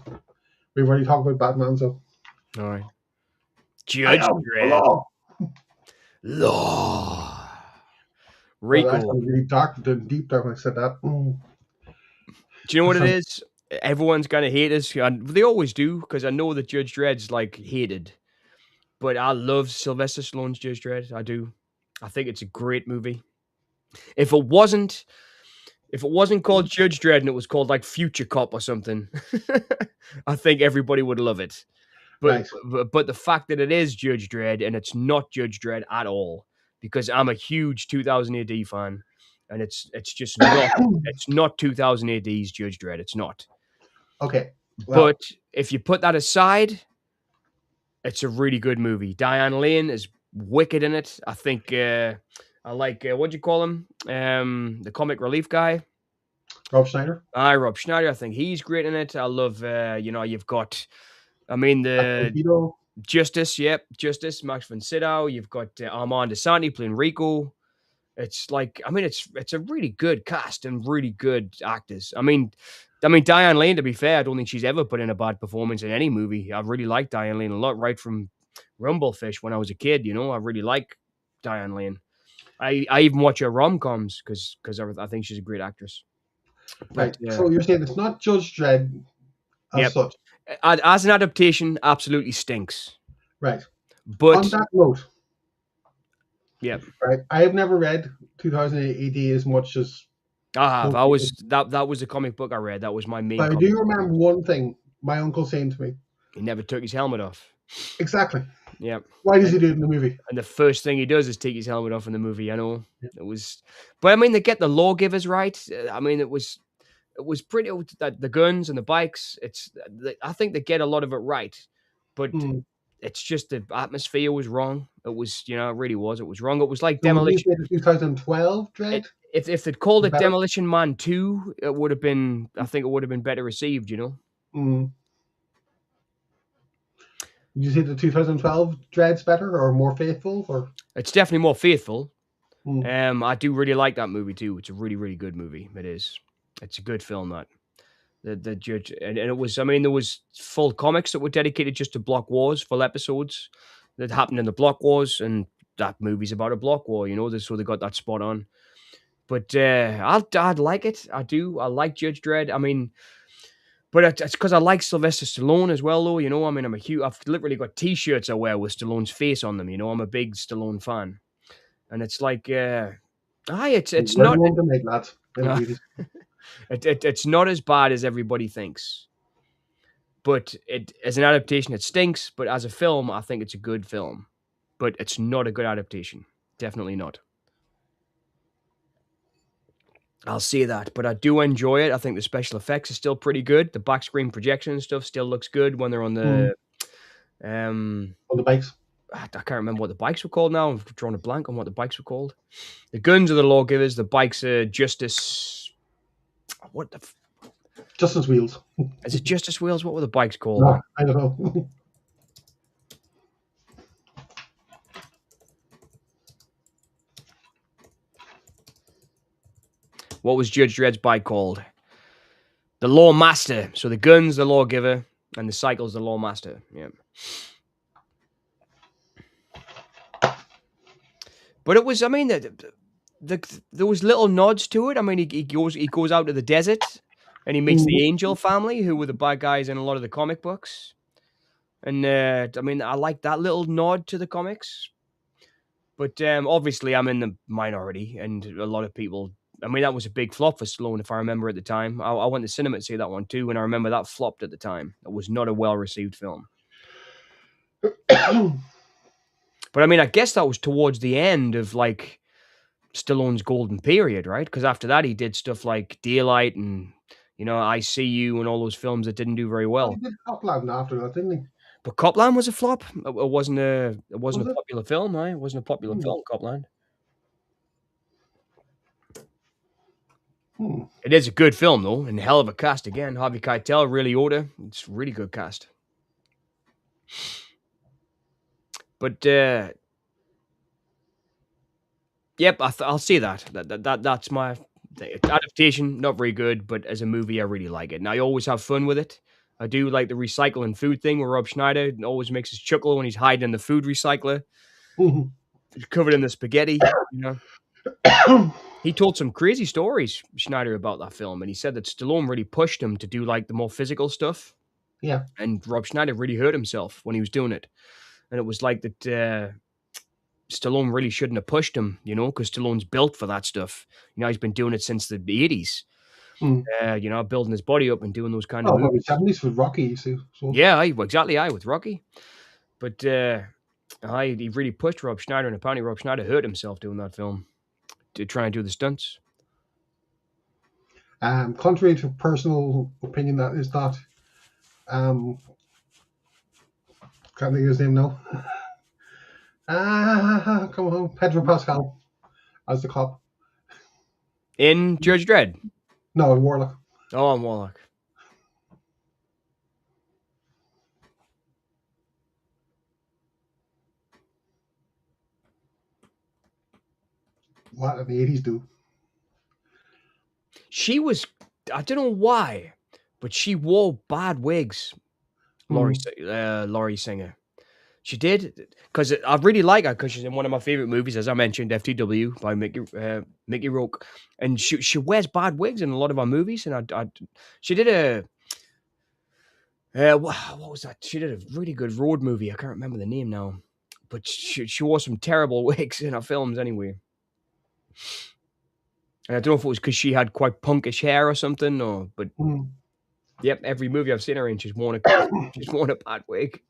we've already talked about Batman, so All right. I Judge am the Dredd. law. Law. Well, that Rico. sounded really dark, deep down when I said that. Do you know That what it sounds is? Everyone's gonna hate us, and they always do, because I know that Judge Dredd's like hated. But I love Sylvester Stallone's Judge Dredd. I do. I think it's a great movie. If it wasn't, if it wasn't called Judge Dredd and it was called like Future Cop or something, I think everybody would love it. But, right. but the fact that it is Judge Dredd and it's not Judge Dredd at all, because I'm a huge 2000 AD fan, and it's just not, it's not 2000 AD's Judge Dredd. It's not. Okay. But Well, if you put that aside, it's a really good movie. Diane Lane is wicked in it. I think I like what do you call him? The comic relief guy. Rob Schneider, Rob Schneider. I think he's great in it. I love you've got the Vito. Justice, yep, Justice, Max von Sydow. You've got Armand Asante playing Rico. It's like, it's a really good cast and really good actors. Diane Lane, to be fair, I don't think she's ever put in a bad performance in any movie. I really like Diane Lane a lot, right from Rumblefish when I was a kid. I really like Diane Lane. I even watch her rom coms because I think she's a great actress. But Right. So you're saying it's not Judge Dredd as yep, such. as an adaptation, absolutely stinks. Right. On But that note, yep, right, I have never read 2008 AD as much as I have. most I people. was that was the comic book I read. That was my main But I comic do book I remember read. one thing my uncle saying to me. He never took his helmet off. Exactly. Yep. Why does And he do it in the movie? and the first thing he does is take his helmet off in the movie. I know Yeah. it was, but they get the lawgivers right. It was pretty the guns and the bikes. I think they get a lot of it right, but Hmm. it's just the atmosphere was wrong. It was, it really was. It was wrong. It was like So would you Demolition. say the 2012 Dread If they'd called is it better? Demolition Man 2, it would have been. I think it would have been better received. Hmm. Would you say the 2012 Dread's better or more faithful? Or It's definitely more faithful. hmm. I do really like that movie too. It's a really, really good movie. It is. It's a good film. That the judge and it was. There was full comics that were dedicated just to block wars, full episodes that happened in the block wars, and that movie's about a block war. So they got that spot on. But I'd like it. I do. I like Judge Dredd. But it's because I like Sylvester Stallone as well, though. I've literally got T-shirts I wear with Stallone's face on them. I'm a big Stallone fan, and it's like, it's We're not. going to make lads and ladies. It's not as bad as everybody thinks. But as an adaptation, it stinks. But as a film, I think it's a good film. But it's not a good adaptation. Definitely not. I'll say that. But I do enjoy it. I think the special effects are still pretty good. The back screen projection and stuff still looks good when they're on Hmm. the On the bikes. I can't remember what the bikes were called now. I've drawn a blank on what the bikes were called. The guns are the lawgivers. The bikes are Justice. What the? Justice Wheels. Is it Justice Wheels? What were the bikes called? No, I don't know. What was Judge Dredd's bike called? The Law Master. So the guns, the lawgiver, and the cycles, the Law Master. Yeah. But it was. There was little nods to it. He goes out to the desert, and he meets the Angel family, who were the bad guys in a lot of the comic books. And I like that little nod to the comics. But obviously, I'm in the minority, and a lot of people. That was a big flop for Stallone, if I remember at the time. I went to cinema to see that one too, and I remember that flopped at the time. It was not a well-received film. But I guess that was towards the end of like Stallone's golden period, right? Because after that, he did stuff like Daylight and I See You and all those films that didn't do very Well, he well. did Copland after that, didn't he? But Copland was a flop. It wasn't a Was it? popular film, right? It wasn't a popular Hmm. film, Copland. Hmm. It is a good film though, and hell of a cast again. Harvey Keitel, Ray Liotta. It's a really good cast. But Yep, I'll see that. That's my adaptation. Not very good, but as a movie, I really like it, and I always have fun with it. I do like the recycling food thing with Rob Schneider. It always makes us chuckle when he's hiding in the food recycler, Mhm. covered in the spaghetti. You know, he told some crazy stories, Schneider, about that film, and he said that Stallone really pushed him to do like the more physical stuff, Yeah. and Rob Schneider really hurt himself when he was doing it, and it was like that. Stallone really shouldn't have pushed him, because Stallone's built for that stuff. He's been doing it since the 80s, Mm. building his body up and doing those kind of Oh, probably movies. 70s with Rocky, you see. So, Yeah, exactly, with Rocky. But he really pushed Rob Schneider, and apparently Rob Schneider hurt himself doing that film to try and do the stunts. contrary to personal opinion, that is not. Um, can't think of his name now. Come on, Pedro Pascal as the cop. In Judge Dredd. No, Warlock. Oh, I'm Warlock. What did the 80s do? She was, I don't know why, but she wore bad wigs, Mm. Laurie Singer. She did, because I really like her because she's in one of my favorite movies, as I mentioned, FTW by Mickey Rourke, and she wears bad wigs in a lot of our movies. And she did what was that? She did a really good road movie. I can't remember the name now, but she wore some terrible wigs in her films anyway. And I don't know if it was because she had quite punkish hair or something, but Mm. yep, every movie I've seen her in, she's worn a bad wig.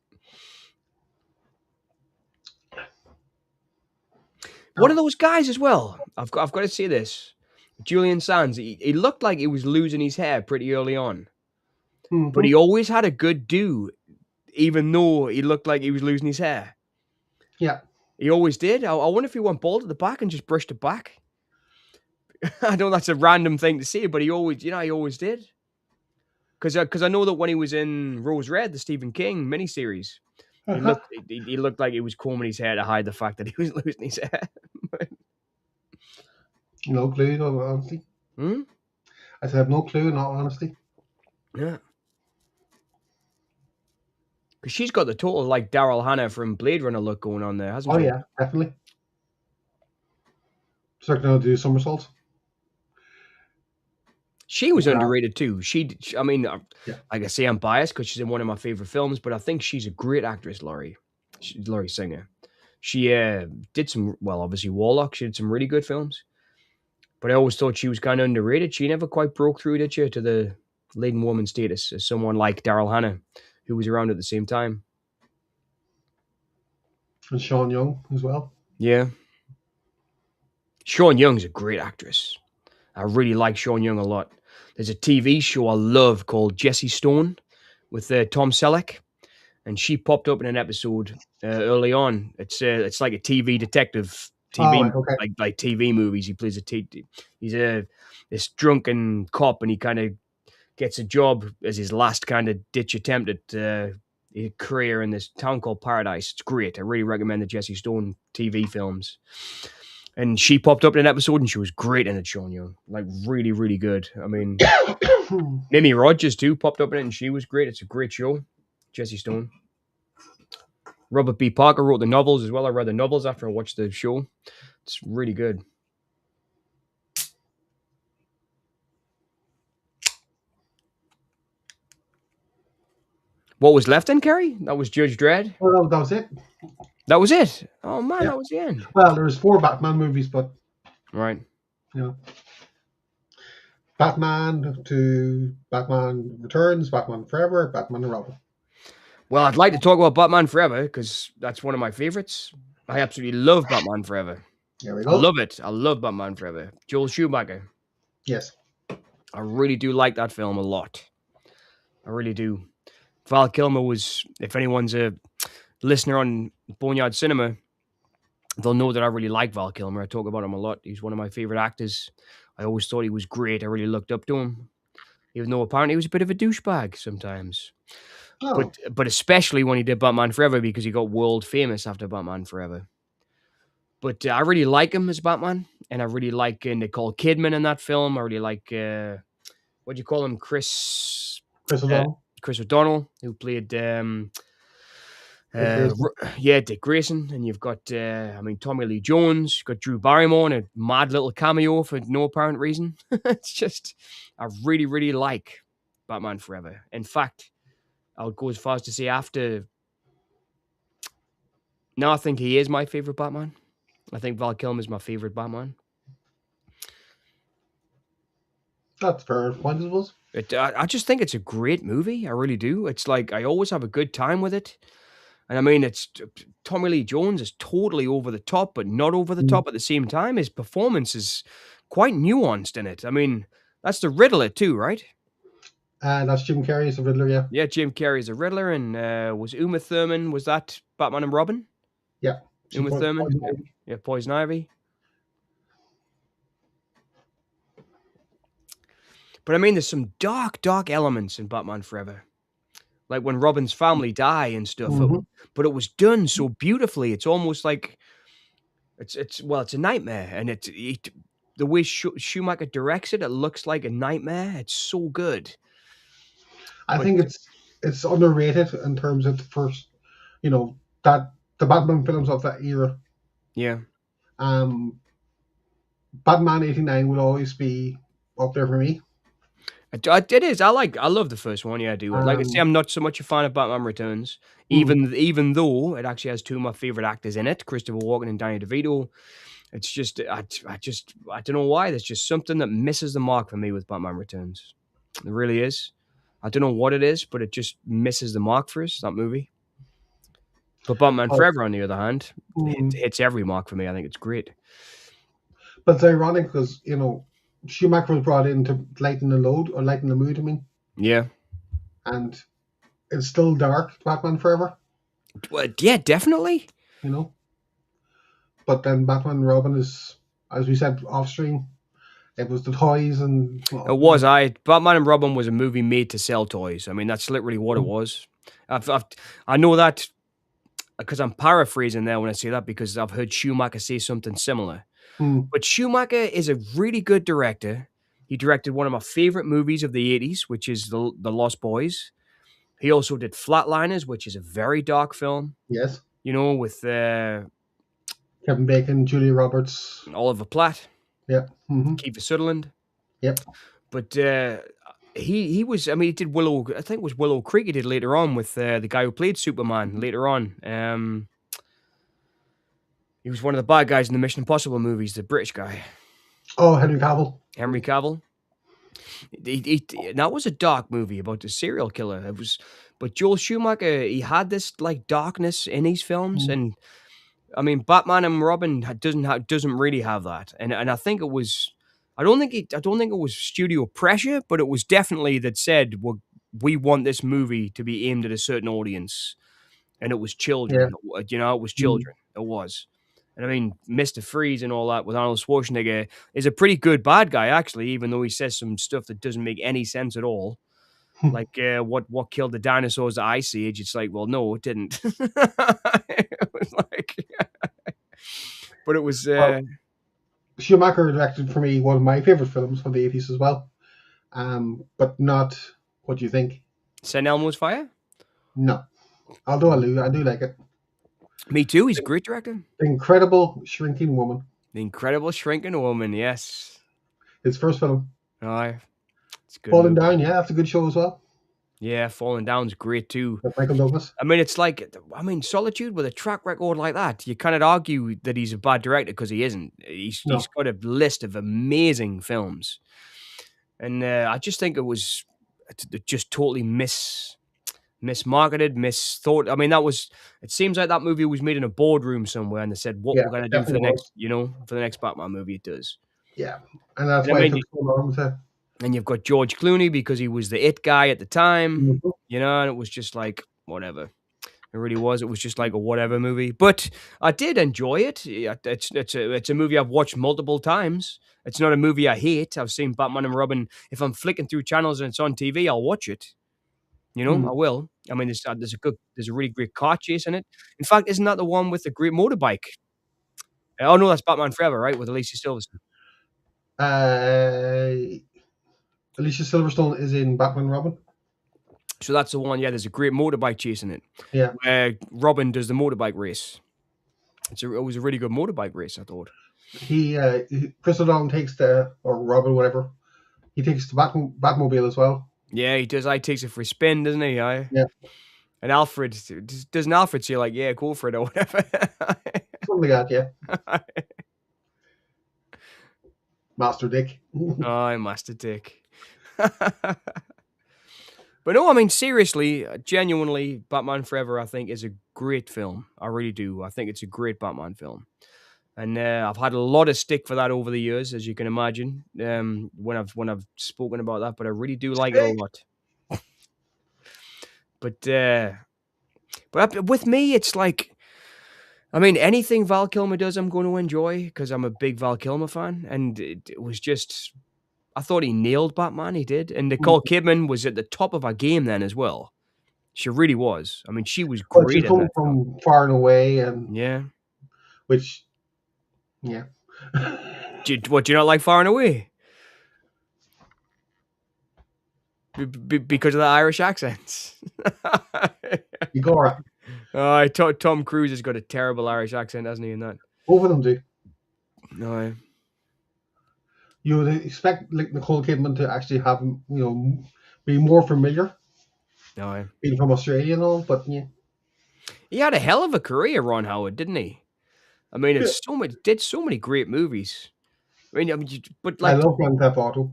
One of those guys as well. I've got to say this. Julian Sands, he looked like he was losing his hair pretty early on, but Mm-hmm. he always had a good do, even though he looked like he was losing his hair. Yeah. He always did. I wonder if he went bald at the back and just brushed it back. I know that's a random thing to say, but he always did. Because I know that when he was in Rose Red, the Stephen King miniseries, he Uh-huh. looked like he was combing his hair to hide the fact that he was losing his hair. No clue, no honesty. Hmm? I said, I have no clue, in all honesty. Yeah. Because she's got the total like Daryl Hannah from Blade Runner look going on there, hasn't Oh, she? yeah, definitely. Starting to do somersaults. She was Yeah. underrated too. I mean, Yeah. like I say, I'm biased because she's in one of my favorite films, but I think she's a great actress, Laurie Singer. She did some, well, obviously Warlock. She did some really good films, but I always thought she was kind of underrated. She never quite broke through, did she, to the leading woman status as someone like Daryl Hannah, who was around at the same time. And Sean Young as well. Yeah, Sean Young's a great actress. I really like Sean Young a lot. There's a TV show I love called Jesse Stone with Tom Selleck, and she popped up in an episode early on. It's like a TV detective, Oh, TV right, okay. like TV movies. He plays he's a this drunken cop, and he kind of gets a job as his last kind of ditch attempt at a career in this town called Paradise. It's great. I really recommend the Jesse Stone TV films. And she popped up in an episode, and she was great in it, Sean Young. Like, really, really good. I mean, Mimi Rogers, too, popped up in it, and she was great. It's a great show. Jesse Stone. Robert B. Parker wrote the novels as well. I read the novels after I watched the show. It's really good. What was left then, Kerry? That was Judge Dredd. Well, that was it. That was it. Oh, man, Yeah. that was the end. Well, there's 4 Batman movies, but, Right. you know, Batman to Batman Returns, Batman Forever, Batman and Robin. Well, I'd like to talk about Batman Forever because that's one of my favorites. I absolutely love Batman Forever. There we I go. love it. I love Batman Forever. Joel Schumacher. Yes. I really do like that film a lot. I really do. Val Kilmer was, if anyone's a listener on Boneyard Cinema, they'll know that I really like Val Kilmer. I talk about him a lot. He's one of my favorite actors. I always thought he was great. I really looked up to him, even though apparently he was a bit of a douchebag sometimes. Oh. But especially when he did Batman Forever because he got world famous after Batman Forever. But I really like him as Batman, and I really like Nicole Kidman in that film. I really like what do you call him, Chris uh, O'Donnell, Chris O'Donnell, who played Dick Grayson. yeah, Dick Grayson, and you've got I mean Tommy Lee Jones, you've got Drew Barrymore in a mad little cameo for no apparent reason. It's just I really, really like Batman Forever. In fact, I would go as far as to say after now I think he is my favorite Batman. I think Val Kilmer is my favorite Batman. That's fair point, I suppose. I just think it's a great movie. I really do. It's like I always have a good time with it. And I mean, Tommy Lee Jones is totally over the top, but not over the Mm. top at the same time. His performance is quite nuanced in it. I mean, that's the Riddler too, right? And that's Jim Carrey as the Riddler, yeah. Yeah, Jim Carrey's the Riddler, and was Uma Thurman, was that Batman and Robin? Yeah. Uma Thurman, Poison yeah, Ivy. yeah, Poison Ivy. But I mean, there's some dark, dark elements in Batman Forever. Like when Robin's family die and stuff. Mhm. But it was done so beautifully. It's almost like it's a nightmare, and the way Schumacher directs it, it looks like a nightmare. It's so good. I But think it's underrated in terms of the first, you know, that the Batman films of that era. yeah, Um, Batman '89 will always be up there for me. it is. I love the first one. Yeah, I do. Like I say, Um, I'm not so much a fan of Batman Returns, hmm, even though it actually has two of my favorite actors in it, Christopher Walken and Danny DeVito. It's just I don't know why. There's just something that misses the mark for me with Batman Returns. It really is. I don't know what it is, but it just misses the mark for us, that movie. But Batman oh, Forever, on the other hand, hmm. hits every mark for me. I think it's great. But it's ironic because Schumacher was brought in to lighten the load or lighten the mood. I mean, Yeah. and it's still dark, Batman Forever. Well, yeah, definitely. You know, but then Batman and Robin is, as we said, off screen. It was the toys and It was. Batman and Robin was a movie made to sell toys. I mean, that's literally what it was. I've I know that because I'm paraphrasing there when I say that because I've heard Schumacher say something similar. hmm, But Schumacher is a really good director. He directed one of my favorite movies of the 80s, which is The Lost Boys. He also did Flatliners, which is a very dark film, yes, with Kevin Bacon, Julia Roberts, Oliver Platt, yeah, Kiefer Sutherland. yep. But he was, I mean, he did Willow, I think it was Willow Creek he did later on with the guy who played Superman later on. He was one of the bad guys in the Mission Impossible movies, the British guy, Oh, Henry Cavill. Henry Cavill. That was a dark movie about the serial killer. It was, but Joel Schumacher, he had this like darkness in his films, Mm, and I mean, Batman and Robin doesn't really have that, and I think it was. I don't think it was studio pressure, but it was definitely that said we want this movie to be aimed at a certain audience, and it was yeah. children. It was Mm. children. It was. And I mean, Mr. Freeze and all that with Arnold Schwarzenegger is a pretty good bad guy, actually, even though he says some stuff that doesn't make any sense at all. Like what killed the dinosaurs, the Ice Age? It's like, well, no, it didn't. It was like, but it was Well, Schumacher directed for me one of my favorite films from the '80s as well. But not what you think. St. Elmo's Fire. No, although I do like it. Me too. He's a great director. The Incredible Shrinking Woman, The Incredible Shrinking Woman. Yes. his first film. Oh, it's a good Falling movie. Down, yeah, that's a good show as well. Yeah, Falling Down's great too. With Michael Douglas. I mean, it's like, I mean, Solitude with a track record like that, you cannot argue that he's a bad director because he isn't. He's No, got a list of amazing films, and I just think it just totally mismarketed, misthought. I mean, that was. It seems like that movie was made in a boardroom somewhere, and they said, "What yeah, we're gonna it do for definitely the was. next, for the next Batman movie." It does, Yeah, and that's and I why it mean, took so long to. and you've got George Clooney because he was the it guy at the time, Mhm. and it was just like whatever. It really was. It was just like a whatever movie, but I did enjoy it. Yeah, it's a movie I've watched multiple times. It's not a movie I hate. I've seen Batman and Robin. If I'm flicking through channels and it's on TV, I'll watch it. I Mm. will. I mean, there's a really great car chase in it. In fact, isn't that the one with the great motorbike? Oh no, that's Batman Forever, right, with Alicia Silverstone. Uh, Alicia Silverstone is in Batman Robin. So that's the one. Yeah, there's a great motorbike chase in it Yeah, where Robin does the motorbike race. It was a really good motorbike race, I thought. Chris O'Donnell takes or Robin, whatever. He takes the Batmobile as well. Yeah, he does. I takes it for a spin, doesn't he? Yeah, And Alfred doesn't Alfred say like, "Yeah, go for it" or whatever? something like that. Yeah, Master Dick. Oh, Master Dick. But no, I mean seriously, genuinely, Batman Forever, I think, is a great film. I really do. I think it's a great Batman film. And I've had a lot of stick for that over the years, as you can imagine, when I've spoken about that. But I really do like it a Stick. lot. But with me, it's like, I mean, anything Val Kilmer does, I'm going to enjoy because I'm a big Val Kilmer fan, and it was just, I thought he nailed Batman. He did, and Nicole Kidman was at the top of her game then as well. She really was. I mean, she was But she's great in coming that film. from Far and Away, and Yeah. which, yeah. Do you not like Far and Away? Because of the Irish accents. Igora. Tom Cruise has got a terrible Irish accent, hasn't he? In that. Both of them do. No. You would expect like Nicole Kidman to actually have be more familiar, No. being from Australia and all. But yeah, He had a hell of a career, Ron Howard, didn't he? I mean, yeah. did so many great movies. But I like, love Grand Theft Auto.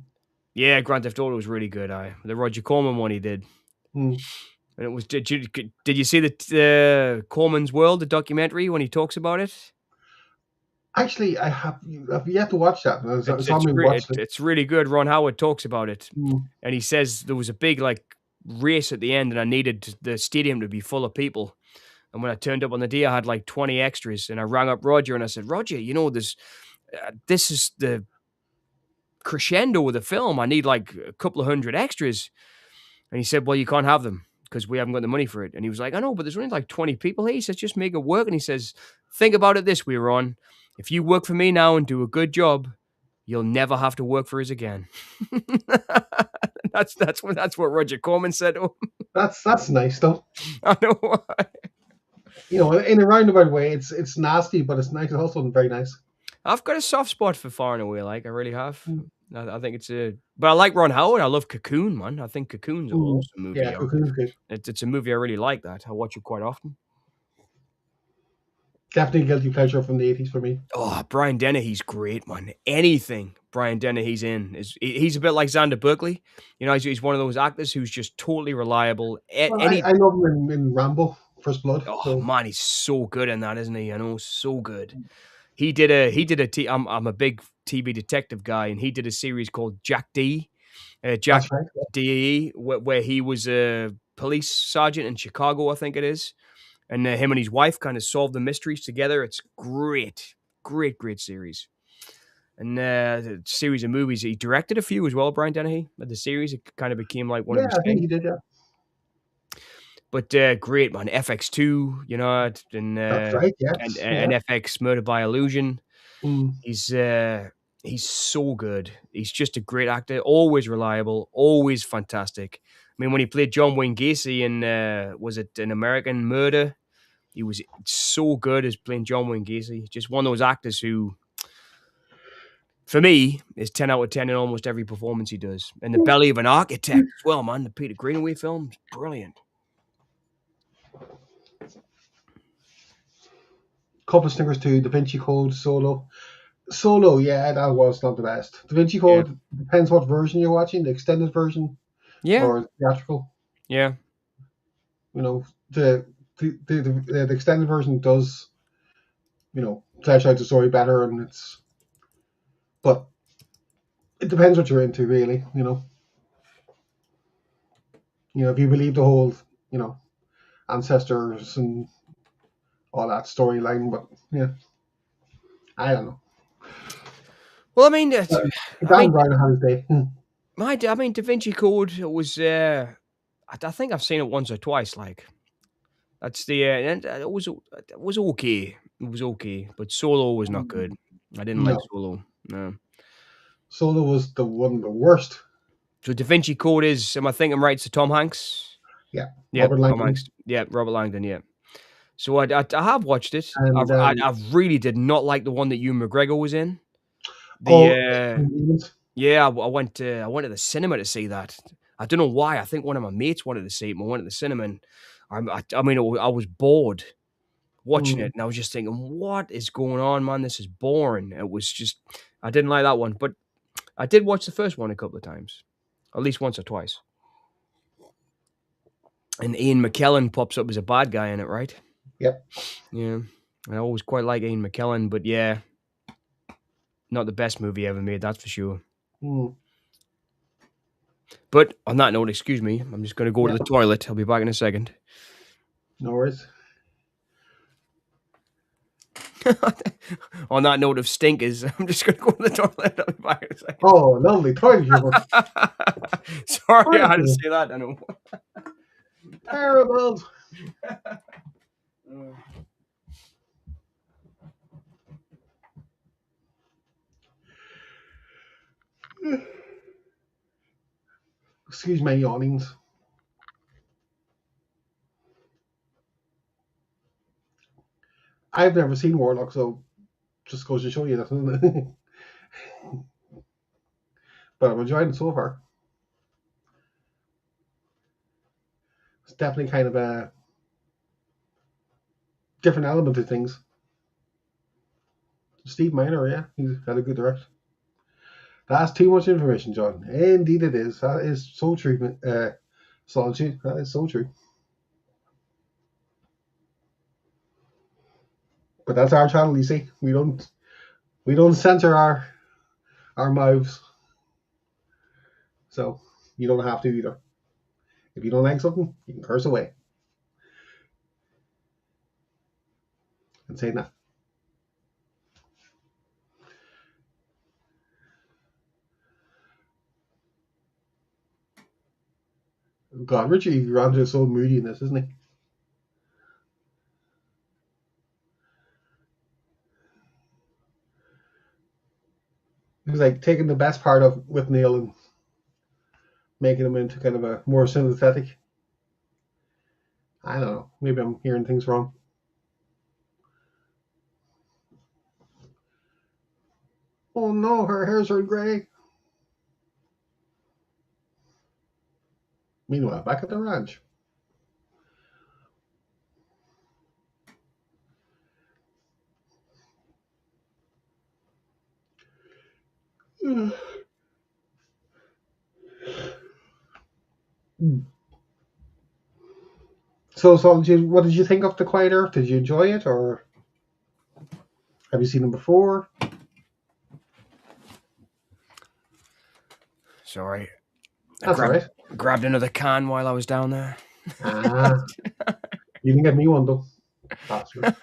yeah, Grand Theft Auto was really good. The Roger Corman one he did, Hmm. and it was. Did you see the Corman's World, the documentary when he talks about it? Actually, I've yet to watch that. It's on my watch list. It's really good. Ron Howard talks about it, Hmm. and he says there was a big like race at the end, and I needed the stadium to be full of people. And when I turned up on the day, I had like 20 extras, and I rang up Roger and I said, Roger, this is the crescendo of the film. I need like a couple of hundred extras. And he said, well, you can't have them because we haven't got the money for it. And he was like, I know, but there's only like 20 people here. He says, just make it work. And he says, think about it this way, Ron. If you work for me now and do a good job, you'll never have to work for us again. that's what Roger Corman said to him. That's nice though. I know. In a roundabout way, it's nasty, but it's nice. It's also very nice. I've got a soft spot for Far and Away, like I really have. Mm. I think but I like Ron Howard. I love Cocoon, man. I think Cocoon's an awesome movie. Yeah, Cocoon's good. It's a movie I really like. That I watch it quite often. Definitely guilty pleasure from the 80s for me. Oh, Brian Dennehy's great, man. Anything Brian Dennehy's in he's a bit like Xander Berkeley. He's one of those actors who's just totally reliable. Well, I love him in Rambo, First Blood. Oh So. man, he's so good in that, isn't he? I know, so good. He did a I'm a big TV detective guy, and he did a series called Jack D. Jack That's right. Yeah. D. Where he was a police sergeant in Chicago, I think it is. And him and his wife kind of solve the mysteries together. It's great, great, great series. And the series of movies, he directed a few as well, Brian Dennehy. The series, it kind of became like one of his I think things. he did. Yeah. But great, man. FX2, and That's right. Yes. and FX Murder by Illusion. Mm. He's so good. He's just a great actor. Always reliable. Always fantastic. I mean, when he played John Wayne Gacy in was it An American Murder? He was so good as playing John Wayne Gacy. Just one of those actors who, for me, is 10 out of 10 in almost every performance he does. And The Belly of an Architect as well, man. The Peter Greenaway film is brilliant. Couple of snickers too. Da Vinci Code, Solo. Solo, yeah, that was not the best. Da Vinci Code depends what version you're watching, the extended version, or theatrical. Yeah. The extended version does, flesh out the story better, but it depends what you're into, really. If you believe the whole, ancestors and all that storyline, but yeah, I don't know. Well, I mean, Dan Brown had his day. Da Vinci Code was. I think I've seen it once or twice. Like, That's the and it was okay. It was okay, but Solo was not good. I didn't like No, Solo. No. Solo was the one of the worst. So Da Vinci Code is, am I thinking right? It's Tom Hanks. Yeah, Yep, Robert Tom Hanks. Langdon Yep, Robert Langdon. Yeah. So I have watched it. and I really did not like the one that Ewan McGregor was in. The oh, Demons. yeah, I went to the cinema to see that. I don't know why. I think one of my mates wanted to see it. And I went to the cinema, and I mean, I was bored watching Mm, it, and I was just thinking, "What is going on, man? This is boring." It was just, I didn't like that one, but I did watch the first one a couple of times, at least once or twice. And Ian McKellen pops up as a bad guy in it, right? yep. Yeah, I always quite like Ian McKellen, but yeah, not the best movie ever made, that's for sure. Mm, But on that note, excuse me, I'm just going to go to yeah. the toilet. I'll be back in a second. No worries. On that note of stinkers, I'm just going to go to the toilet. I'll be back in a second. Oh, lovely toilet humor. Sorry, I Toilet had to humor. say that. I know. Terrible. Excuse my yawnings. I've never seen Warlock, so just goes to show you that, doesn't it? But I'm enjoying it so far. It's definitely kind of a different element to things. Steve Miner, yeah, he's got a good direction. That's too much information, John. Indeed, it is. That is so true. Solitude. That is so true. But that's our channel. You see, we don't censor our mouths, so you don't have to either. If you don't like something, you can curse away and say that. God, Richard E. Grant is so moody in this, isn't he? He's like taking the best part of with Neil and making him into kind of a more sympathetic. I don't know. Maybe I'm hearing things wrong. Oh no, her hairs are grey. Meanwhile, back at the ranch. So, what did you think of The Quiet Earth? Did you enjoy it, or have you seen it before? Sorry. I That's all right. grabbed another can while I was down there. Ah, you didn't get me one though. Bastard.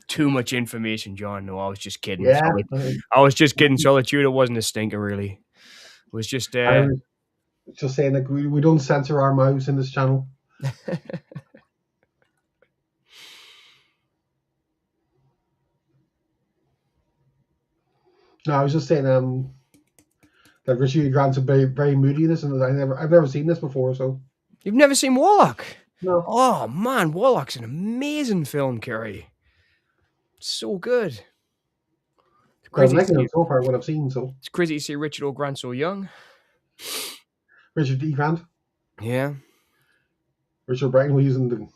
Too much information, John. No, I was just kidding. Yeah, I was just kidding. Solitude, it wasn't a stinker, really. It was just, I was just saying that we don't censor our mouths in this channel. No, I was just saying that Richard Grant's very very moody in this, and I've never seen this before, so You've never seen Warlock? no. Oh, man. Warlock's an amazing film, Kerry. So good. It's But I'm crazy to liking see, it so far what I've seen. So it's crazy to see Richard O'Grant so young. Richard D. Grant, Yeah. Richard Bryan, was using the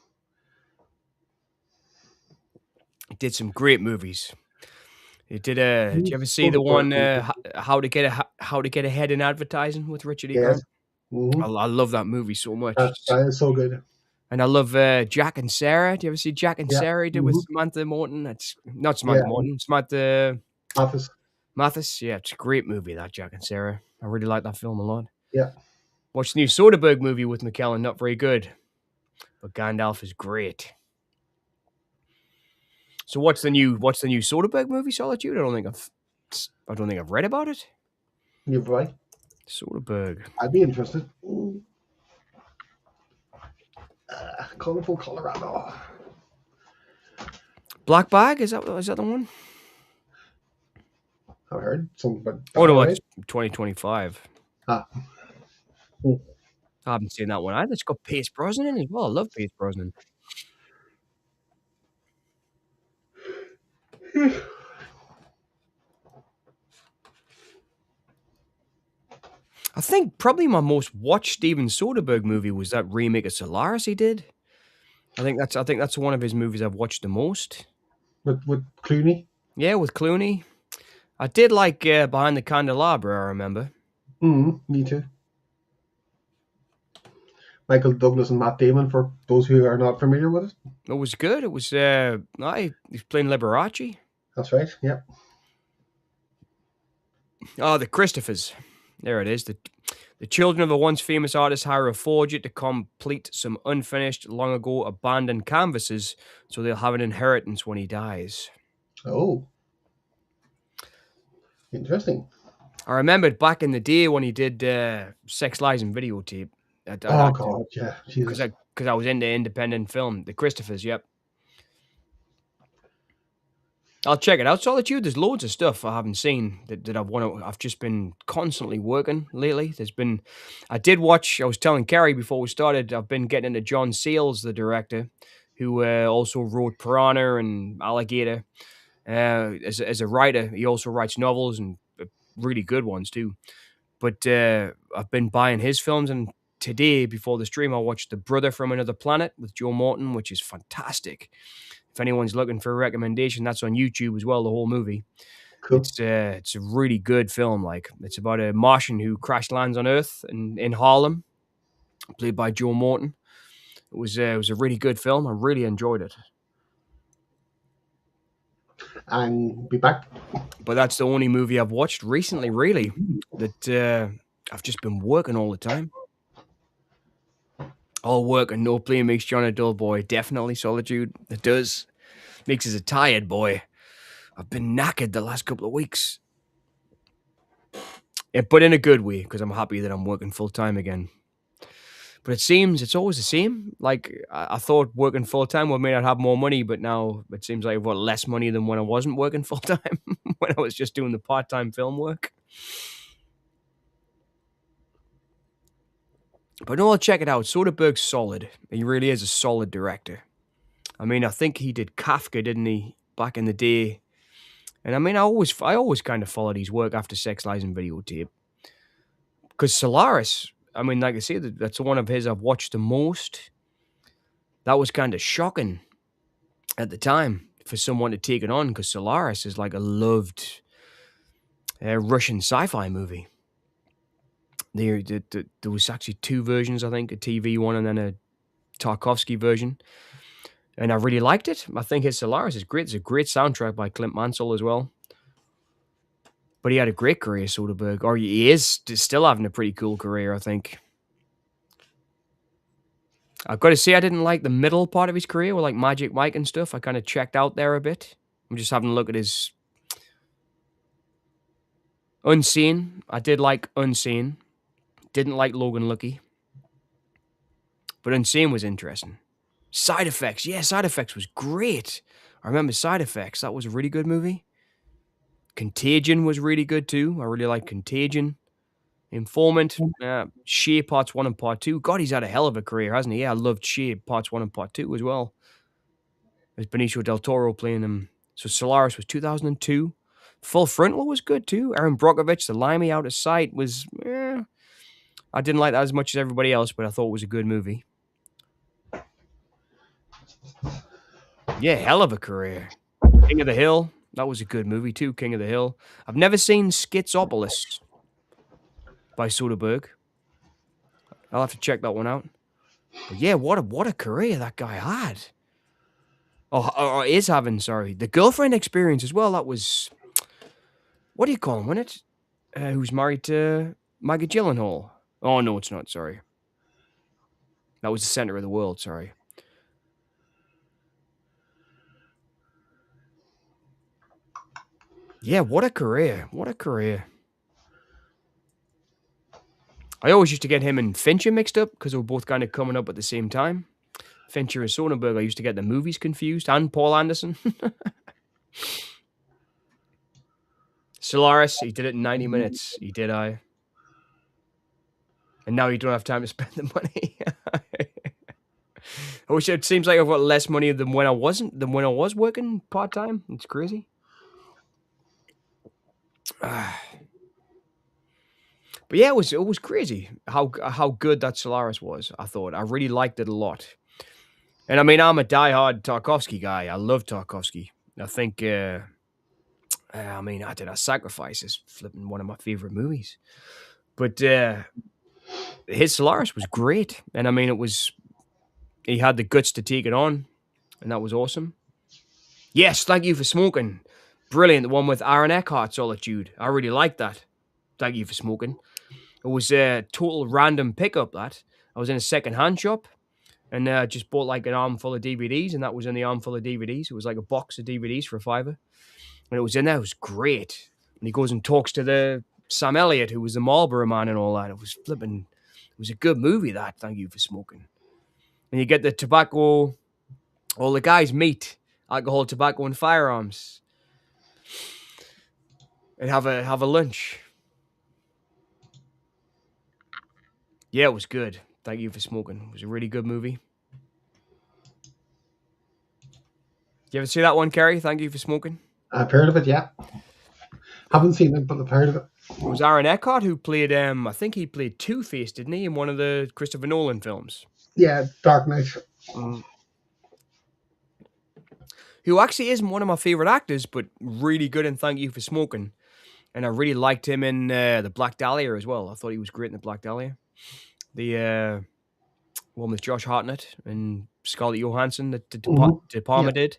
He did some great movies. He did did you ever see the Soderbergh one movie. how to get ahead in advertising with Richard E. Yes. Grant? Mm-hmm. I love that movie so much. That is so good. And I love Jack and Sarah. Do you ever see Jack and Yeah. Sarah he did with Mm-hmm. Samantha Morton? It's not Yeah. Samantha Morton, Samantha Office. Mathis. Yeah, it's a great movie, that Jack and Sarah. I really like that film a lot. Yeah. Watched the new Soderbergh movie with McKellen, not very good. But Gandalf is great. So what's the new Soderbergh movie, Solitude? I don't think I've read about it. You're right. Soderbergh. I'd be interested. Calling from Colorado. Black Bag, is that the one? I've heard something about Oh no, Dynamite. it's 2025. Ah. Hmm. I haven't seen that one either. It's got Pierce Brosnan in it as well. I love Pierce Brosnan. I think probably my most watched Steven Soderbergh movie was that remake of Solaris he did. I think that's one of his movies I've watched the most. With Clooney. Yeah, with Clooney. I did like Behind the Candelabra, I remember. Me too. Michael Douglas and Matt Damon, for those who are not familiar with it. It was good. It was he's playing Liberace. That's right. Yep. Oh, the Christophers. There it is. The children of a once famous artist hire a forger to complete some unfinished, long ago abandoned canvases so they'll have an inheritance when he dies. Oh. Interesting. I remembered back in the day when he did Sex, Lies and Videotape. Oh God, yeah. Jesus. Because I was into independent film. The Christophers, yep. I'll check it out. Solitude, there's loads of stuff I haven't seen that I've just been constantly working lately. I was telling Kerry before we started, I've been getting into John Sayles, the director, who also wrote Piranha and Alligator. As a writer, he also writes novels and really good ones too. But I've been buying his films, and today, before the stream, I watched The Brother from Another Planet with Joe Morton, which is fantastic. If anyone's looking for a recommendation, that's on YouTube as well, the whole movie. Cool. It's a really good film. Like, it's about a Martian who crash lands on Earth in Harlem, played by Joe Morton. It was a really good film. I really enjoyed it. And be back. But that's the only movie I've watched recently, really, that I've just been working all the time. All work and no play makes John a dull boy. Definitely Solitude. It does. Makes us a tired boy. I've been knackered the last couple of weeks. Yeah, but in a good way, because I'm happy that I'm working full time again. But it seems it's always the same. Like, I thought working full time would mean I'd have more money, but now it seems like I've got less money than when I wasn't working full time, when I was just doing the part time film work. But no, I'll check it out. Soderbergh's solid. He really is a solid director. I mean, I think he did Kafka, didn't he, back in the day? And I mean, I always kind of followed his work after Sex, Lies, and Videotape. Because Solaris, I mean, like I say, that's one of his I've watched the most. That was kind of shocking at the time for someone to take it on, because Solaris is like a loved Russian sci-fi movie. There was actually two versions, I think, a TV one and then a Tarkovsky version. And I really liked it. I think his Solaris is great. It's a great soundtrack by Clint Mansell as well. But he had a great career, Soderbergh. Or he is still having a pretty cool career, I think. I've got to say, I didn't like the middle part of his career with like Magic Mike and stuff. I kind of checked out there a bit. I'm just having a look at his Unseen. I did like Unseen. Didn't like Logan Lucky. But Unseen was interesting. Side Effects. Yeah, Side Effects was great. I remember Side Effects. That was a really good movie. Contagion was really good too. I really like Contagion. Informant. Shea Parts 1 and Part 2. God, he's had a hell of a career, hasn't he? Yeah, I loved Shea Parts 1 and Part 2 as well. There's Benicio del Toro playing him. So Solaris was 2002. Full Frontal was good too. Aaron Brockovich, The Limey Out of Sight was... I didn't like that as much as everybody else, but I thought it was a good movie. Yeah, hell of a career. King of the Hill. That was a good movie too, King of the Hill. I've never seen Schizopolis by Soderbergh. I'll have to check that one out. But yeah, what a career that guy had. Or is having, sorry. The Girlfriend Experience as well. That was... What do you call him, wasn't it? Who's married to Maggie Gyllenhaal. Oh, no, it's not, sorry. That was The Center of the World, sorry. Yeah, what a career. What a career. I always used to get him and Fincher mixed up because they were both kind of coming up at the same time. Fincher and Soderbergh, I used to get the movies confused, and Paul Anderson. Solaris, he did it in 90 minutes. He did, and now you don't have time to spend the money. I wish it seems like I've got less money than when I was working part time. It's crazy. But yeah, it was crazy how good that Solaris was. I thought I really liked it a lot. And I mean, I'm a diehard Tarkovsky guy. I love Tarkovsky. I think, I mean, I did a Sacrifice is flipping one of my favorite movies. But his Solaris was great, and I mean, he had the guts to take it on, and that was awesome. Yes, Thank You for Smoking, brilliant. The one with Aaron Eckhart's Solitude. I really liked that. Thank You for Smoking. It was a total random pickup. That I was in a second-hand shop. And just bought like an armful of DVDs, and that was in the armful of DVDs. It was like a box of DVDs for $5. And it was in there. It was great. And he goes and talks to the Sam Elliott, who was the Marlboro man and all that. It was flipping. It was a good movie, that. Thank You for Smoking. And you get the tobacco. All the guys meet alcohol, tobacco, and firearms, and have a lunch. Yeah, it was good. Thank You for Smoking. It was a really good movie. You ever see that one, Kerry? Thank You for Smoking. I've heard of it, yeah. Haven't seen it, but I've heard of it. It was Aaron Eckhart who played, I think he played Two-Face, didn't he, in one of the Christopher Nolan films? Yeah, Dark Knight. Who actually isn't one of my favorite actors, but really good in Thank You for Smoking. And I really liked him in the Black Dahlia as well. I thought he was great in the Black Dahlia. The one with Josh Hartnett and Scarlett Johansson that De Palma did.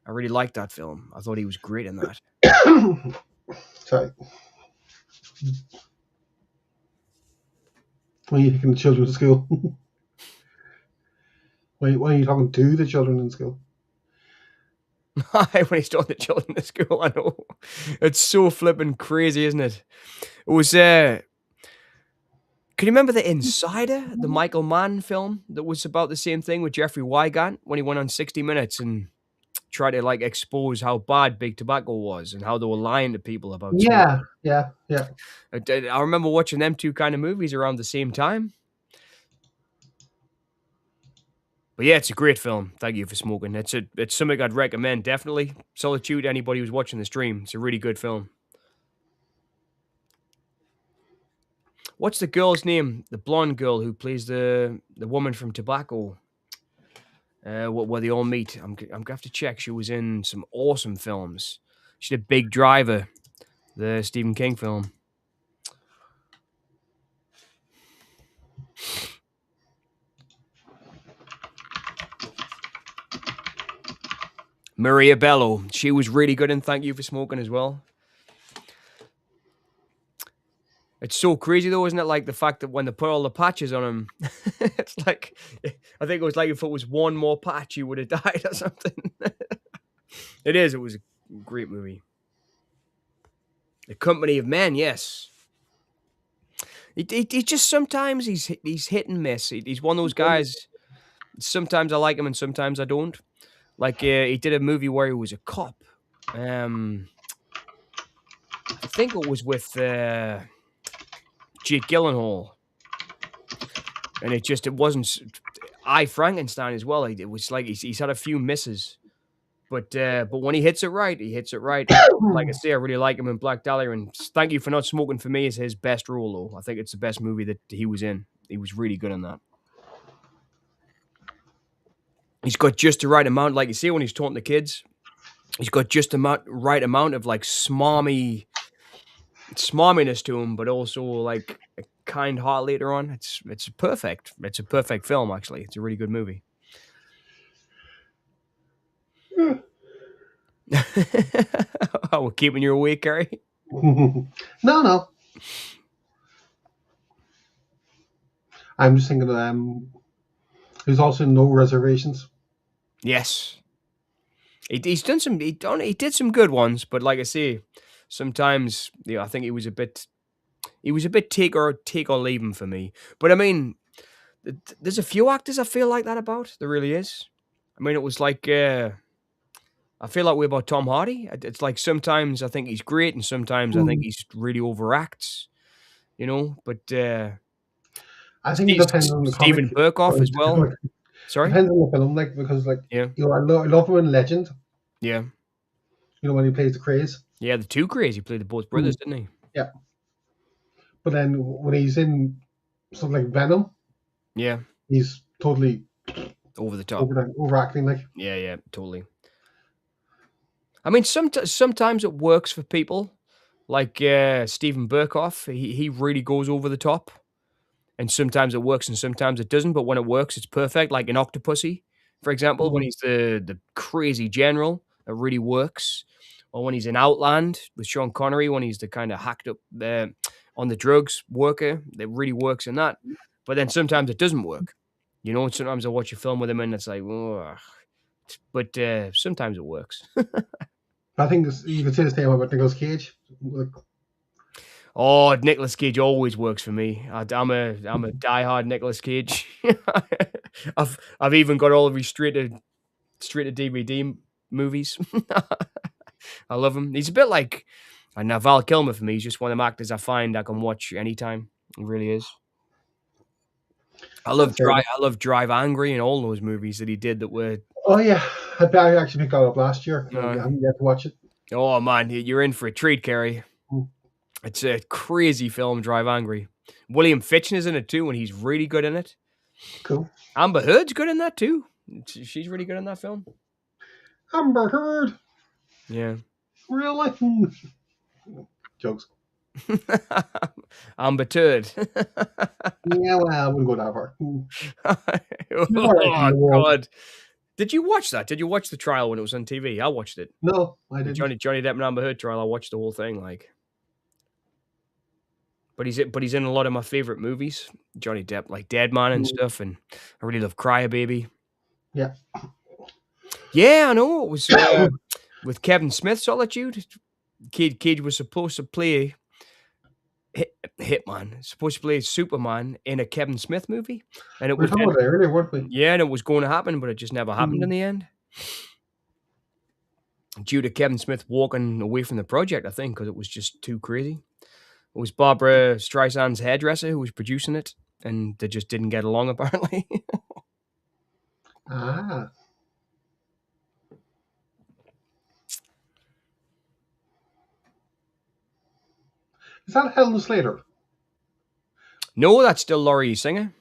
I really liked that film. I thought he was great in that. Sorry. When are you taking the children to school? When are you talking to the children in school? When he's talking to children in school, I know. It's so flipping crazy, isn't it? It was, can you remember The Insider, the Michael Mann film that was about the same thing with Jeffrey Wygant when he went on 60 Minutes and tried to like expose how bad big tobacco was and how they were lying to people about smoking? Yeah. I remember watching them two kind of movies around the same time. But yeah, it's a great film. Thank You for Smoking. It's something I'd recommend, definitely. Solitude, anybody who's watching the stream. It's a really good film. What's the girl's name? The blonde girl who plays the woman from Tobacco. Where they all meet. I'm gonna have to check. She was in some awesome films. She did Big Driver, the Stephen King film. Maria Bello. She was really good in Thank You for Smoking as well. It's so crazy though, isn't it? Like the fact that when they put all the patches on him, it's like, I think it was like if it was one more patch, he would have died or something. It was a great movie. The Company of Men, yes. He just sometimes he's hit and miss. He's one of those guys. Sometimes I like him and sometimes I don't. Like he did a movie where he was a cop. I think it was with Jake Gyllenhaal, and it wasn't. Frankenstein as well. It was like he's had a few misses, but when he hits it right, he hits it right. Like I say, I really like him in Black Dahlia, and Thank You for Not Smoking for me is his best role. Though I think it's the best movie that he was in. He was really good in that. He's got just the right amount, like you say, when he's talking to kids. He's got just the right amount of like smarminess to him, but also like a kind heart later on. It's perfect. It's a perfect film, actually. It's a really good movie. Oh, we're keeping you awake, Gary? No. I'm just thinking there's also No Reservations. Yes. He did some good ones, but like I say, sometimes I think he was a bit take or leave him for me. But I mean, There's a few actors I feel like that about. There really is. I mean, it was like I feel that way about Tom Hardy. It's like sometimes I think he's great, and sometimes I think Mm. he's really overacts. You know, but I think it depends on the comic. Stephen Burkoff as well. Like, Sorry. depends on the film, like because like Yeah. I love him in Legend. Yeah. When he plays the craze. Yeah. The two crazy played the both Mm. brothers, didn't he? Yeah, but then when he's in something like Venom, Yeah. he's totally Over the top. overacting. Like, Yeah. Yeah. Totally. I mean, sometimes it works for people like Stephen Burkoff. He really goes over the top, and sometimes it works and sometimes it doesn't. But when it works, it's perfect. Like in Octopussy, for example, when mm, he's the crazy general, it really works. Or when he's in Outland with Sean Connery, when he's the kind of hacked up on the drugs worker, it really works in that. But then sometimes it doesn't work. You know, sometimes I watch a film with him and it's like, ugh. But sometimes it works. I think you could say the same about Nicolas Cage. Like, Oh, Nicolas Cage always works for me. I'm a diehard Nicolas Cage. I've even got all of his straight to DVD movies. I love him. He's a bit like I know Val Kilmer for me. He's just one of them actors I find I can watch anytime. He really is. that's fair enough. I love Drive Angry and all those movies that he did that were Oh yeah, I actually picked that up last year. I uh, haven't yet to watch it. oh man, you're in for a treat, Kerry. Mm, It's a crazy film, Drive Angry. William Fichtner's in it too, and he's really good in it. cool. Amber Heard's good in that too. She's really good in that film. Amber Heard, Yeah. real life jokes. Amber Turd. Yeah, well, I wouldn't go that far. She's all right in Oh the world. God. Did you watch that? Did you watch the trial when it was on TV? I watched it. No, I The didn't. Johnny Depp and Amber Heard trial. I watched the whole thing. Like, but he's in a lot of my favorite movies. Johnny Depp, like Dead Man and Mm, stuff, and I really love Cry a Baby. yeah. Yeah, I know. It was with Kevin Smith, Solitude. Cage was supposed to play Hitman, supposed to play Superman in a Kevin Smith movie, and it We were was talking about that earlier, weren't we? yeah, and it was going to happen, but it just never happened in Mm, the end. Due to Kevin Smith walking away from the project, I think, because it was just too crazy. It was Barbara Streisand's hairdresser who was producing it, and they just didn't get along apparently. ah, is that Helen Slater? No, that's still Laurie Singer.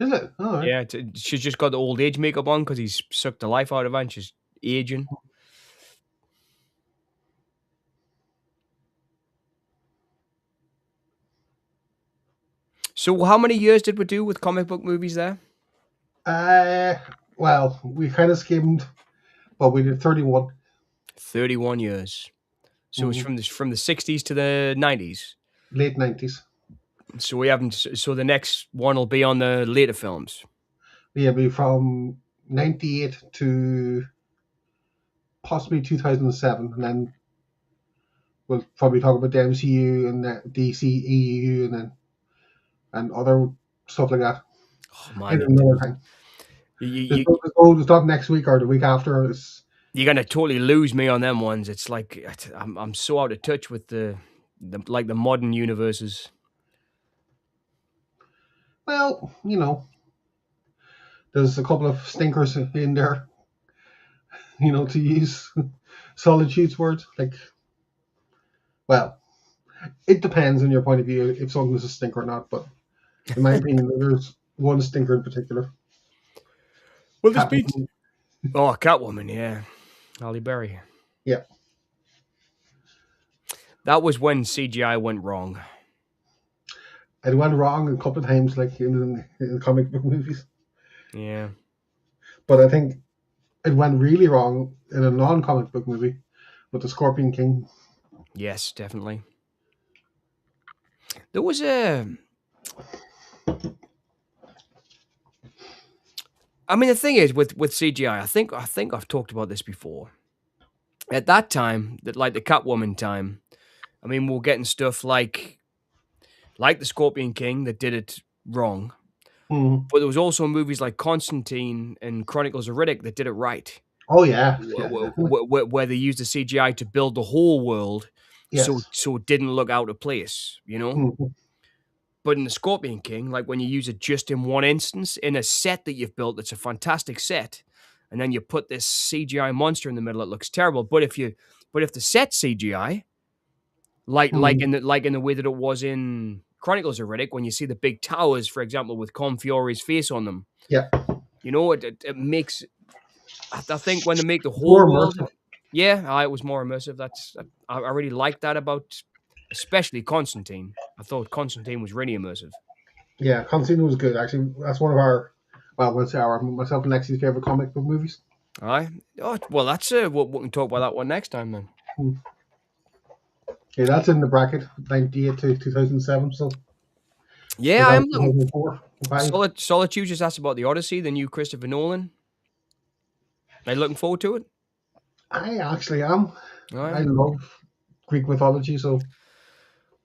Is it? All right. Yeah, she's just got the old age makeup on because he's sucked the life out of her and she's aging. So, how many years did we do with comic book movies there? Uh, well, we kind of skimmed, but we did 31. 31 years. So it's Mm, from the 60s to the 90s. late 90s. So we haven't. So the next one will be on the later films. Yeah, be from 98 to possibly 2007, and then we'll probably talk about the MCU and the DCEU and other stuff like that Oh in man, another time. you, It's not next week or the week after. you're gonna totally lose me on them ones. It's like I'm so out of touch with the modern universes. Well, there's a couple of stinkers in there, to use Solitude's words. Like, well, it depends on your point of view if something's a stinker or not, but in my opinion, there's one stinker in particular. Well, this beats. Catwoman. Oh, Catwoman, yeah, Halle Berry. Yeah. That was when CGI went wrong. It went wrong a couple of times, like in comic book movies. Yeah. But I think it went really wrong in a non-comic book movie with the Scorpion King. Yes, definitely. There was a. I mean, the thing is with CGI, I think I've talked about this before. At that time, that like the Catwoman time, I mean, we're getting stuff like the Scorpion King that did it wrong, Mm. But there was also movies like Constantine and Chronicles of Riddick that did it right, Oh yeah, yeah, definitely. where they used the CGI to build the whole world, Yes. so it didn't look out of place, you know. Mm. But in the Scorpion King, like when you use it just in one instance in a set that you've built, that's a fantastic set, and then you put this CGI monster in the middle, it looks terrible. But if the set CGI, Mm. like in the way that it was in Chronicles of Riddick, when you see the big towers, for example, with Confiore's face on them, Yeah, you know, it makes. I think when they make the it's whole more world, immersive. yeah, it was more immersive. I really like that about, especially Constantine. I thought Constantine was really immersive. Yeah, Constantine was good actually. That's one of our, well, I would say our myself and Lexi's favorite comic book movies. Aye. Oh, well, that's we can talk about that one next time then. Mm. Yeah, that's in the bracket 98 to 2007. So Yeah, because I that am was looking. 2004, 5. Solitude just asked about the Odyssey, the new Christopher Nolan. Are you looking forward to it? I actually am. I Aye. love Greek mythology, so.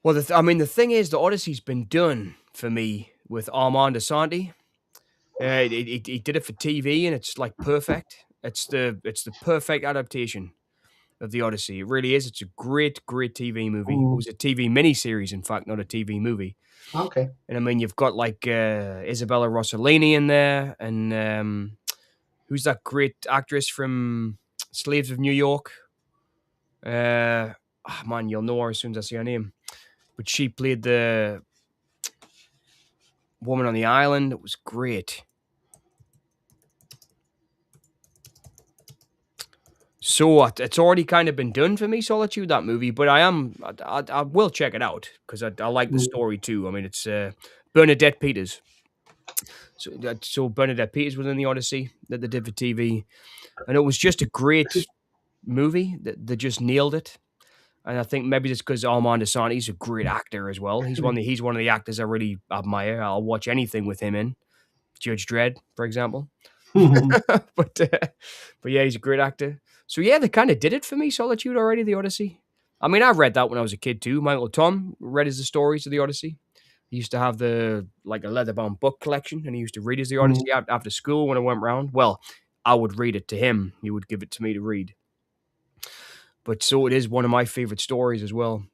Well, I mean, the thing is, the Odyssey's been done for me with Armand Asante. He did it for TV, and it's like perfect. It's the perfect adaptation of the Odyssey. It really is. It's a great TV movie. It Mm. was a TV miniseries, in fact, not a TV movie. Okay. And I mean, you've got like Isabella Rossellini in there, and who's that great actress from Slaves of New York? Man, you'll know her as soon as I see her name. But she played the woman on the island. It was great. So it's already kind of been done for me, Solitude, that movie. But I will check it out because I like the Mm. story too. I mean, it's Bernadette Peters. So Bernadette Peters was in the Odyssey that they did for TV, and it was just a great movie. That they just nailed it. And I think maybe just because Armand Asante, a great actor as well. He's one of the actors I really admire. I'll watch anything with him in. Judge Dredd, for example. but uh, but yeah, he's a great actor. So yeah, they kind of did it for me. Solitude already, the Odyssey. I mean, I read that when I was a kid too. My uncle Tom read us the stories of the Odyssey. He used to have the like a leather-bound book collection, and he used to read us the Mm. Odyssey after school when I went round. Well, I would read it to him. He would give it to me to read. But so it is one of my favorite stories as well.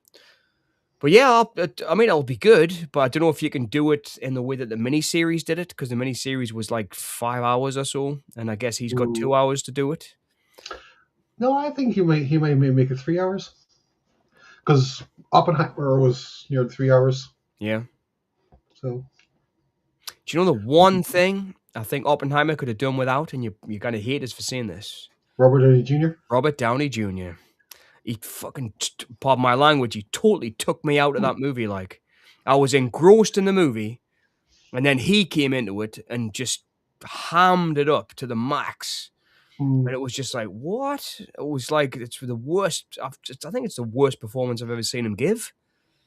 But yeah, I mean, it'll be good, but I don't know if you can do it in the way that the miniseries did it, because the miniseries was like 5 hours or so, and I guess he's got Mm. 2 hours to do it. No, I think he may make it 3 hours because Oppenheimer was near 3 hours. Yeah. So Do you know the one thing I think Oppenheimer could have done without, and you're gonna hate us for saying this? Robert Downey Jr. Robert Downey Jr. He fucking, pardon my language, he totally took me out of that movie. Like, I was engrossed in the movie, and then he came into it and just hammed it up to the max. And Mm. it was just like, what? It was like it's the worst. I think it's the worst performance I've ever seen him give.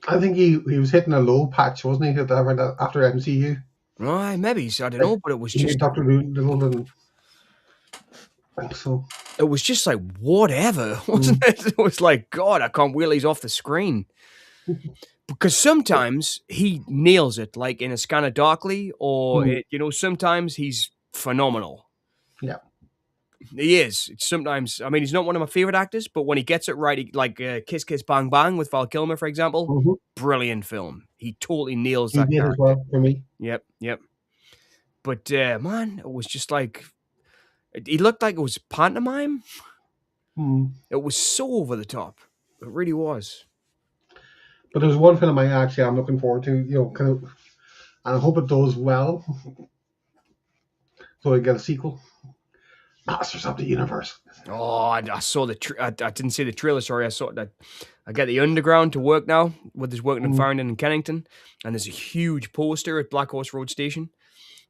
I think he was hitting a low patch, wasn't he? After MCU, Right? Maybe I don't like know, but it was he made just, Doctor Doolittle, and so. it was just like whatever, wasn't Mm. it? It was like, God, I can't wheel he's off the screen. Because sometimes he nails it, like in A Scanner Darkly, or Mm. sometimes he's phenomenal. Yeah. He is. Sometimes, I mean, he's not one of my favorite actors, but when he gets it right, like Kiss Kiss Bang Bang with Val Kilmer, for example, Hmm. brilliant film. He totally nails He that did as character. well for me. Yep, yep. But man, it was just like he looked like it was pantomime. Mm. It was so over the top. It really was. But there's one film I'm looking forward to. Kind of, and I hope it does well, so I get a sequel. Masters of the Universe. Oh, I saw I didn't see the trailer. Sorry, I saw that. I get the Underground to work now. With this working in Mm. Farringdon and Kennington, and there's a huge poster at Black Horse Road Station.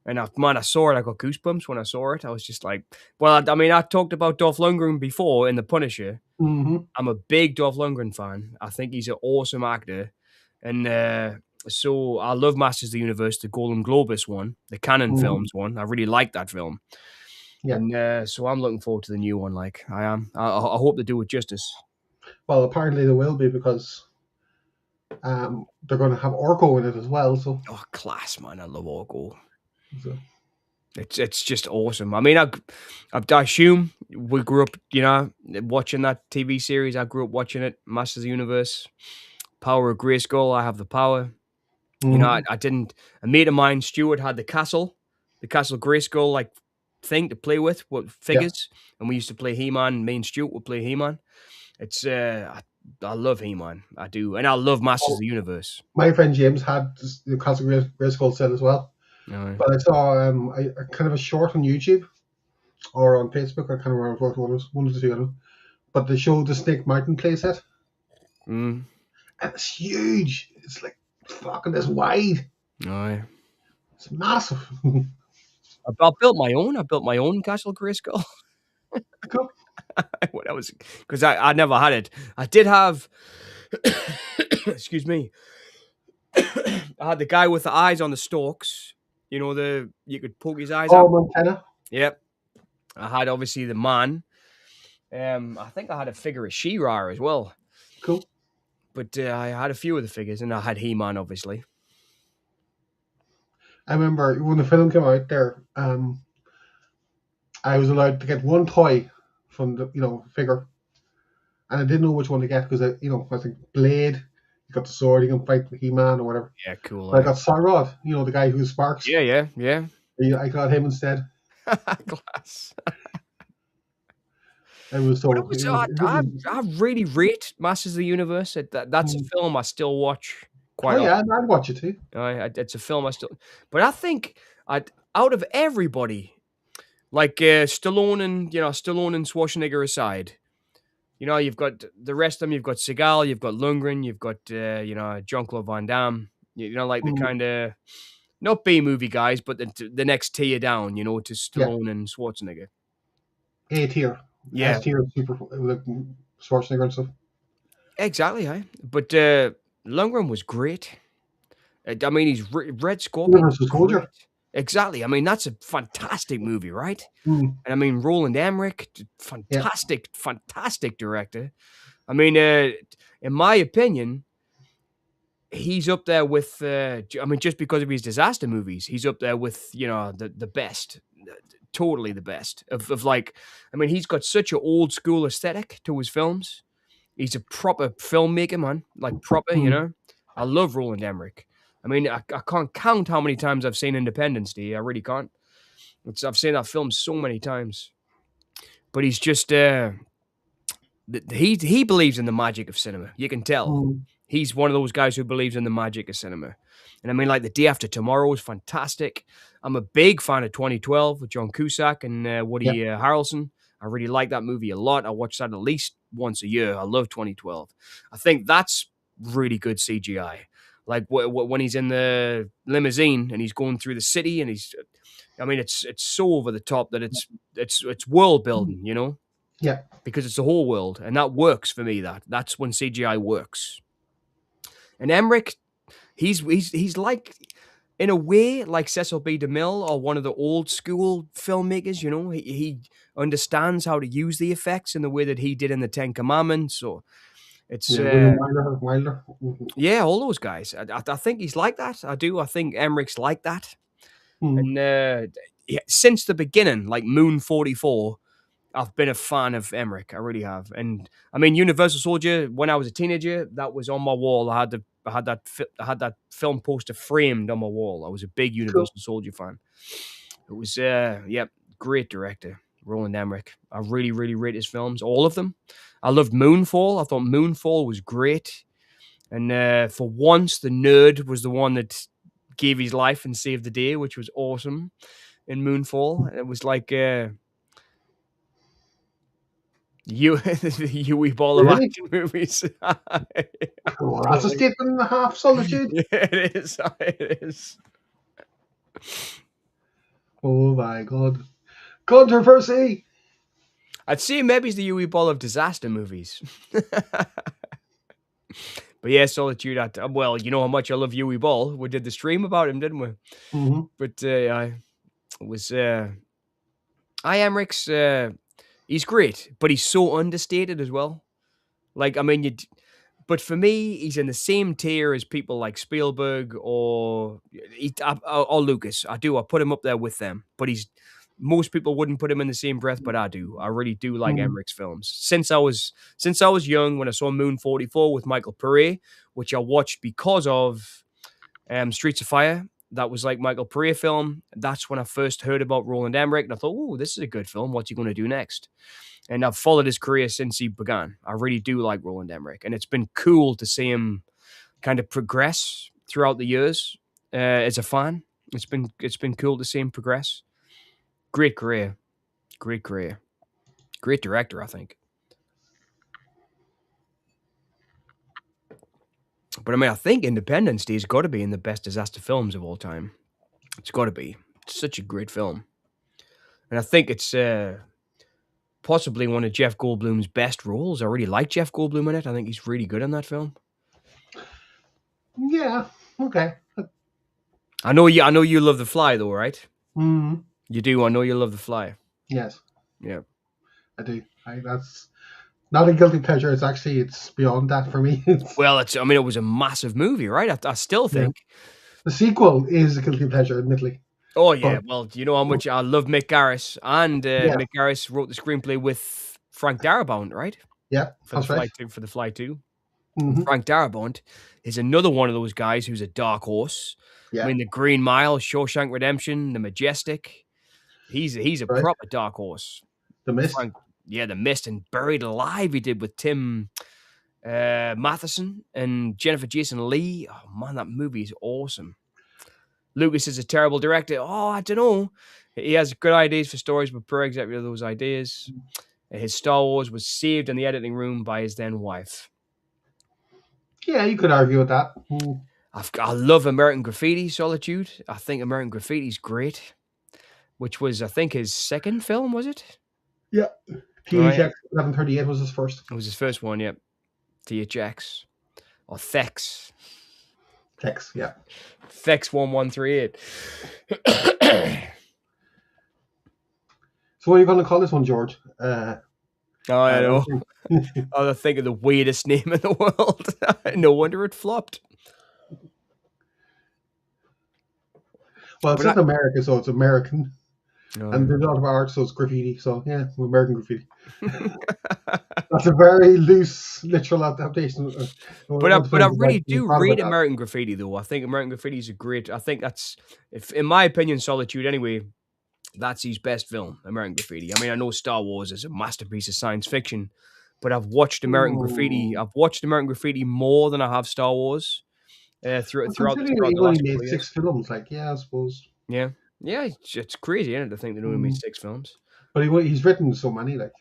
And I saw it. I got goosebumps when I saw it. I was just like, well, I mean, I talked about Dolph Lundgren before in The Punisher. Hmm. I'm a big Dolph Lundgren fan. I think he's an awesome actor. And so I love Masters of the Universe, the Golden Globus one, the Canon Hmm. Films one. I really like that film. Yeah. And so I'm looking forward to the new one. Like, I am. I hope they do it justice. Well, apparently there will be because they're going to have Orko in it as well. So Oh, class, man. I love Orko. So, It's just awesome. I mean, I assume we grew up, watching that TV series. I grew up watching it, Masters of the Universe, Power of Grayskull. I have the power. mhm. I didn't. A mate of mine, Stuart, had the Castle Grayskull like thing to play with Yeah. figures, and we used to play He-Man. Me and Stuart would play He-Man. It's I love He-Man, I do, and I love Masters of Oh, the Universe. my friend James had the Castle Grayskull set as well. No, But I saw a kind of a short on YouTube or on Facebook. I can't remember what one was, one of the two of them. But they showed the Snake Mountain playset, mm, and it's huge. It's like fucking this wide. no. It's massive. I built my own. I built my own Castle Grayskull. Cool. When I was because I never had it. I did have. Excuse me. I had the guy with the eyes on the stalks. The you could poke his eyes Oh, out. Montana. Yep. I had obviously the man. I think I had a figure of She-Ra as well. Cool. But I had a few of the figures, and I had He-Man obviously. I remember when the film came out there, I was allowed to get one toy from the figure, and I didn't know which one to get because I think Blade, you got the sword, you can fight He Man or whatever. Yeah, cool. But I got Cyrod, the guy who sparks. Yeah, yeah, yeah. I got him instead. Class. I was But so it was. I really rate Masters of the Universe. That's a Mm. film I still watch Oh quite yeah, often. I'd watch it too. It's a film I still, but I think out of everybody, like Stallone and Schwarzenegger aside, you've got the rest of them. You've got Seagal, you've got Lundgren, you've got Jean-Claude Van Damme. Like the Mm. kind of not B movie guys, but the next tier down. To Yeah, Stallone and Schwarzenegger. A tier, Yeah, S tier, super like Schwarzenegger and stuff. exactly. But Lundgren was great. I mean, Red Scorpion was Universal Soldier. great. Exactly. I mean, that's a fantastic movie, right? Mm. And I mean, Roland Emmerich, Yeah, fantastic, fantastic director. I mean, in my opinion, he's up there with. I mean, just because of his disaster movies, he's up there with the best, totally the best of like. I mean, he's got such an old school aesthetic to his films. He's a proper filmmaker, man. Like proper, mm. I love Roland Emmerich. I mean, I can't count how many times I've seen Independence Day. I really can't. I've seen that film so many times. But he's just he believes in the magic of cinema. You can tell. Mm. He's one of those guys who believes in the magic of cinema. And I mean, like The Day After Tomorrow is fantastic. I'm a big fan of 2012 with John Cusack and Yeah. Woody Harrelson. I really like that movie a lot. I watch that at least once a year. I love 2012. I think that's really good CGI. Like when he's in the limousine and he's going through the city and I mean, it's so over the top that it's world building, Yeah. because it's the whole world, and that works for me. That's when CGI works. And Emmerich, he's like, in a way, like Cecil B. DeMille or one of the old school filmmakers. He understands how to use the effects in the way that he did in the Ten Commandments. Or it's Yeah. William Wilder. Mhm. yeah, all those guys. I think he's like that. I do. I think Emmerich's like that. Mm. And yeah, since the beginning, like Moon 44, I've been a fan of Emmerich. I really have. And I mean, Universal Soldier. When I was a teenager, that was on my wall. I had that film poster framed on my wall. I was a big Cool. Universal Soldier fan. It was yeah, great director, Roland Emmerich. I really, really rate his films, all of them. I loved Moonfall. I thought Moonfall was great. And for once, the nerd was the one that gave his life and saved the day, which was awesome in Moonfall. It was like the Yui ball of Really? action movies. Well, that's a Totally. statement and a half, Solitude. Yeah, it is. It is. Oh my god. Controversy! I'd say maybe it's the Yui ball of disaster movies. But yeah, Solitude. Well, you know how much I love Yui Ball. We did the stream about him, didn't we? Mm-hmm. But it was I Emmerich's. He's great, but he's so understated as well. Like, I mean, But for me, he's in the same tier as people like Spielberg or Lucas. I put him up there with them. But most people wouldn't put him in the same breath, but I do. I really do like Mm. Emmerich's films. Since I was young, when I saw Moon 44 with Michael Pare, which I watched because of Streets of Fire. That was like Michael Pare film. That's when I first heard about Roland Emmerich, and I thought, "Oh, this is a good film. What's he going to do next?" And I've followed his career since he began. I really do like Roland Emmerich, and it's been cool to see him kind of progress throughout the years. As a fan, it's been cool to see him progress. Great career, great career, great director. I think. But I mean, I think Independence Day has got to be in the best disaster films of all time. It's got to be. It's such a great film, and I think it's possibly one of Jeff Goldblum's best roles. I really like Jeff Goldblum in it. I think he's really good in that film. Yeah. Okay. I know you love The Fly though, right? Mm. You do. I know you love The Fly. Yes, Yeah. I do. That's not a guilty pleasure. It's beyond that for me. Well, it was a massive movie, right? I still Yeah. think. The sequel is a guilty pleasure, admittedly. Oh yeah. But Well, you know how much I love Mick Garris, and yeah, Mick Garris wrote the screenplay with Frank Darabont, right? yeah, For the that's right. Fly Two. For the Fly Two. And Hmm. Frank Darabont is another one of those guys who's a dark horse. I Yeah, mean, The Green Mile, Shawshank Redemption, The Majestic. He's a right. proper dark horse. The Mist. Frank, yeah, The Mist and Buried Alive. He did with Tim Matheson and Jennifer Jason Leigh. Oh man, that movie is awesome. Lucas is a terrible director. Oh, I don't know. He has good ideas for stories, but Perez got rid of those ideas. His Star Wars was saved in the editing room by his then wife. Yeah, you could argue with that. Mm. I love American Graffiti, Solitude. I think American Graffiti is great, which was, I think, his second film, was it? Yeah, Right. THX 1138 was his first. It was his first one, yep. THX. Or Thex. Tex, yeah. Thex 1138. So what are you going to call this one, George? Oh, I know. I think of the weirdest name in the world. No wonder it flopped. Well, it's But in America, so it's American. Oh, And there's a lot of art, so it's graffiti. So yeah, American graffiti. That's a very loose, literal adaptation. But I, What but I depends if really you do thought rate about that. American Graffiti, though. I think American Graffiti is a great. I think that's, if in my opinion, Solitude anyway. That's his best film, American Graffiti. I mean, I know Star Wars is a masterpiece of science fiction, but I've watched American Graffiti. Hmm. I've watched American Graffiti more than I have Star Wars Well, throughout considering that throughout he the only last couple made of years. 6 films, like yeah, I suppose. Yeah, yeah, it's crazy, isn't it, to think they only made Hmm. 6 films. But he's written so many, like.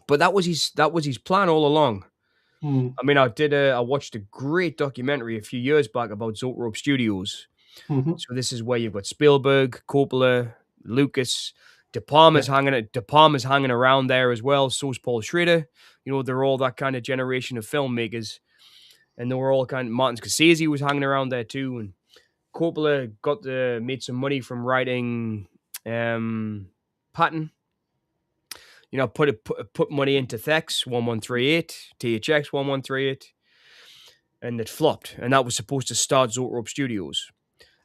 But that was his plan all along. Hmm. I mean, I watched a great documentary a few years back about Zoetrope Studios. Hmm. So this is where you've got Spielberg, Coppola, Lucas, Yeah. De Palma's hanging around there as well. So's Paul Schrader. You know, they're all that kind of generation of filmmakers, and they were all kind of, Martin Scorsese was hanging around there too, and Coppola made some money from writing Patton. You know, put money into Thex 1138, THX 1138, and it flopped. And that was supposed to start Zoetrope Studios.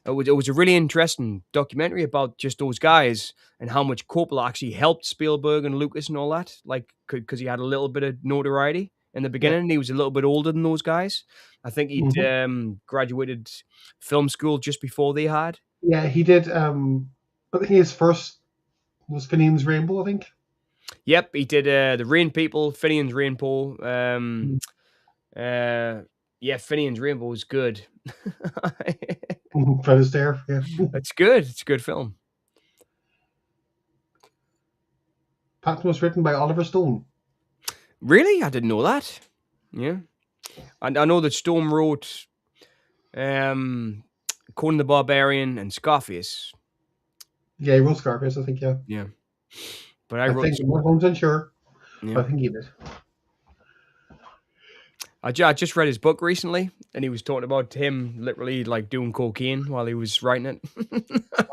It was a really interesting documentary about just those guys and how much Coppola actually helped Spielberg and Lucas and all that. Like, because he had a little bit of notoriety in the Yeah. beginning. He was a little bit older than those guys. I think he'd Hmm. graduated film school just before they had. Yeah, he did. I think his first was Finian's Rainbow. I think. Yep, he did the Rain People, Finian's Rainbow. Mm. Yeah, Finian's Rainbow was good. Fred Astaire. Yeah. It's good. It's a good film. Patton was written by Oliver Stone. Really? I didn't know that. Yeah. And I know that Stone wrote Conan the Barbarian and Scarface. Yeah, he wrote Scarface. I think. Yeah. Yeah. But I I wrote think I'm not 100% sure, yeah. but I think he did. I just read his book recently, and he was talking about him literally like doing cocaine while he was writing it.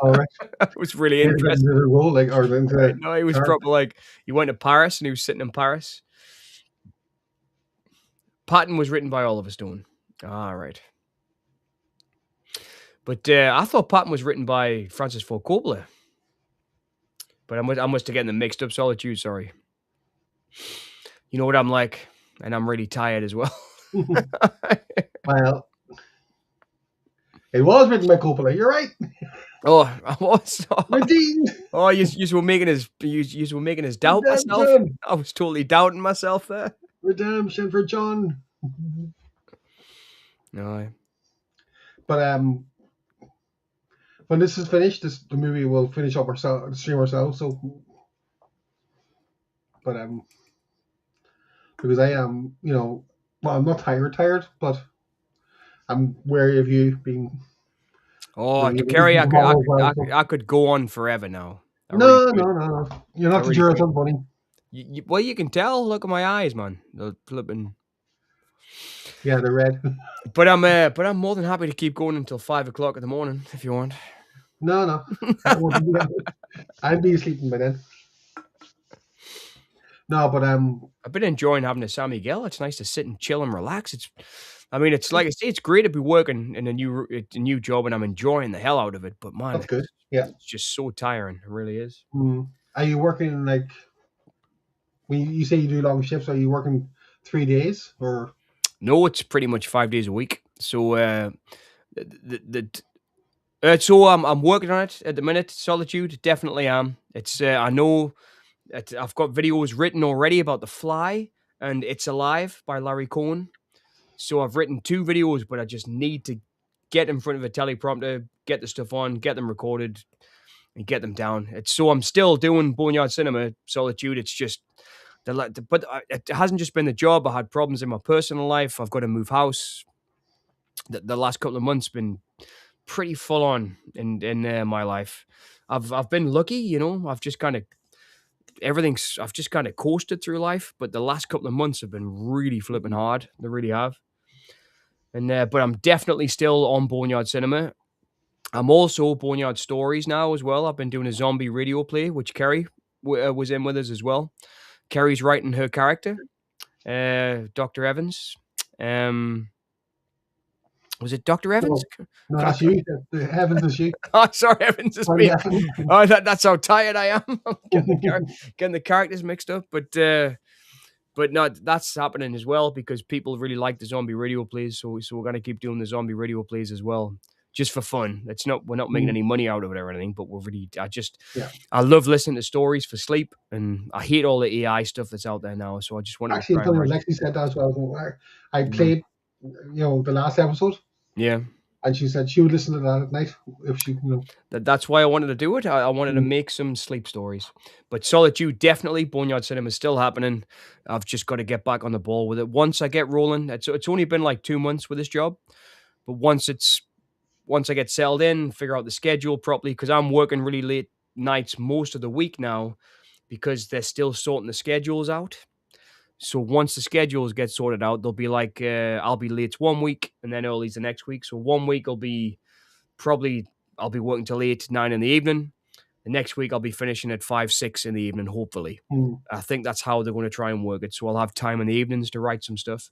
All right. It was really Into interesting. the role, like, or into Right? the No, he was character. proper like he went to Paris and he was sitting in Paris. Patton was written by Oliver Stone. All right. But I thought Patton was written by Francis Ford Coppola. But I must have gotten them mixed up. Solitude, sorry. You know what I'm like, and I'm really tired as well. Well, it was written by Coppola. You're right. Oh, I was. Redeemed. Oh, you were making his doubt myself. Redemption. I was totally doubting myself there. Redemption for John. No, But when this is finished, the movie will finish up the stream ourselves. So, but because I am, well, I'm not tired, but I'm wary of you being. oh, You Kerry, tomorrow as well, so. I could go on forever now. I really No, could. no, no, no. You're I not the really could. Jurassic Bunny. Well, you can tell. Look at my eyes, man. They're flipping. Yeah, they're red. But I'm more than happy to keep going until 5 o'clock in the morning if you want. No, no. I'd be sleeping by then. No, but I've been enjoying having a San Miguel. It's nice to sit and chill and relax. It's like I say, it's great to be working in a new job, and I'm enjoying the hell out of it. But man, that's good. Yeah. it's just so tiring. It really is. Are you working like when you say you do long shifts? Are you working 3 days or? No, it's pretty much 5 days a week. So so I'm working on it at the minute. Solitude, definitely am. It's I know I've got videos written already about The Fly and It's Alive by Larry Cohen. So I've written 2 videos, but I just need to get in front of a teleprompter, get the stuff on, get them recorded, and get them down. I'm still doing Boneyard Cinema Solitude. It's just but it hasn't just been the job. I had problems in my personal life. I've got to move house. The last couple of months been pretty full on in my life. I've been lucky, I've just kind of I've just kind of coasted through life, but the last couple of months have been really flipping hard. They really have. And but I'm definitely still on Boneyard Cinema. I'm also Boneyard Stories now as well. I've been doing a zombie radio play, which Kerry was in with us as well. Kerry's writing her character, Dr. Evans. Was it Dr. Evans? No, that's you. The heavens is you. Oh, sorry, Evans is me. Oh, that's how tired I am. I'm getting the characters mixed up, but no, that's happening as well because people really like the zombie radio plays. So we're gonna keep doing the zombie radio plays as well, just for fun. We're not making any money out of it or anything, but I love listening to stories for sleep, and I hate all the AI stuff that's out there now. So I just wanted Actually, to try and write. Lexi said that as well. I played, the last episode. Yeah. And she said she would listen to that at night if she, That's why I wanted to do it. I wanted to make some sleep stories. But Solitude, definitely. Boneyard Cinema is still happening. I've just got to get back on the ball with it. Once I get rolling, it's only been like 2 months with this job. But once I get settled in, figure out the schedule properly, because I'm working really late nights most of the week now because they're still sorting the schedules out. So once the schedules get sorted out, they'll be like, I'll be late one week and then early's the next week. So 1 week I'll be working till 8, 9 in the evening. The next week I'll be finishing at 5, 6 in the evening, hopefully. I think that's how they're going to try and work it. So I'll have time in the evenings to write some stuff.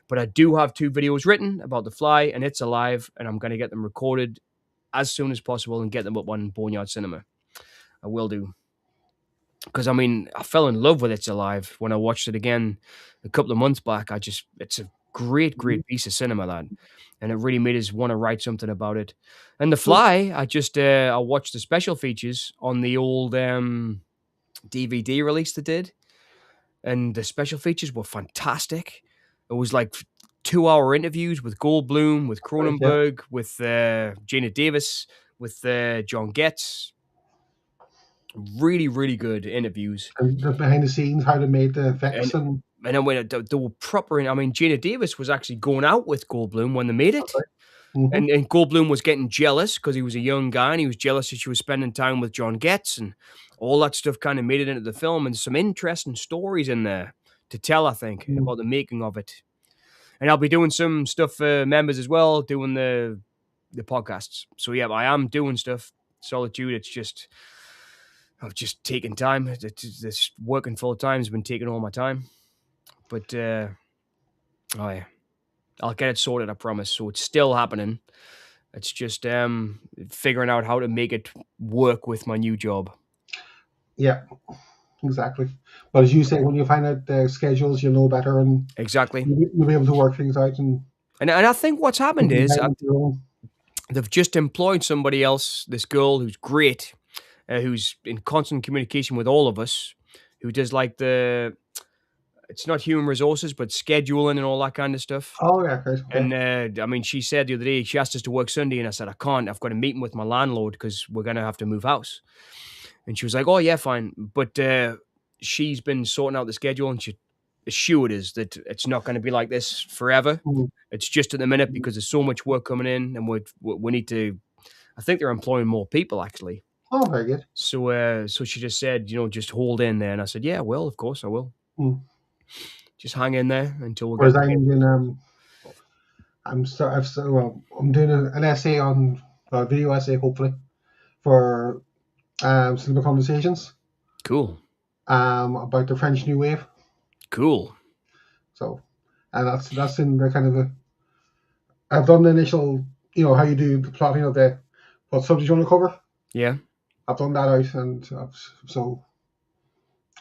But I do have 2 videos written about The Fly and It's Alive, and I'm going to get them recorded as soon as possible and get them up on Boneyard Cinema. I will do. Because, I fell in love with It's Alive when I watched it again a couple of months back. It's a great piece of cinema, that. And it really made us want to write something about it. And The Fly, I watched the special features on the old DVD release they did. And the special features were fantastic. It was like 2-hour interviews with Goldblum, with Cronenberg, with Gina Davis, with John Getz. Really, really good interviews. And the behind the scenes, how they made the effects. And then when they were proper, Gina Davis was actually going out with Goldblum when they made it. And Goldblum was getting jealous because he was a young guy and he was jealous that she was spending time with John Getz, and all that stuff kind of made it into the film, and some interesting stories in there to tell, I think, about the making of it. And I'll be doing some stuff for members as well, doing the podcasts. So yeah, I am doing stuff. Solitude, I've just taken time. This working full time has been taking all my time. But Oh yeah, I'll get it sorted. I promise. So it's still happening. It's just figuring out how to make it work with my new job. Yeah, exactly. But as you say, when you find out the schedules, you'll know better, and Exactly. you'll be able to work things out and And I think what's put happened them is down into your own. they've just employed somebody else. This girl who's great, who's in constant communication with all of us, who does like the it's not human resources, but scheduling and all that kind of stuff. Oh yeah, right, okay. And I mean, she said the other day she asked us to work Sunday, and I said I can't. I've got a meeting with my landlord because we're gonna have to move house. And she was like, "Oh yeah, fine." But she's been sorting out the schedule, and she assured us that it's not going to be like this forever. Mm, It's just at the minute mm. because there's so much work coming in, and we need to. I think they're employing more people actually. Oh, very good. So she just said, just hold in there, and I said, yeah, well, of course I will. Mm. Just hang in there until we get Whereas the I'm doing, paperwork. I'm doing an essay on a video essay, hopefully, for cinema conversations about the French New Wave. Cool. So, and that's in the kind of a. I've done the initial, how you do the plotting of the what subject you want to cover. Yeah. I've done that out, and so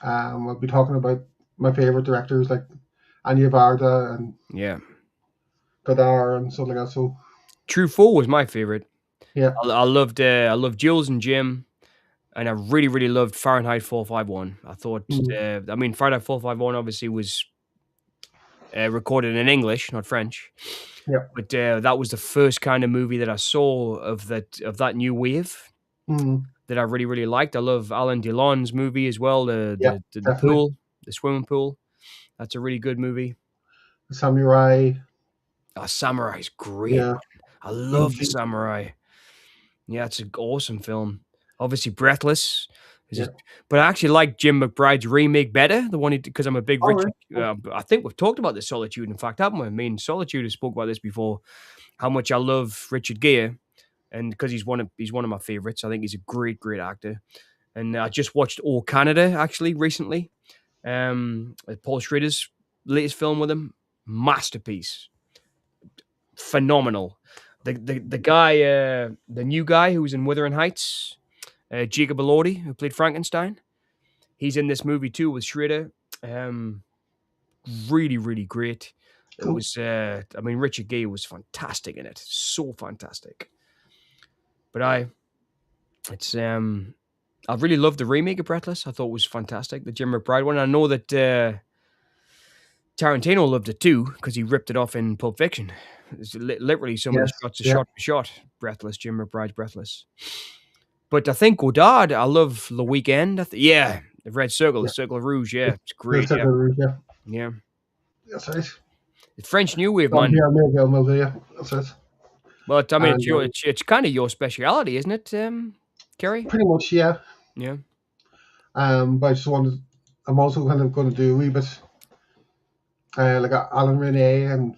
I'll be talking about my favorite directors like Anya Varda and Yeah. Godard and stuff like that. So True Four was my favorite. yeah, I loved Jules and Jim. And I really, really loved Fahrenheit 451. I thought, mm, I mean, Fahrenheit 451 obviously was recorded in English, not French. yeah, But that was the first kind of movie that I saw of that new wave mm, that I really, really liked. I love Alain Delon's movie as well, yeah, the definitely. pool, the swimming pool. That's a really good movie. Samurai, Oh, Samurai's great, yeah, man. I love the Easy, Samurai. Yeah, it's an awesome film. Obviously, Breathless is yeah. just, but I actually like Jim McBride's remake better. The one because I'm a big All right. Richard. I think we've talked about this Solitude. In fact, haven't we? I mean, Solitude has spoke about this before. How much I love Richard Gere, and because he's one of my favorites. I think he's a great, great actor. And I just watched All Canada actually recently. Paul Schrader's latest film with him, masterpiece, phenomenal. The guy, the new guy who was in Wuthering Heights, Jacob Elordi, who played Frankenstein. He's in this movie too with Schrader. Um, really, really great. It Cool. was, I mean, Richard Gere was fantastic in it, so fantastic. But it's, I really loved the remake of Breathless. I thought it was fantastic, the Jim McBride one. I know that Tarantino loved it too because he ripped it off in Pulp Fiction. It's literally some of the Yes. shots are Yeah. shot for shot. Breathless, Jim McBride's Breathless. But I think Godard, I love The Weekend. Yeah, the Red Circle, the Yeah. Circle of Rouge. Yeah, it's The great. Yeah, second, yeah. yeah. That's right. It's French New Wave, From man. here, Melville, yeah. That's it. But I mean, And it's kind of your speciality, isn't it, Kerry? pretty much, yeah. Yeah, But I just wanted. I'm also kind of going to do a wee bit like Alan Rene and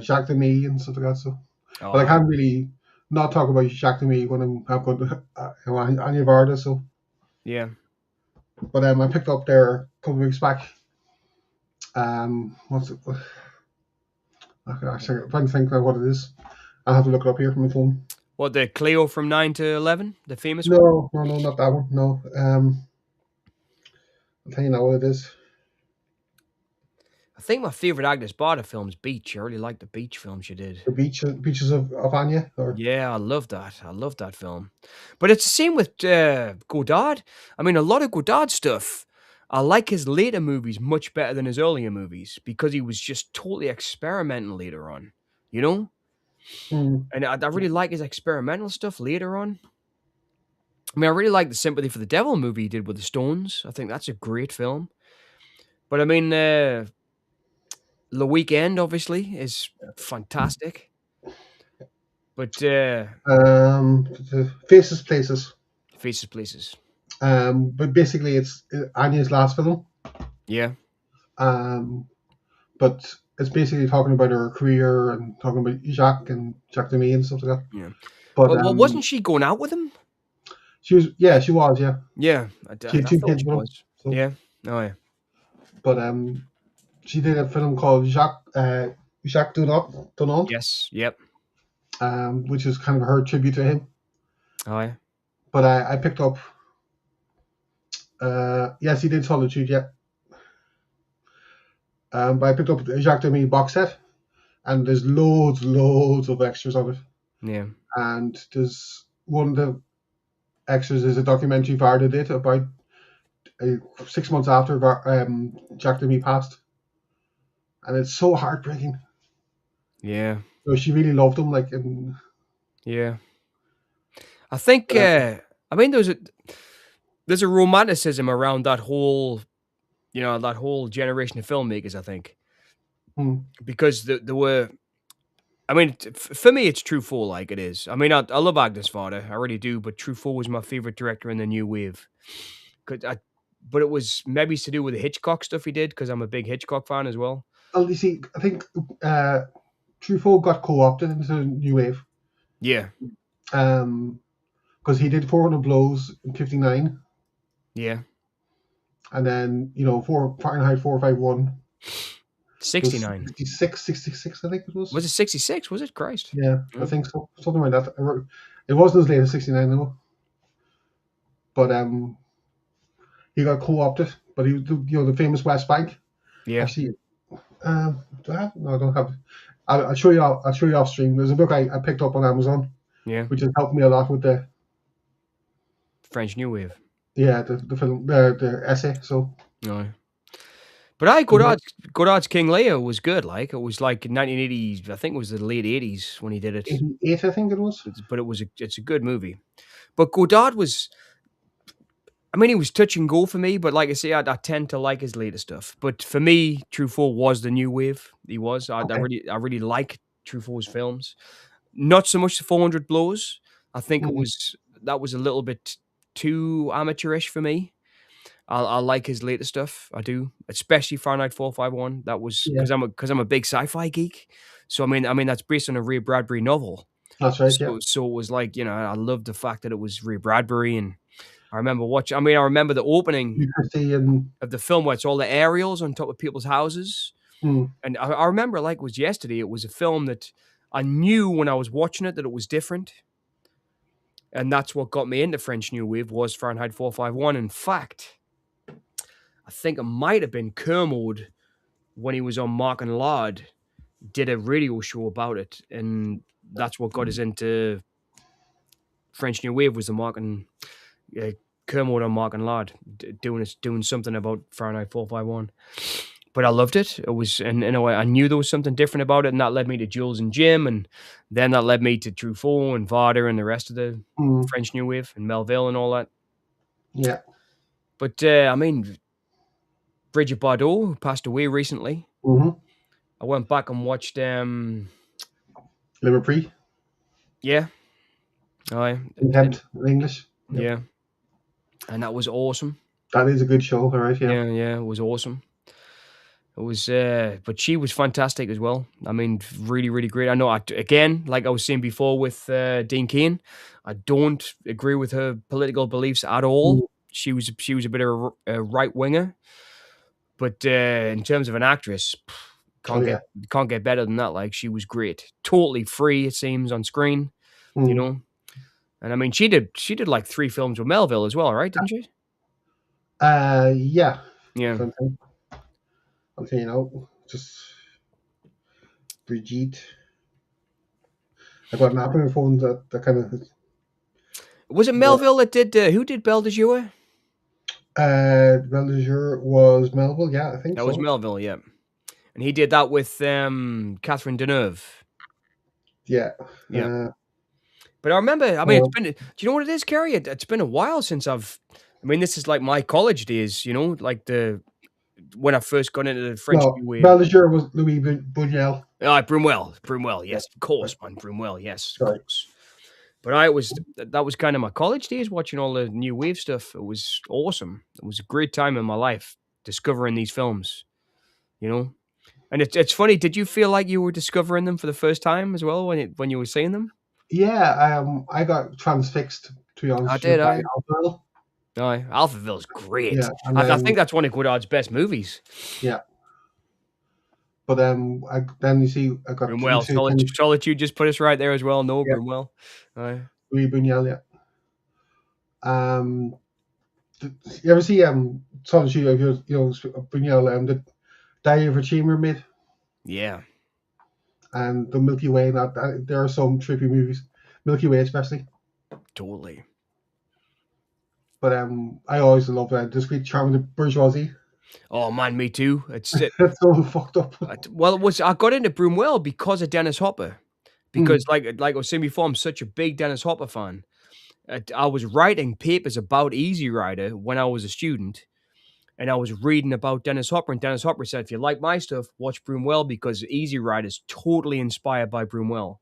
Jacques Demy and stuff like that. So, oh, but I can't really not talk about Jacques Demy when I'm going to Anya Varda. So, yeah. but I picked up there a couple of weeks back. What's it? Okay, I'm trying to think of what it is. I'll have to look it up here from my phone. What, the Cleo from 9 to 11, the famous one? No, no, no, not that one. No. I'll tell you now what it is. I think my favorite Agnes Barda film is Beach. I really like the Beach film she did. The beaches of Anya, or Yeah, I love that. I love that film. But it's the same with Godard. I mean, a lot of Godard stuff. I like his later movies much better than his earlier movies because he was just totally experimental later on, you know? mm, And I really like his experimental stuff later on. I mean, I really like the Sympathy for the Devil movie he did with the Stones. I think that's a great film. But I mean, The Weekend, obviously, is fantastic. But the Faces Places. Faces Places. But basically it's Anya's last film. Yeah. Um, but it's basically talking about her career and talking about Jacques Demy and stuff like that. Yeah. But Well, wasn't she going out with him? she was, yeah, she was, yeah. Yeah, She had I two thought kids she with him. was. So, Yeah. Oh, yeah. but she did a film called Jacques Dunant, Yes. Yep. which is kind of her tribute to him. Oh, yeah. But I picked up. Yes, he did Solitude. Yeah. But I picked up the Jacques Demy box set, and there's loads of extras on it. Yeah. And there's one of the extras is a documentary Varda did about 6 months after Jacques Demy passed, and it's so heartbreaking. Yeah. So she really loved him, like, and Yeah. I think. I mean, there's a romanticism around that whole, that whole generation of filmmakers. I think mm, because there were. I mean, for me, it's Truffaut. Like it is. I mean, I love Agnes Varda, I really do. But Truffaut was my favorite director in the new wave. 'Cause but it was maybe to do with the Hitchcock stuff he did because I'm a big Hitchcock fan as well. well, you see, I think Truffaut got co-opted into the new wave, Yeah. because he did 400 Blows in '59, Yeah. and then Fahrenheit 451 was 69. 66, I think it was. Was it 66? Was it? Christ. Yeah, I Mm. think so, something like that. It wasn't as late as '69 though, but he got co-opted. But he, the famous West Bank. Yeah. Actually, do I have? No, I don't have. I'll show you. I'll show you off stream. There's a book I picked up on Amazon, Yeah. which has helped me a lot with the French New Wave. the film the essay. So No. But Godard's King Lear was good. Like it was like 1980s. I think it was the late 80s when he did it. 88, I think it was. But it's a good movie. But Godard was. I mean, he was touch and go for me. But like I say, I tend to like his later stuff. But for me, Truffaut was the new wave. He was. Okay. I really like Truffaut's films. Not so much the 400 Blows. I think Mm, that was a little bit too amateurish for me. I like his later stuff. I do, especially Fahrenheit 451. That was yeah, because I'm a big sci-fi geek. So I mean that's based on a Ray Bradbury novel. that's right. Yeah, So it was like I loved the fact that it was Ray Bradbury, and I remember watching. I mean, I remember the opening Christie and of the film where it's all the aerials on top of people's houses, mm, and I remember like it was yesterday. It was a film that I knew when I was watching it that it was different. And that's what got me into French New Wave was Fahrenheit 451. In fact, I think it might have been Kermode when he was on Mark and Lard did a radio show about it, and that's what got us into French New Wave was the Mark and Kermode on Mark and Lard doing something about Fahrenheit 451. But I loved it. It was, and in a way, I knew there was something different about it, and that led me to Jules and Jim, and then that led me to Truffaut and Varda and the rest of the mm, French New Wave and Melville and all that. yeah, But I mean, Bridget Bardot, who passed away recently, mm-hmm. I went back and watched. Liverpool, Yeah, aye, Contempt in English. Yep. yeah, and that was awesome. That is a good show. All right. Yeah. Yeah, it was awesome. It was, but she was fantastic as well. I mean, really, really great. I know, again, like I was saying before with Dean Cain, I don't agree with her political beliefs at all. Mm, She was a bit of a right winger, but in terms of an actress, oh yeah. can't get better than that. Like she was great, totally free. It seems on screen, you Mm. know. And I mean, she did like 3 films with Melville as well, right? Didn't she? Yeah. Yeah. Something. Just Brigitte. I got an app on my phone that kind of. Was it Melville that did? Who did Belle de Jour? Belle de Jour was Melville. Yeah, I think That was so. Melville, yeah. And he did that with Catherine Deneuve. Yeah. Yeah. Uh, But I remember, I mean, well, do you know what it is, Kerry? It's been a while since I mean, this is like my college days, like when I first got into the French no, New Wave. Belle de Jour was Louis Buñuel. Brumwell, Yeah. yes, of course, man, Brumwell, yes, of Sorry. course. But that was kind of my college days watching all the New Wave stuff. It was awesome. It was a great time in my life discovering these films, you know? And it's funny, did you feel like you were discovering them for the first time as well when you were seeing them? Yeah. I got transfixed, to be honest I with you, did, by I. Alphaville. Aye, Alphaville's great. Yeah, and I think then that's one of Godard's best movies. yeah, But then you see I got Broomwell, into kind of Solitude just put us right there as well. No, yeah, Broomwell. Aye. Louis Buñuel. Yeah. Um, you ever see Solitude of Buñuel the Diary of a Cheat Mermaid Yeah, and the Milky Way? And there are some trippy movies, Milky Way especially. totally. But I always love Discreet Charm of the Bourgeoisie. Oh man, me too. That's so fucked up. Well, it was I got into Broomwell because of Dennis Hopper. Because Mm, like I was saying before, I'm such a big Dennis Hopper fan. I was writing papers about Easy Rider when I was a student, and I was reading about Dennis Hopper, and Dennis Hopper said, "If you like my stuff, watch Broomwell because Easy Rider is totally inspired by Broomwell."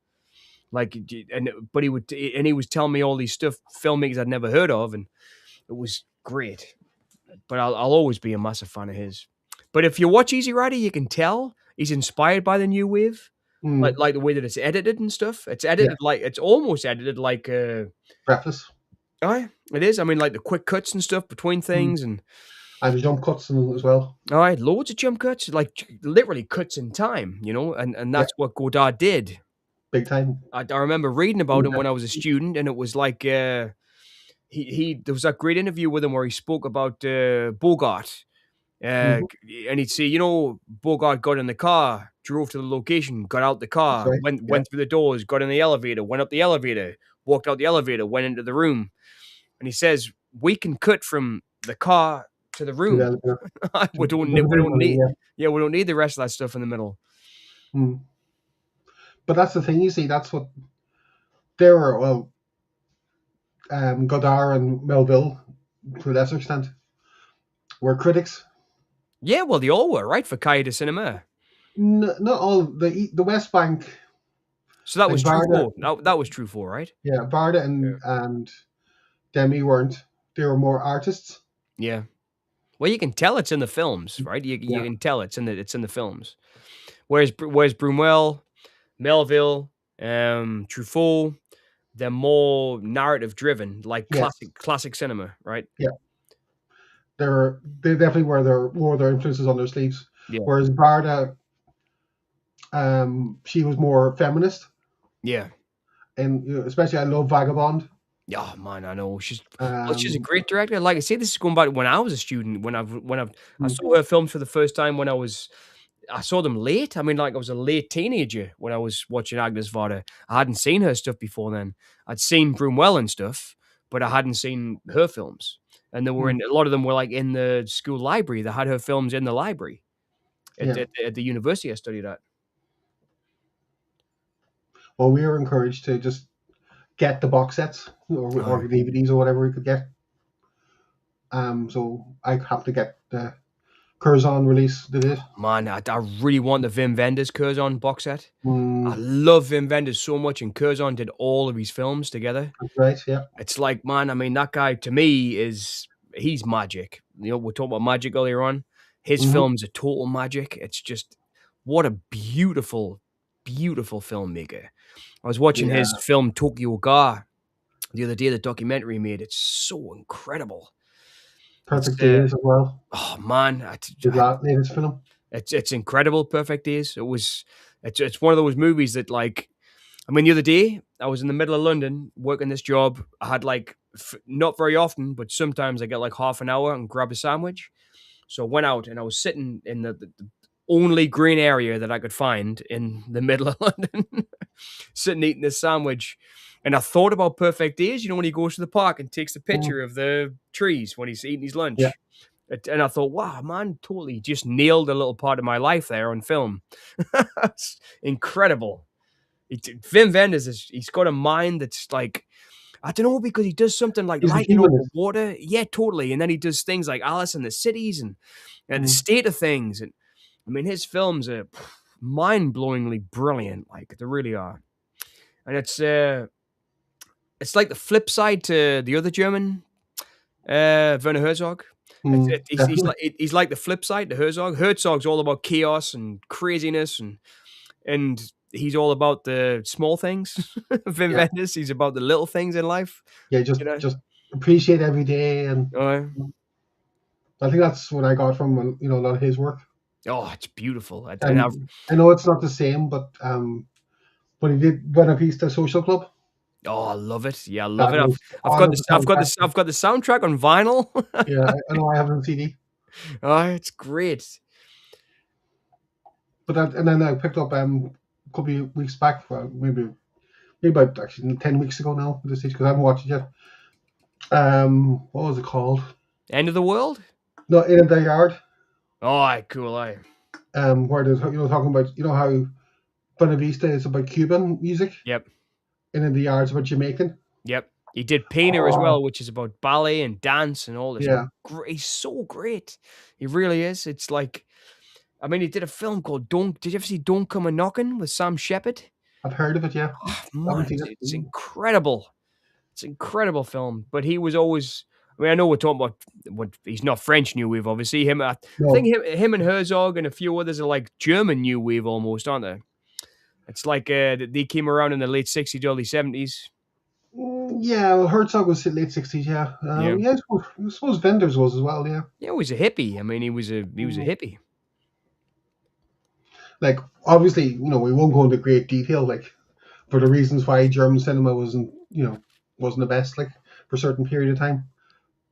Like, but he was telling me all these stuff, filmmakers I'd never heard of, and it was great. But I'll always be a massive fan of his. But if you watch Easy Rider, you can tell he's inspired by the new wave, mm, like the way that it's edited and stuff. It's yeah, edited like it's almost edited like breathless. aye, it is. I mean, like the quick cuts and stuff between Mm. things, and And the jump cuts as well. aye, loads of jump cuts, like literally cuts in time, and Yeah, that's what Godard did. big time. I remember reading about him Yeah. when I was a student, and it was like he there was that great interview with him where he spoke about Bogart. Mhm. And he'd say, Bogart got in the car, drove to the location, got out the That's car, right. Yeah, went through the doors, got in the elevator, went up the elevator, walked out the elevator, went into the room. And he says, we can cut from the car to the to the room. elevator. we The room, don't need, yeah. we don't need the rest of that stuff in the middle. Mm. But that's the thing. You see, that's what they were. Well, Godard and Melville, to a lesser extent, were critics. Yeah, well, they all were, right? For Cahiers de Cinema. Not all the West Bank, So that like was true Varda, for. That was true for, right? yeah, Varda and Demi weren't. They were more artists. Yeah. Well, you can tell it's in the films, right? You Yeah, can tell it's in the films. Whereas Brumwell, Melville, Truffaut, they're more narrative driven, like yes, classic cinema, right? yeah. They definitely wore their influences on their sleeves. Yeah, Whereas Varda, she was more feminist, yeah. and especially I love Vagabond. Yeah, man, I know. She's a Um, great director. Like I say, this is going back when I was a student. I mm, saw her films for the first time when I saw them late. I mean, like I was a late teenager when I was watching Agnes Varda. I hadn't seen her stuff before then. I'd seen Broomwell and stuff, but I hadn't seen her films. And mm, a lot of them were like in the school library. They had her films in the library yeah. at the university I studied at. Well, we were encouraged to just get the box sets or Aye. DVDs or whatever we could get. So I happened to get the Curzon release. Did it? Man, I really want the Wim Wenders Curzon box set. I Mm, love Wim Wenders so much, and Curzon did all of his films together. that's right. Yeah. It's like, man, I mean, that guy to me he's magic. We talked about magic earlier on. His Hmm. films are total magic. It's just what a beautiful, beautiful filmmaker. I was watching Yeah. his film Tokyo Ga the other day, the documentary he made. It's so incredible. It's Perfect Days as well. oh man, His latest film. it's incredible. Perfect Days. It's one of those movies that like I mean, the other day, I was in the middle of London working this job. I had like, not very often, but sometimes I get like half an hour and grab a sandwich. So I went out and I was sitting in the only green area that I could find in the middle of London, sitting eating this sandwich. And I thought about Perfect Days, when he goes to the park and takes the Mm, picture of the trees when he's eating his yeah. lunch. And I thought, wow, man, totally just nailed a little part of my life there on film. It's incredible. Wim Wenders he's got a mind that's like I don't know because he does something like He's a lightning over humanist. water, yeah, totally, and then he does things like Alice in the Cities and the Mm, state of things, and I mean his films are mind-blowingly brilliant, like they really are, and it's like the flip side to the other German, Werner Herzog. definitely. He's like the flip side to Herzog. Herzog's all about chaos and craziness and he's all about the small things. Wim Yeah. Wenders, he's about the little things in life. Yeah. You know, Just appreciate every day, and uh, I think that's what I got from a lot of his work. Oh, it's beautiful. And I've, And I know it's not the same, but he did Buena Vista Social Club. oh, I love it. Yeah, I love That it. was I've on got as a this. I've got soundtrack. this. I've got the soundtrack on vinyl. Yeah, I know I have it on CD. Oh, it's great. And then I picked up a couple of weeks back, well, maybe about actually 10 weeks ago now at this stage because I haven't watched it yet. What was it called? End of the world. No, In the Yard. Oh, aye, cool. Aye. Where there's talking about how Buena Vista is about Cuban music, Yep. In the Yard's about Jamaican. Yep. He did Painter as Oh, well, which is about ballet and dance and all this. yeah, He's so great. He really is. It's like, I mean, he did a film called Don't. Did you ever see Don't Come a Knockin' with Sam Shepard? I've heard of it. Yeah, Oh, I haven't man, seen it's it. incredible. It's an incredible film. But he was always. I mean, I know we're talking about what he's not French New Wave, obviously. I think No, him and Herzog and a few others are like German New Wave almost, aren't they? It's like they came around in the late '60s, early '70s. yeah, well, Herzog was late '60s. Yeah, Yeah. yeah, I suppose Vendors was as well. Yeah, Yeah, he was a hippie. I mean, he was a Mm. hippie. Like obviously, we won't go into great detail, like for the reasons why German cinema wasn't the best, like for a certain period of time.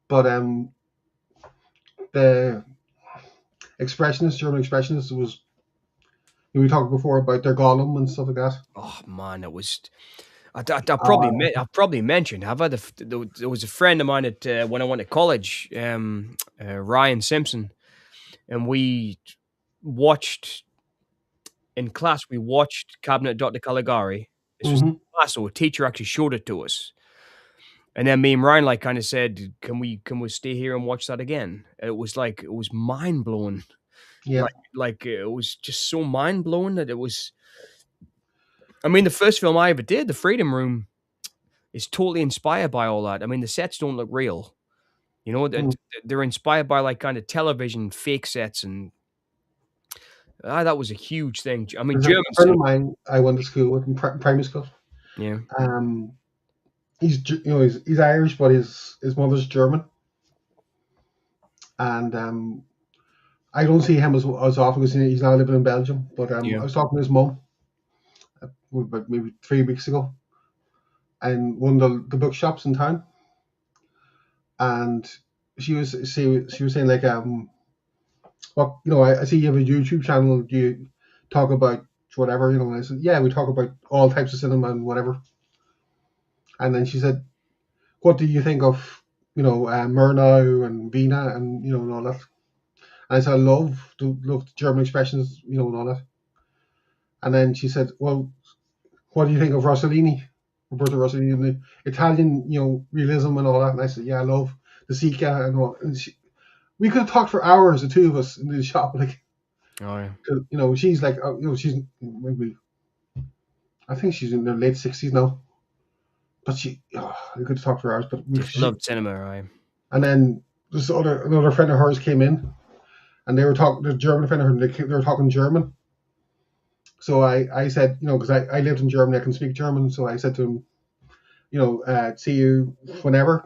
But the German expressionists was we talked before about their Gollum and stuff like that. Oh man, it was. I probably Uh, I've probably mentioned. Have I? There was a friend of mine at when I went to college, Ryan Simpson, and we watched in class. We watched Cabinet of Dr. Caligari. This was in hmm class, so a teacher actually showed it to us. And then me and Ryan like kind of said, "Can we stay here and watch that again?" It was mind blowing. Yeah. It was just so mind blowing that it was. I mean, the first film I ever did, The Freedom Room, is totally inspired by all that. I mean, the sets don't look real. You know, Mm. they're inspired by like kind of television fake sets, and that was a huge thing. I mean, There's a German friend of cinema. mine I went to school with in primary school. Yeah, Um, he's Irish, but his mother's German, and I don't see him as often because he's now living in Belgium. But yeah. I was talking to his mum about maybe 3 weeks ago, in one of the bookshops in town, and she was saying like what I see you have a YouTube channel. Do you talk about whatever? And I said, yeah, we talk about all types of cinema and whatever. And then she said, what do you think of Murnau and Vina and and all that? And I said, I love the German expressions, and all that. And then she said, well, what do you think of Rossellini, Roberto Rossellini, and the Italian, realism and all that? And I said, yeah, I love the Sica and all. And we could have talked for hours, the two of us in the shop, like, Oh yeah. 'cause, she's like, she's maybe, I think she's in her late 60s now. But we could have talked for hours. But Just loved cinema, right? and then this another friend of hers came in, and they were talking, the German friend of hers, they were talking German. So I said, because I lived in Germany, I can speak German. So I said to him, see you whenever,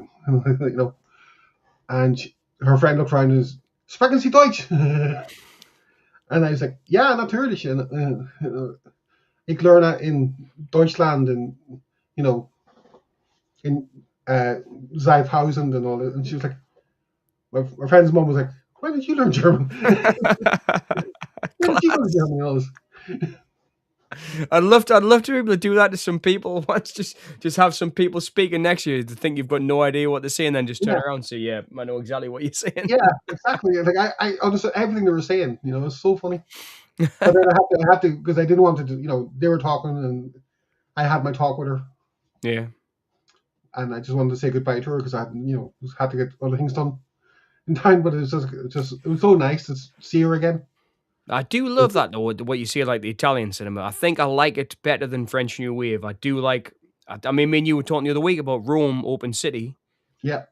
And her friend looked around and was, sprechen Sie Deutsch? And I was like, ja, natürlich. Ich lerne in Deutschland and, you know, in Zeifhausen and all that. And she was like, my friend's mom was like, when did you learn German? When did you go to Class. Germany and all this? I'd love to be able to do that to some people once. Just have some people speaking next to you to think you've got no idea what they're saying, then just turn Yeah, around and say, "Yeah, I know exactly what you're saying." yeah, exactly. Like I understood everything they were saying. It's so funny. But then I had to, because I didn't want to. They were talking, and I had my talk with her, Yeah. and I just wanted to say goodbye to her because I had to get other things done in time. But it was so nice to see her again. I do love that though. What you see, like the Italian cinema, I think I like it better than French New Wave. I do like. I mean, me and you were talking the other week about Rome Open City, Yeah.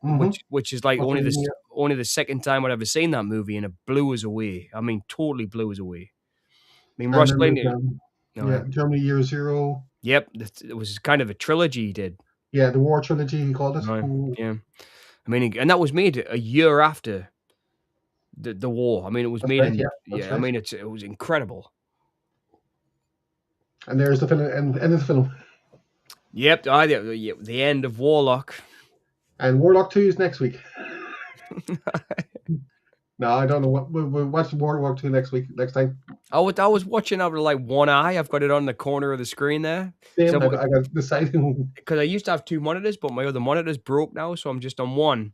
which is like Mussolini, yeah. only the second time I'd ever seen that movie, and it blew us away. I mean, totally blew us away. I mean, And Russ then there's Blaney. No, yeah. Germany Year Zero. Yep, it was kind of a trilogy he did. Yeah, the War Trilogy he called it. No, yeah. I mean, and that was made a year after the war. I mean, it was That's made right. in Yeah, that's I right. mean, it was incredible. And there's the film, and the film. Yep, the end of Warlock. And Warlock 2 is next week. No, I don't know what we'll watch Warlock 2 next time. I was watching out of like one eye. I've got it on the corner of the screen there Same. because I got the side. I used to have two monitors, but my other monitor's broke now, so I'm just on one.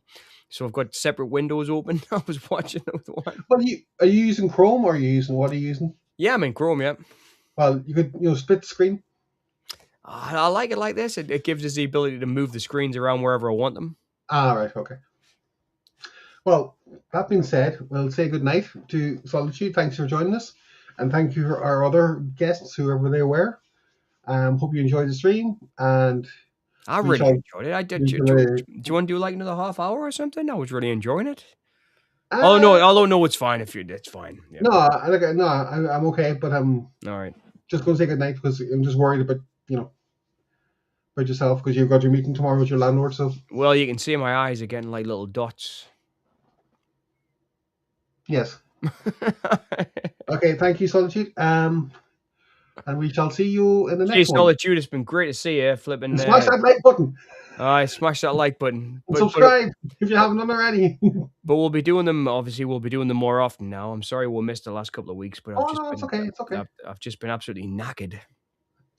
So I've got separate windows open. I was watching it with one. Well, are you using Chrome or are you using what are you using? Yeah, I'm in Chrome. Yeah. Well, you could split the screen. I like it like this. It gives us the ability to move the screens around wherever I want them. Ah, right, okay. Well, that being said, we'll say good night to Solitude. Thanks for joining us, and thank you for our other guests, whoever they were. Hope you enjoyed the stream, and I we really shall. enjoyed it. I did. We Do, shall do, do you want to do like another half hour or something? I was really enjoying it. Oh uh, no! Although no, it's fine if you. It's fine. Yeah. no, I'm okay, but I'm All right. just going to say good night because I'm just worried about about yourself because you've got your meeting tomorrow with your landlord. So Well, you can see my eyes are getting like little dots. yes, okay. Thank you, Solitude. And we shall see you in the next Cheers, one. Solitude. It's been great to see you. Flipping. And smash that like button. I smash that like button. And subscribe if you haven't done already. But we'll be doing them. Obviously, we'll be doing them more often now. I'm sorry we'll miss the last couple of weeks, but Oh no, it's okay. It's okay. I've just been absolutely knackered.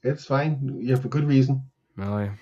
It's fine. You have a good reason. Oh, yeah.